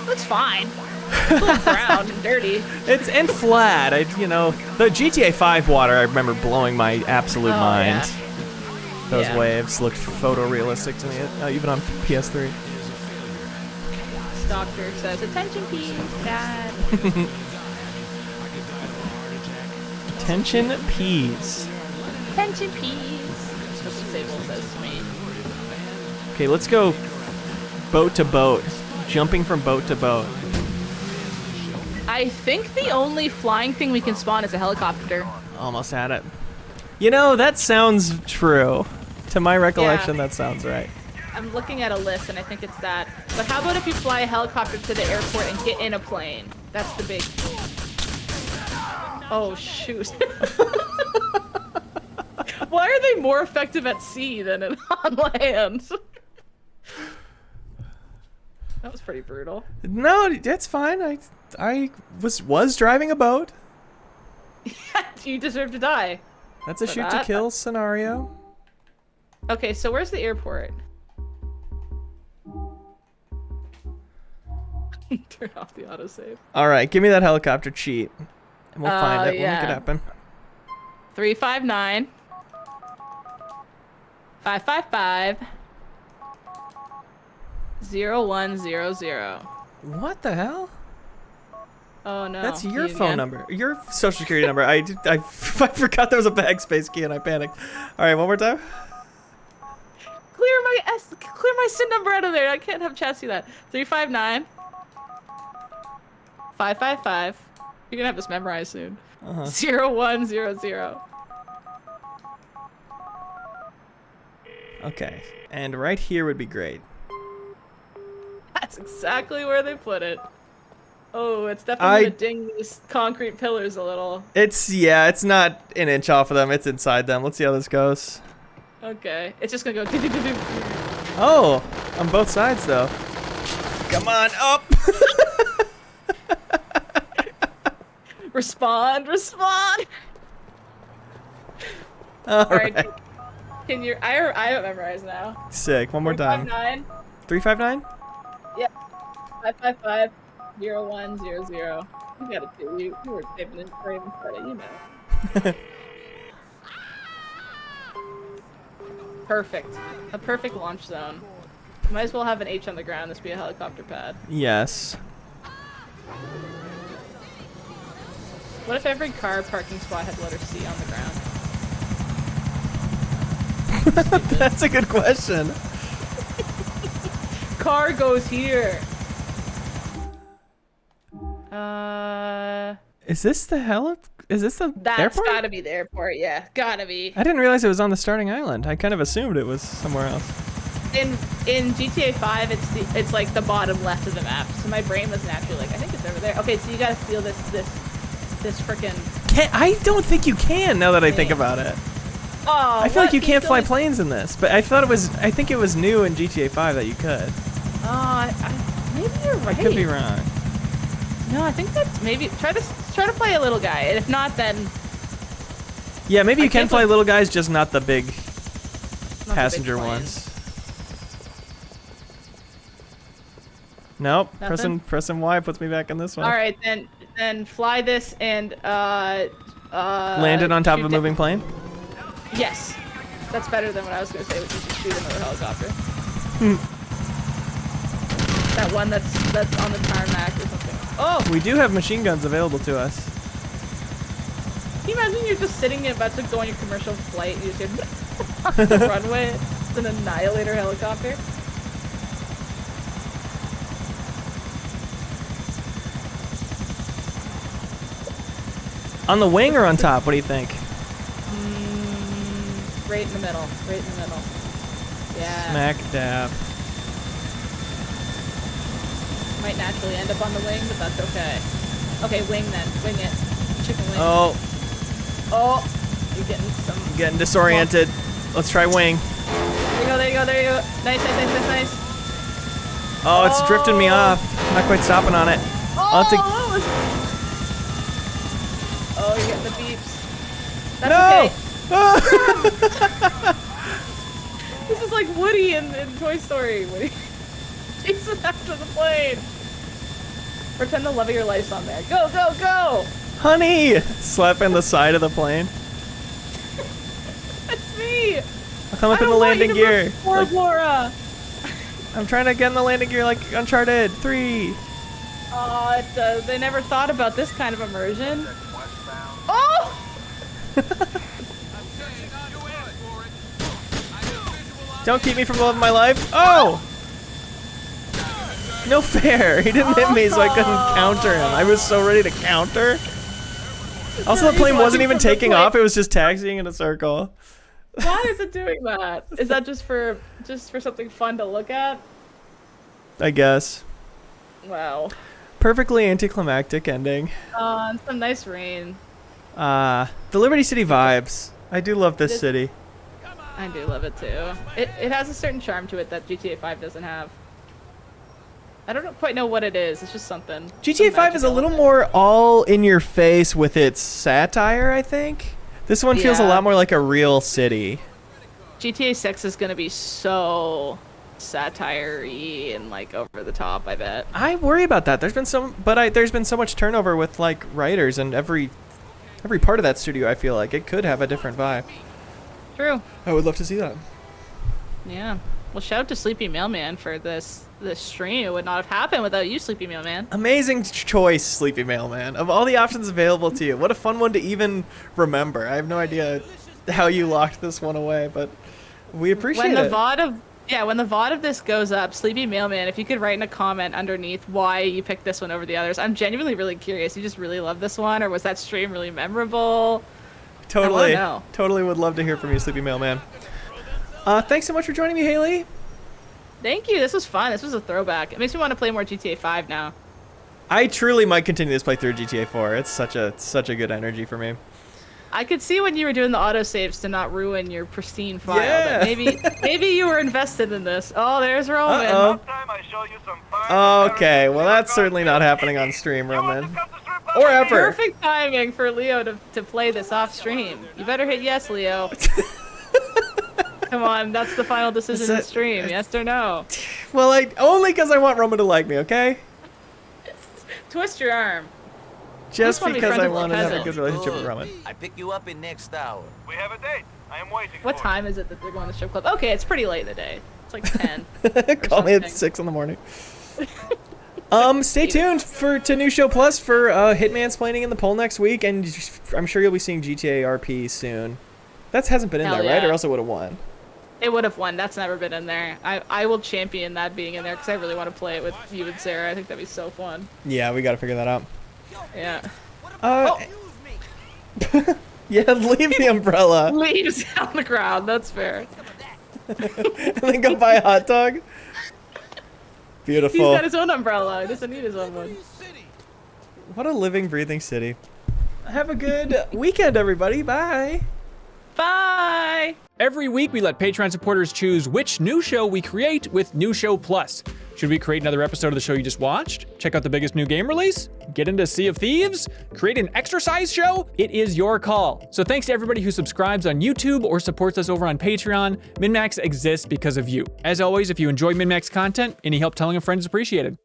Looks fine. It's a little brown and dirty. It's and flat. The GTA 5 water. I remember blowing my absolute mind. Yeah. Those Yeah. waves looked photorealistic to me, even on PS3. Doctor says, "Attention, please, Dad." Attention, peas. Attention, please. That's what Sable says to me. Okay, let's go boat to boat. Jumping from boat to boat. I think the only flying thing we can spawn is a helicopter. Almost had it. That sounds true. To my recollection, that sounds right. I'm looking at a list and I think it's that. But how about if you fly a helicopter to the airport and get in a plane? That's the big... Oh, shoot. Why are they more effective at sea than on land? That was pretty brutal. No, that's fine. I was driving a boat. You deserve to die. That's a For shoot that. to kill scenario. Okay, so where's the airport? Turn off the autosave. All right, give me that helicopter cheat, and we'll find it. We'll yeah. make it happen. 359 555 0100. What the hell? Oh no. That's your You phone again? number, your social security number. I forgot there was a backspace key and I panicked. All right, one more time. Clear my SIN number out of there. I can't have chat see that. 359 555. You're gonna have this memorized soon. 0100. Okay, and right here would be great. That's exactly where they put it. Oh, it's definitely gonna ding these concrete pillars a little. It's not an inch off of them. It's inside them. Let's see how this goes. Okay, it's just gonna go. Oh, on both sides though. Come on, up! Respond. All right. right. Can you? I have it memorized now. Sick. One more time. 359. Yeah. 555 0100. You got it too. You were typing it right in front of you know. Perfect. A perfect launch zone. Might as well have an H on the ground. This be a helicopter pad. Yes. What if every car parking spot had letter C on the ground? That's a good question. Car goes here. Is this the Is this the That's airport? gotta be the airport. Yeah, gotta be. I didn't realize it was on the starting island. I kind of assumed it was somewhere else. In GTA 5, it's like the bottom left of the map. So my brain was naturally like, I think it's over there. Okay, so you gotta steal this frickin'. I don't think you can. Now that I think about it. Oh, I feel like you can't fly planes in this, but I thought it was. I think it was new in GTA 5 that you could. Maybe you're right. I could be wrong. No, I think that's maybe try to play a little guy, and if not, then. Yeah, maybe you can fly little guys, just not the big passenger big ones. Nope. Nothing? Pressing Y puts me back in this one. All right, then fly this and land it on top of a moving plane. Yes, that's better than what I was gonna say, which is just shoot another helicopter. That one that's on the tarmac or something. Oh! We do have machine guns available to us. Can you imagine you're just sitting about to go on your commercial flight and you just hear off the runway? It's an Annihilator helicopter. On the wing or on top? What do you think? Right in the middle. Right in the middle. Yeah. Smack dab. Might naturally end up on the wing, but that's okay. Okay, wing then. Wing it. Chicken wing. Oh. Oh. You're getting some... I'm getting disoriented. Let's try wing. There you go, there you go, there you go. Nice, nice, nice, nice, nice. Oh, it's drifting me off. I'm not quite stopping on it. I'll have to... Oh, you're getting the beeps. That's okay. This is like Woody in Toy Story. Woody chasing after the plane. Pretend the love of your life's on there. Go, go, go! Honey! Slapping the side of the plane. That's me! I'll come up in the landing gear. Like, Laura! I'm trying to get in the landing gear like Uncharted 3. Oh, they never thought about this kind of immersion. Oh! Don't keep me from loving my life. Oh! No fair. He didn't hit me, so I couldn't counter him. I was so ready to counter. Also, the plane wasn't even taking off. It was just taxiing in a circle. Why is it doing that? Is that just for something fun to look at? I guess. Wow. Perfectly anticlimactic ending. And some nice rain. The Liberty City vibes. I do love this city. I do love it too. It has a certain charm to it that GTA 5 doesn't have. I don't quite know what it is. It's just something. GTA 5 is a little more all in your face with its satire, I think. This one feels a lot more like a real city. GTA 6 is going to be so satire-y and like over the top, I bet. I worry about that. There's been there's been so much turnover with like writers, and every part of that studio, I feel like it could have a different vibe. True. I would love to see that. Yeah. Well, shout out to Sleepy Mailman for this stream. It would not have happened without you, Sleepy Mailman. Amazing choice, Sleepy Mailman. Of all the options available to you, what a fun one to even remember. I have no idea how you locked this one away, but we appreciate it. When the VOD of this goes up, Sleepy Mailman, if you could write in a comment underneath why you picked this one over the others. I'm genuinely really curious. You just really love this one, or was that stream really memorable? Totally. I wanna know. Totally would love to hear from you, Sleepy Mailman. Thanks so much for joining me, Haley. Thank you. This was fun. This was a throwback. It makes me want to play more GTA 5 now. I truly might continue this playthrough of GTA 4. It's such a good energy for me. I could see when you were doing the autosaves to not ruin your pristine file. Yeah. That maybe you were invested in this. Oh, there's Roman. Okay, well that's certainly not happening on stream, Roman. Or ever. Perfect timing for Leo to play this off stream. You better hit yes, Leo. Come on, that's the final decision in stream. Yes or no? Well, only because I want Roman to like me, okay? Twist your arm. Just because I want to have a good relationship with Roman. I pick you up in next hour. We have a date. I am waiting. What time is it that they're going to the strip club? Okay, it's pretty late in the day. It's like 10. Call me at 6 in the morning. Stay tuned to New Show Plus for Hitman's planning in the poll next week, and I'm sure you'll be seeing GTA RP soon. That hasn't been in there, right? Or else it would have won. It would have won. That's never been in there. I will champion that being in there because I really want to play it with you and Sarah. I think that'd be so fun. Yeah, we got to figure that out. Yeah. Yeah, leave the umbrella. Leaves on the ground. That's fair. And then go buy a hot dog. Beautiful. He's got his own umbrella. He doesn't need his own one. What a living, breathing city. Have a good weekend, everybody. Bye. Bye. Every week, we let Patreon supporters choose which new show we create with New Show Plus. Should we create another episode of the show you just watched? Check out the biggest new game release? Get into Sea of Thieves? Create an exercise show? It is your call. So thanks to everybody who subscribes on YouTube or supports us over on Patreon. MinnMax exists because of you. As always, if you enjoy MinnMax content, any help telling a friend is appreciated.